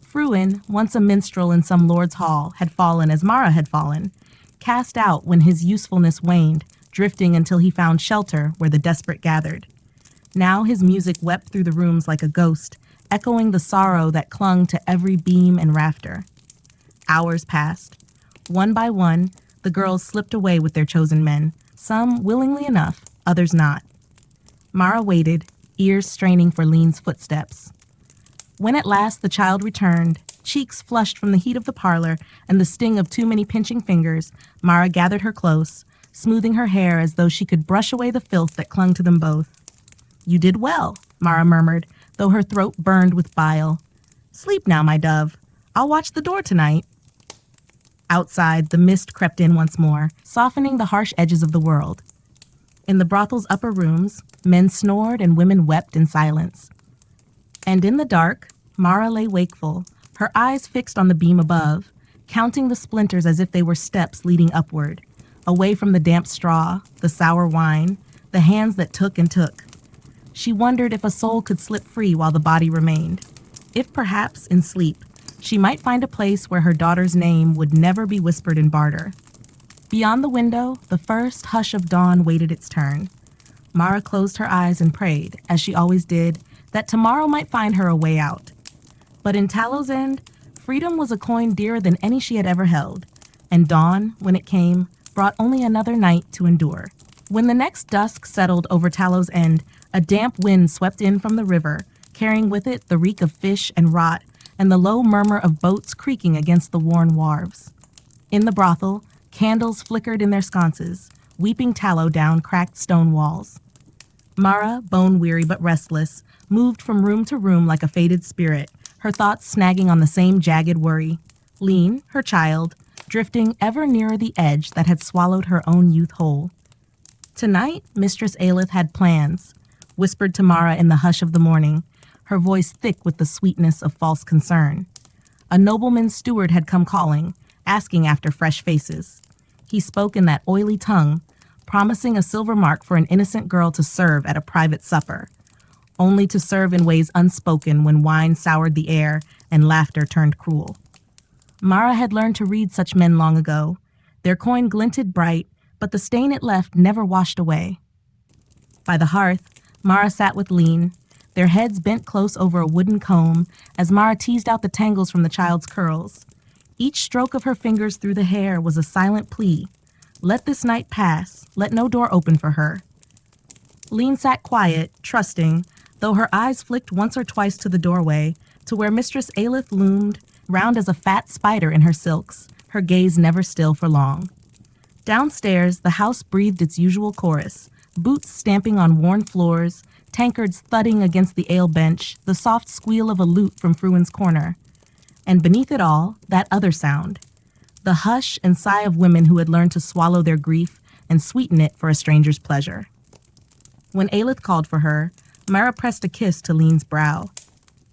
Fruin, once a minstrel in some lord's hall, had fallen as Mara had fallen, cast out when his usefulness waned, drifting until he found shelter where the desperate gathered. Now his music wept through the rooms like a ghost, echoing the sorrow that clung to every beam and rafter. Hours passed. One by one, the girls slipped away with their chosen men, some willingly enough, others not. Mara waited, ears straining for Lean's footsteps. When at last the child returned, cheeks flushed from the heat of the parlor and the sting of too many pinching fingers, Mara gathered her close, smoothing her hair as though she could brush away the filth that clung to them both. "You did well," Mara murmured, though her throat burned with bile. "Sleep now, my dove. I'll watch the door tonight." Outside, the mist crept in once more, softening the harsh edges of the world. In the brothel's upper rooms, men snored and women wept in silence. And in the dark, Mara lay wakeful, her eyes fixed on the beam above, counting the splinters as if they were steps leading upward, away from the damp straw, the sour wine, the hands that took and took. She wondered if a soul could slip free while the body remained. If perhaps, in sleep, she might find a place where her daughter's name would never be whispered in barter. Beyond the window, the first hush of dawn waited its turn. Mara closed her eyes and prayed, as she always did, that tomorrow might find her a way out. But in Tallow's End, freedom was a coin dearer than any she had ever held, and dawn, when it came, brought only another night to endure. When the next dusk settled over Tallow's End, a damp wind swept in from the river, carrying with it the reek of fish and rot and the low murmur of boats creaking against the worn wharves. In the brothel, candles flickered in their sconces, weeping tallow down cracked stone walls. Mara, bone-weary but restless, moved from room to room like a fated spirit, her thoughts snagging on the same jagged worry. Lean, her child, drifting ever nearer the edge that had swallowed her own youth whole. Tonight, Mistress Aelith had plans, whispered to Mara in the hush of the morning, her voice thick with the sweetness of false concern. A nobleman's steward had come calling, asking after fresh faces. He spoke in that oily tongue, promising a silver mark for an innocent girl to serve at a private supper, only to serve in ways unspoken when wine soured the air and laughter turned cruel. Mara had learned to read such men long ago. Their coin glinted bright, but the stain it left never washed away. By the hearth, Mara sat with Lean, their heads bent close over a wooden comb as Mara teased out the tangles from the child's curls. Each stroke of her fingers through the hair was a silent plea. Let this night pass, let no door open for her. Lean sat quiet, trusting, though her eyes flicked once or twice to the doorway, to where Mistress Aelith loomed, round as a fat spider in her silks, her gaze never still for long. Downstairs, the house breathed its usual chorus, boots stamping on worn floors, tankards thudding against the ale bench, the soft squeal of a lute from Fruin's corner. And beneath it all, that other sound, the hush and sigh of women who had learned to swallow their grief and sweeten it for a stranger's pleasure. When Aelith called for her, Mara pressed a kiss to Lean's brow.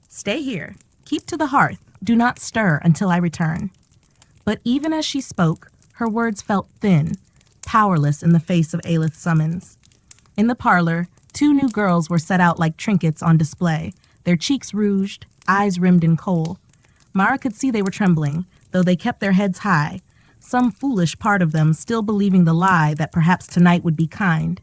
Stay here. Keep to the hearth. Do not stir until I return. But even as she spoke, her words felt thin, powerless in the face of Aelith's summons. In the parlor, 2 new girls were set out like trinkets on display, their cheeks rouged, eyes rimmed in kohl. Mara could see they were trembling, though they kept their heads high, some foolish part of them still believing the lie that perhaps tonight would be kind.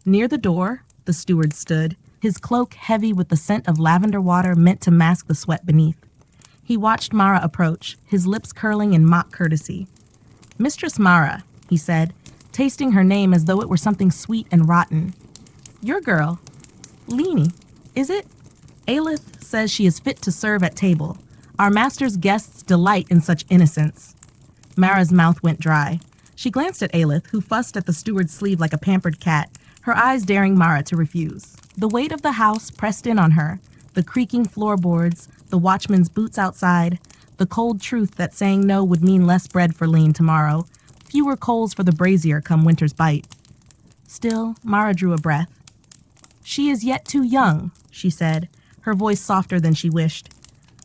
Near the door, the steward stood, his cloak heavy with the scent of lavender water meant to mask the sweat beneath. He watched Mara approach, his lips curling in mock courtesy. Mistress Mara, he said, tasting her name as though it were something sweet and rotten. Your girl. Leanie, is it? Aelith says she is fit to serve at table. Our master's guests delight in such innocence. Mara's mouth went dry. She glanced at Aelith, who fussed at the steward's sleeve like a pampered cat, her eyes daring Mara to refuse. The weight of the house pressed in on her, the creaking floorboards, the watchman's boots outside, the cold truth that saying no would mean less bread for Lean tomorrow, fewer coals for the brazier come winter's bite. Still, Mara drew a breath. She is yet too young, she said, her voice softer than she wished.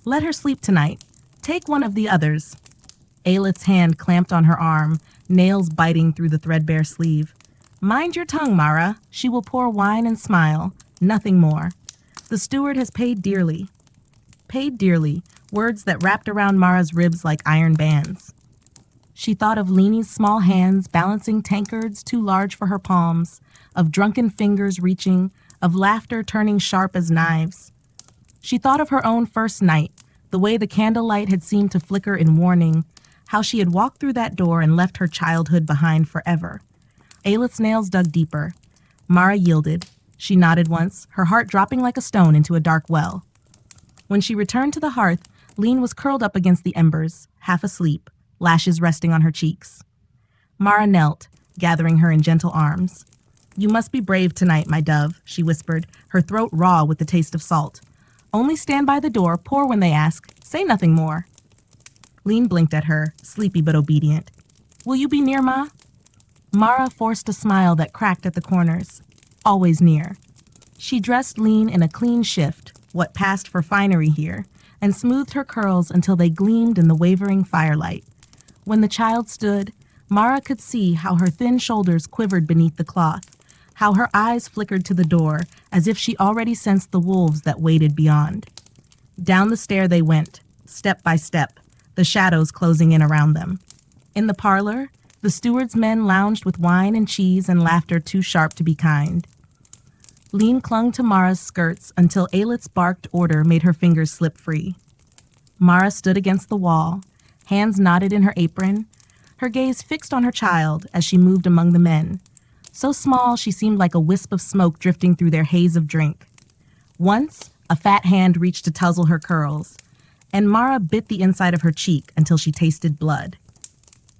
Let her sleep tonight. Take one of the others. Aelith's hand clamped on her arm, nails biting through the threadbare sleeve. Mind your tongue, Mara. She will pour wine and smile, nothing more. The steward has paid dearly. Paid dearly, words that wrapped around Mara's ribs like iron bands. She thought of Leanie's small hands balancing tankards too large for her palms, of drunken fingers reaching, of laughter turning sharp as knives. She thought of her own first night, the way the candlelight had seemed to flicker in warning, how she had walked through that door and left her childhood behind forever. Aelith's nails dug deeper. Mara yielded. She nodded once, her heart dropping like a stone into a dark well. When she returned to the hearth, Lean was curled up against the embers, half asleep, lashes resting on her cheeks. Mara knelt, gathering her in gentle arms. You must be brave tonight, my dove, she whispered, her throat raw with the taste of salt. Only stand by the door, pour when they ask. Say nothing more. Lean blinked at her, sleepy but obedient. Will you be near, Ma? Mara forced a smile that cracked at the corners. Always near. She dressed Lean in a clean shift, what passed for finery here, and smoothed her curls until they gleamed in the wavering firelight. When the child stood, Mara could see how her thin shoulders quivered beneath the cloth, how her eyes flickered to the door as if she already sensed the wolves that waited beyond. Down the stair they went, step by step, the shadows closing in around them. In the parlor, the steward's men lounged with wine and cheese and laughter too sharp to be kind. Lean clung to Mara's skirts until Aelith's barked order made her fingers slip free. Mara stood against the wall, hands knotted in her apron, her gaze fixed on her child as she moved among the men. So small she seemed like a wisp of smoke drifting through their haze of drink. Once, a fat hand reached to tussle her curls, and Mara bit the inside of her cheek until she tasted blood.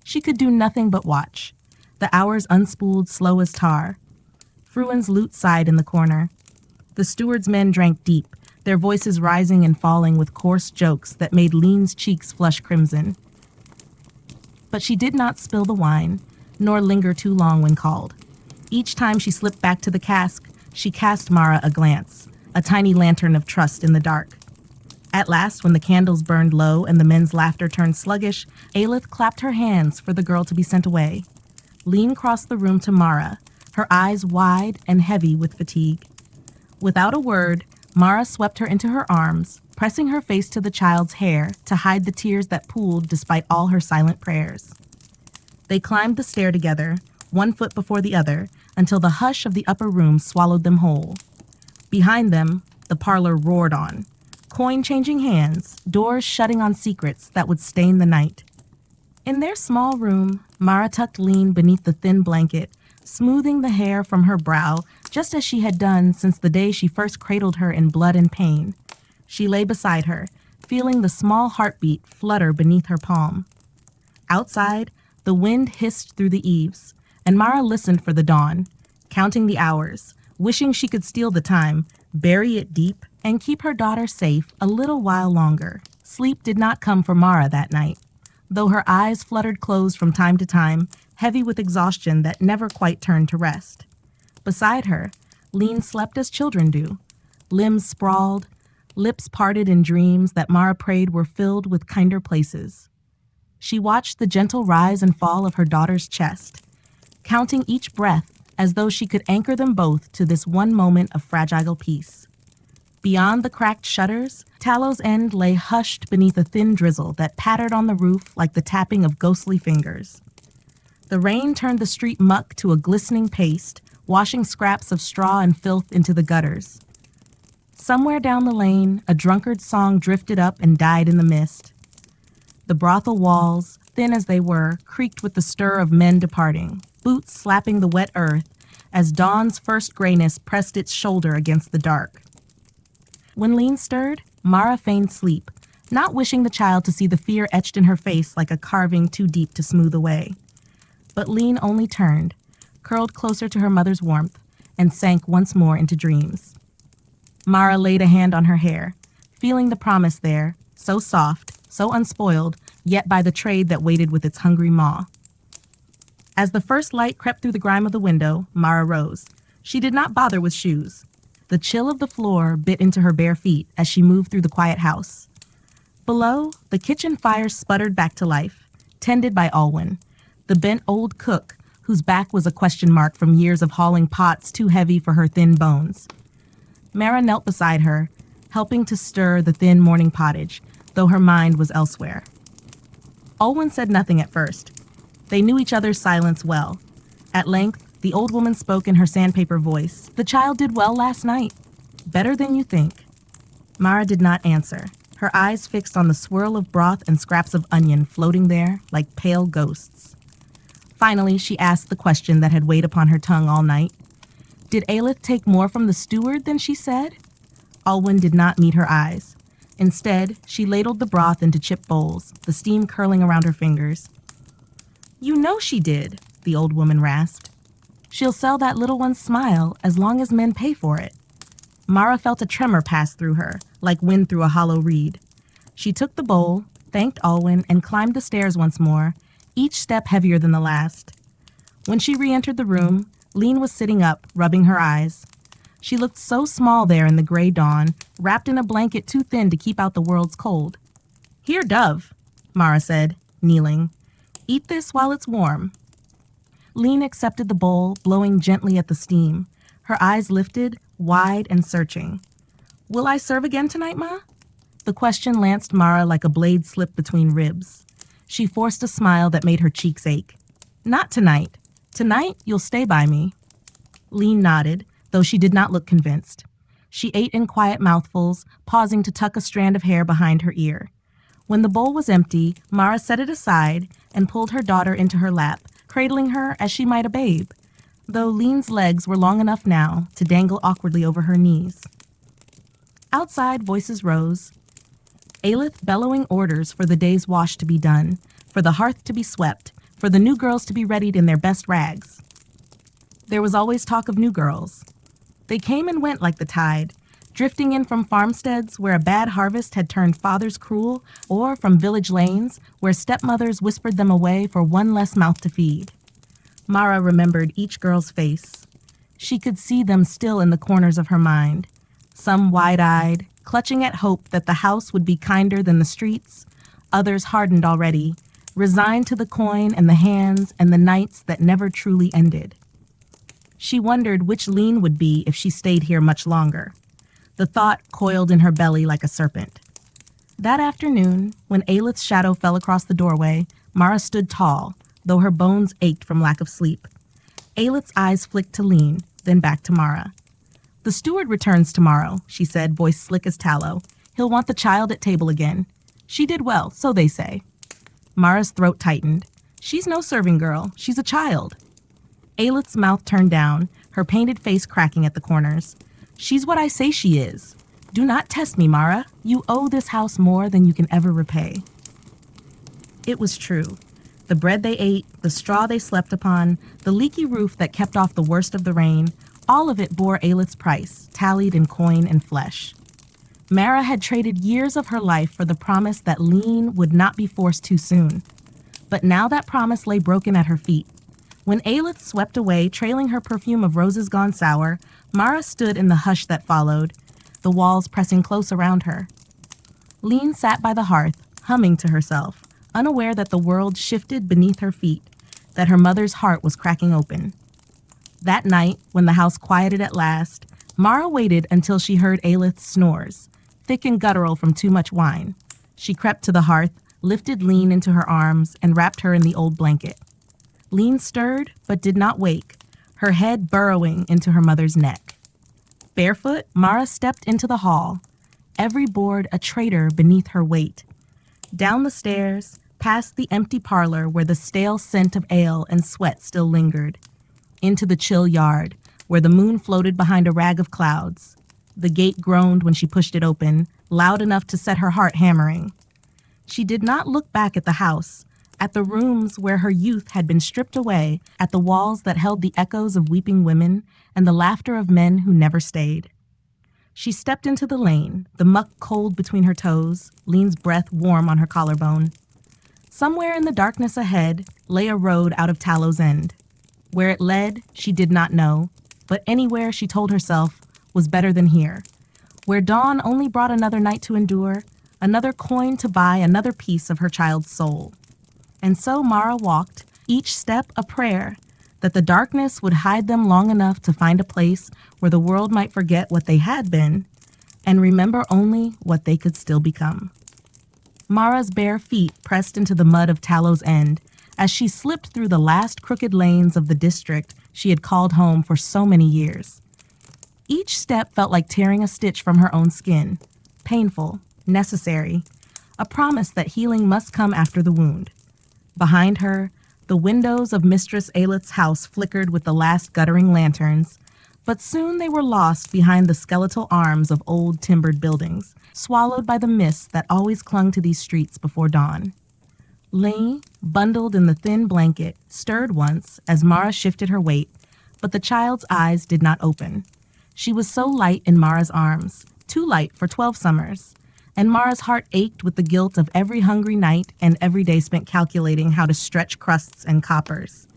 She could do nothing but watch, the hours unspooled slow as tar. Fruin's lute sighed in the corner. The steward's men drank deep, their voices rising and falling with coarse jokes that made Lean's cheeks flush crimson. But she did not spill the wine, nor linger too long when called. Each time she slipped back to the cask, she cast Mara a glance, a tiny lantern of trust in the dark. At last, when the candles burned low and the men's laughter turned sluggish, Aelith clapped her hands for the girl to be sent away. Lean crossed the room to Mara, her eyes wide and heavy with fatigue. Without a word, Mara swept her into her arms, pressing her face to the child's hair to hide the tears that pooled despite all her silent prayers. They climbed the stair together, one foot before the other, until the hush of the upper room swallowed them whole. Behind them, the parlor roared on, coin changing hands, doors shutting on secrets that would stain the night. In their small room, Mara tucked Lean beneath the thin blanket, smoothing the hair from her brow just as she had done since the day she first cradled her in blood and pain. She lay beside her, feeling the small heartbeat flutter beneath her palm. Outside, the wind hissed through the eaves, and Mara listened for the dawn, counting the hours, wishing she could steal the time, bury it deep, and keep her daughter safe a little while longer. Sleep did not come for Mara that night, though her eyes fluttered closed from time to time, heavy with exhaustion that never quite turned to rest. Beside her, Lean slept as children do, limbs sprawled, lips parted in dreams that Mara prayed were filled with kinder places. She watched the gentle rise and fall of her daughter's chest, counting each breath as though she could anchor them both to this one moment of fragile peace. Beyond the cracked shutters, Tallow's End lay hushed beneath a thin drizzle that pattered on the roof like the tapping of ghostly fingers. The rain turned the street muck to a glistening paste, washing scraps of straw and filth into the gutters. Somewhere down the lane, a drunkard's song drifted up and died in the mist. The brothel walls, thin as they were, creaked with the stir of men departing, boots slapping the wet earth as dawn's first grayness pressed its shoulder against the dark. When Lean stirred, Mara feigned sleep, not wishing the child to see the fear etched in her face like a carving too deep to smooth away. But Lean only turned, curled closer to her mother's warmth, and sank once more into dreams. Mara laid a hand on her hair, feeling the promise there, so soft, so unspoiled, yet by the trade that waited with its hungry maw. As the first light crept through the grime of the window, Mara rose. She did not bother with shoes. The chill of the floor bit into her bare feet as she moved through the quiet house. Below, the kitchen fire sputtered back to life, tended by Alwyn, the bent old cook whose back was a question mark from years of hauling pots too heavy for her thin bones. Mara knelt beside her, helping to stir the thin morning pottage, though her mind was elsewhere. Alwyn said nothing at first. They knew each other's silence well. At length, the old woman spoke in her sandpaper voice. "The child did well last night. Better than you think." Mara did not answer, her eyes fixed on the swirl of broth and scraps of onion floating there like pale ghosts. Finally, she asked the question that had weighed upon her tongue all night. Did Aelith take more from the steward than she said? Alwyn did not meet her eyes. Instead, she ladled the broth into chip bowls, the steam curling around her fingers. "You know she did," the old woman rasped. "She'll sell that little one's smile as long as men pay for it." Mara felt a tremor pass through her, like wind through a hollow reed. She took the bowl, thanked Alwyn, and climbed the stairs once more, each step heavier than the last. When she re-entered the room, Lean was sitting up, rubbing her eyes. She looked so small there in the gray dawn, wrapped in a blanket too thin to keep out the world's cold. "Here, Dove," Mara said, kneeling. "Eat this while it's warm." Lean accepted the bowl, blowing gently at the steam. Her eyes lifted, wide and searching. "Will I serve again tonight, Ma?" The question lanced Mara like a blade slipped between ribs. She forced a smile that made her cheeks ache. "Not tonight. Tonight, you'll stay by me." Lean nodded, though she did not look convinced. She ate in quiet mouthfuls, pausing to tuck a strand of hair behind her ear. When the bowl was empty, Mara set it aside and pulled her daughter into her lap, cradling her as she might a babe, though Lean's legs were long enough now to dangle awkwardly over her knees. Outside, voices rose. Aelith bellowing orders for the day's wash to be done, for the hearth to be swept, for the new girls to be readied in their best rags. There was always talk of new girls. They came and went like the tide, drifting in from farmsteads where a bad harvest had turned fathers cruel, or from village lanes where stepmothers whispered them away for one less mouth to feed. Mara remembered each girl's face. She could see them still in the corners of her mind, some wide-eyed, clutching at hope that the house would be kinder than the streets, others hardened already, resigned to the coin and the hands and the nights that never truly ended. She wondered which Lean would be if she stayed here much longer. The thought coiled in her belly like a serpent. That afternoon, when Aelith's shadow fell across the doorway, Mara stood tall, though her bones ached from lack of sleep. Aelith's eyes flicked to Lean, then back to Mara. "The steward returns tomorrow," she said, voice slick as tallow. "He'll want the child at table again. She did well, so they say." Mara's throat tightened. "She's no serving girl. She's a child." Aelith's mouth turned down, her painted face cracking at the corners. "She's what I say she is. Do not test me, Mara. You owe this house more than you can ever repay." It was true. The bread they ate, the straw they slept upon, the leaky roof that kept off the worst of the rain, all of it bore Aelith's price, tallied in coin and flesh. Mara had traded years of her life for the promise that Lean would not be forced too soon. But now that promise lay broken at her feet. When Aelith swept away, trailing her perfume of roses gone sour, Mara stood in the hush that followed, the walls pressing close around her. Lean sat by the hearth, humming to herself, unaware that the world shifted beneath her feet, that her mother's heart was cracking open. That night, when the house quieted at last, Mara waited until she heard Aelith's snores, thick and guttural from too much wine. She crept to the hearth, lifted Lean into her arms, and wrapped her in the old blanket. Lean stirred, but did not wake, her head burrowing into her mother's neck. Barefoot, Mara stepped into the hall, every board a traitor beneath her weight. Down the stairs, past the empty parlor where the stale scent of ale and sweat still lingered. Into the chill yard, where the moon floated behind a rag of clouds. The gate groaned when she pushed it open, loud enough to set her heart hammering. She did not look back at the house, at the rooms where her youth had been stripped away, at the walls that held the echoes of weeping women and the laughter of men who never stayed. She stepped into the lane, the muck cold between her toes, Lean's breath warm on her collarbone. Somewhere in the darkness ahead lay a road out of Tallow's End. Where it led, she did not know, but anywhere, she told herself, was better than here. Where dawn only brought another night to endure, another coin to buy another piece of her child's soul. And so Mara walked, each step a prayer, that the darkness would hide them long enough to find a place where the world might forget what they had been and remember only what they could still become. Mara's bare feet pressed into the mud of Tallow's End as she slipped through the last crooked lanes of the district she had called home for so many years. Each step felt like tearing a stitch from her own skin, painful, necessary, a promise that healing must come after the wound. Behind her, the windows of Mistress Aelith's house flickered with the last guttering lanterns, but soon they were lost behind the skeletal arms of old timbered buildings, swallowed by the mist that always clung to these streets before dawn. Lee, bundled in the thin blanket, stirred once as Mara shifted her weight, but the child's eyes did not open. She was so light in Mara's arms, too light for 12 summers, and Mara's heart ached with the guilt of every hungry night and every day spent calculating how to stretch crusts and coppers.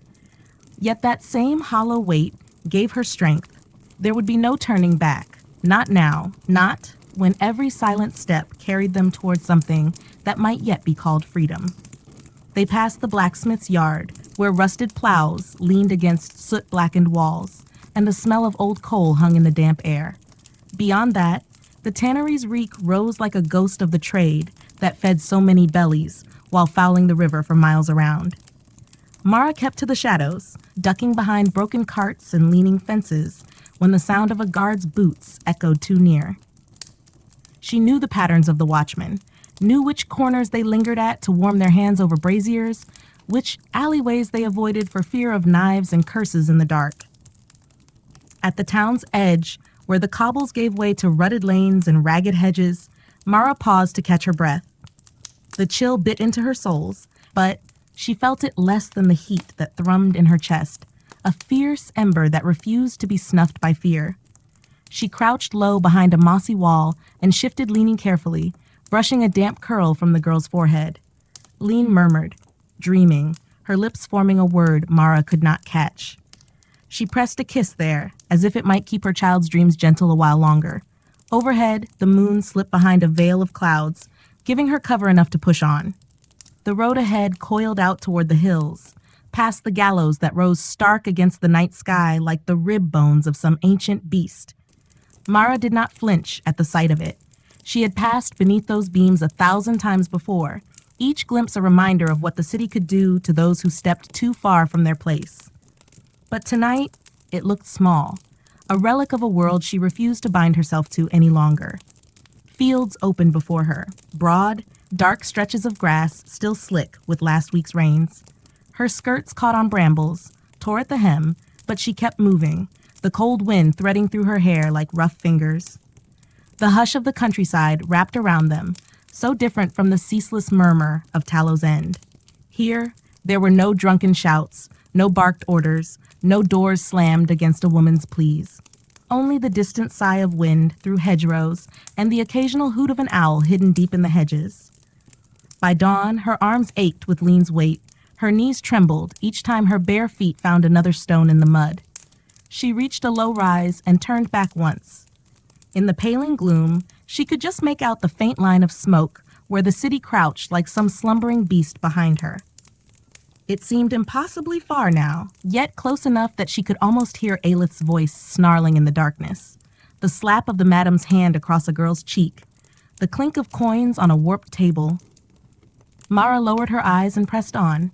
Yet that same hollow weight gave her strength. There would be no turning back, not now, not when every silent step carried them toward something that might yet be called freedom. They passed the blacksmith's yard, where rusted plows leaned against soot-blackened walls, and the smell of old coal hung in the damp air. Beyond that, the tannery's reek rose like a ghost of the trade that fed so many bellies while fouling the river for miles around. Mara kept to the shadows, ducking behind broken carts and leaning fences when the sound of a guard's boots echoed too near. She knew the patterns of the watchmen, knew which corners they lingered at to warm their hands over braziers, which alleyways they avoided for fear of knives and curses in the dark. At the town's edge, where the cobbles gave way to rutted lanes and ragged hedges, Mara paused to catch her breath. The chill bit into her soles, but she felt it less than the heat that thrummed in her chest, a fierce ember that refused to be snuffed by fear. She crouched low behind a mossy wall and shifted, leaning carefully, brushing a damp curl from the girl's forehead. Lean murmured, dreaming, her lips forming a word Mara could not catch. She pressed a kiss there, as if it might keep her child's dreams gentle a while longer. Overhead, the moon slipped behind a veil of clouds, giving her cover enough to push on. The road ahead coiled out toward the hills, past the gallows that rose stark against the night sky like the rib bones of some ancient beast. Mara did not flinch at the sight of it. She had passed beneath those beams 1,000 times before, each glimpse a reminder of what the city could do to those who stepped too far from their place. But tonight, it looked small, a relic of a world she refused to bind herself to any longer. Fields opened before her, broad, dark stretches of grass still slick with last week's rains. Her skirts caught on brambles, tore at the hem, but she kept moving, the cold wind threading through her hair like rough fingers. The hush of the countryside wrapped around them, so different from the ceaseless murmur of Tallow's End. Here, there were no drunken shouts, no barked orders, no doors slammed against a woman's pleas. Only the distant sigh of wind through hedgerows and the occasional hoot of an owl hidden deep in the hedges. By dawn, her arms ached with Lean's weight. Her knees trembled each time her bare feet found another stone in the mud. She reached a low rise and turned back once. In the paling gloom, she could just make out the faint line of smoke where the city crouched like some slumbering beast behind her. It seemed impossibly far now, yet close enough that she could almost hear Aelith's voice snarling in the darkness, the slap of the madam's hand across a girl's cheek, the clink of coins on a warped table. Mara lowered her eyes and pressed on.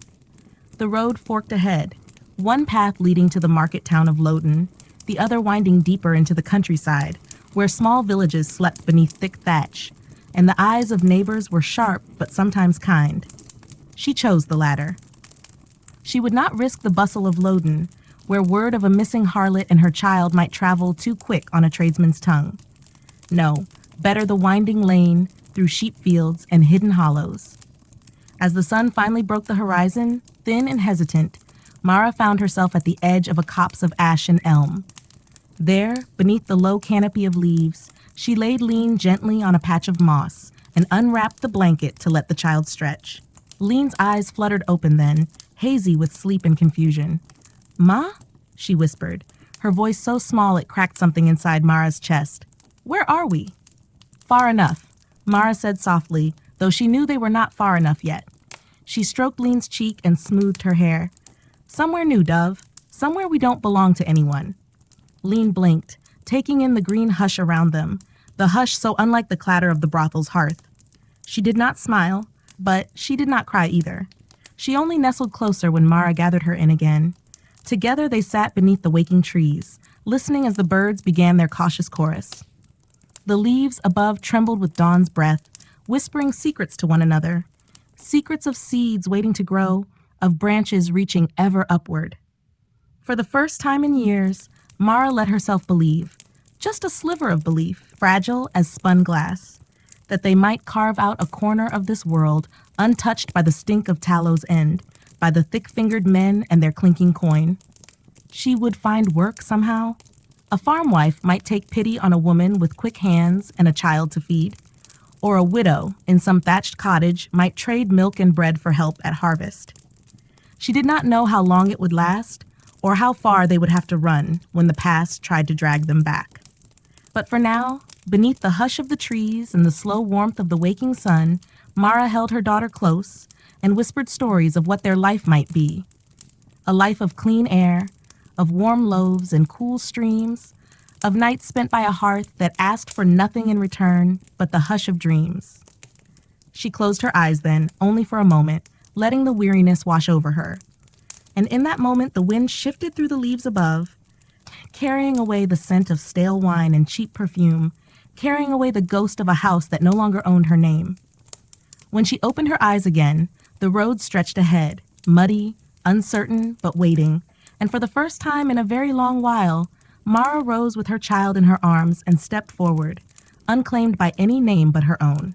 The road forked ahead, one path leading to the market town of Loughton, the other winding deeper into the countryside, where small villages slept beneath thick thatch, and the eyes of neighbors were sharp but sometimes kind. She chose the latter. She would not risk the bustle of Loughton, where word of a missing harlot and her child might travel too quick on a tradesman's tongue. No, better the winding lane through sheep fields and hidden hollows. As the sun finally broke the horizon, thin and hesitant, Mara found herself at the edge of a copse of ash and elm. There, beneath the low canopy of leaves, she laid Lean gently on a patch of moss and unwrapped the blanket to let the child stretch. Lean's eyes fluttered open then, hazy with sleep and confusion. "Ma?" she whispered, her voice so small it cracked something inside Mara's chest. "Where are we?" "Far enough," Mara said softly, though she knew they were not far enough yet. She stroked Lean's cheek and smoothed her hair. "Somewhere new, Dove. Somewhere we don't belong to anyone." Lean blinked, taking in the green hush around them, the hush so unlike the clatter of the brothel's hearth. She did not smile, but she did not cry either. She only nestled closer when Mara gathered her in again. Together they sat beneath the waking trees, listening as the birds began their cautious chorus. The leaves above trembled with dawn's breath, whispering secrets to one another. Secrets of seeds waiting to grow, of branches reaching ever upward. For the first time in years, Mara let herself believe, just a sliver of belief, fragile as spun glass, that they might carve out a corner of this world untouched by the stink of Tallow's End, by the thick-fingered men and their clinking coin. She would find work somehow. A farm wife might take pity on a woman with quick hands and a child to feed, or a widow in some thatched cottage might trade milk and bread for help at harvest. She did not know how long it would last, or how far they would have to run when the past tried to drag them back. But for now, beneath the hush of the trees and the slow warmth of the waking sun, Mara held her daughter close and whispered stories of what their life might be. A life of clean air, of warm loaves and cool streams, of nights spent by a hearth that asked for nothing in return but the hush of dreams. She closed her eyes then, only for a moment, letting the weariness wash over her. And in that moment, the wind shifted through the leaves above, carrying away the scent of stale wine and cheap perfume, carrying away the ghost of a house that no longer owned her name. When she opened her eyes again, the road stretched ahead, muddy, uncertain, but waiting, and for the first time in a very long while, Mara rose with her child in her arms and stepped forward, unclaimed by any name but her own.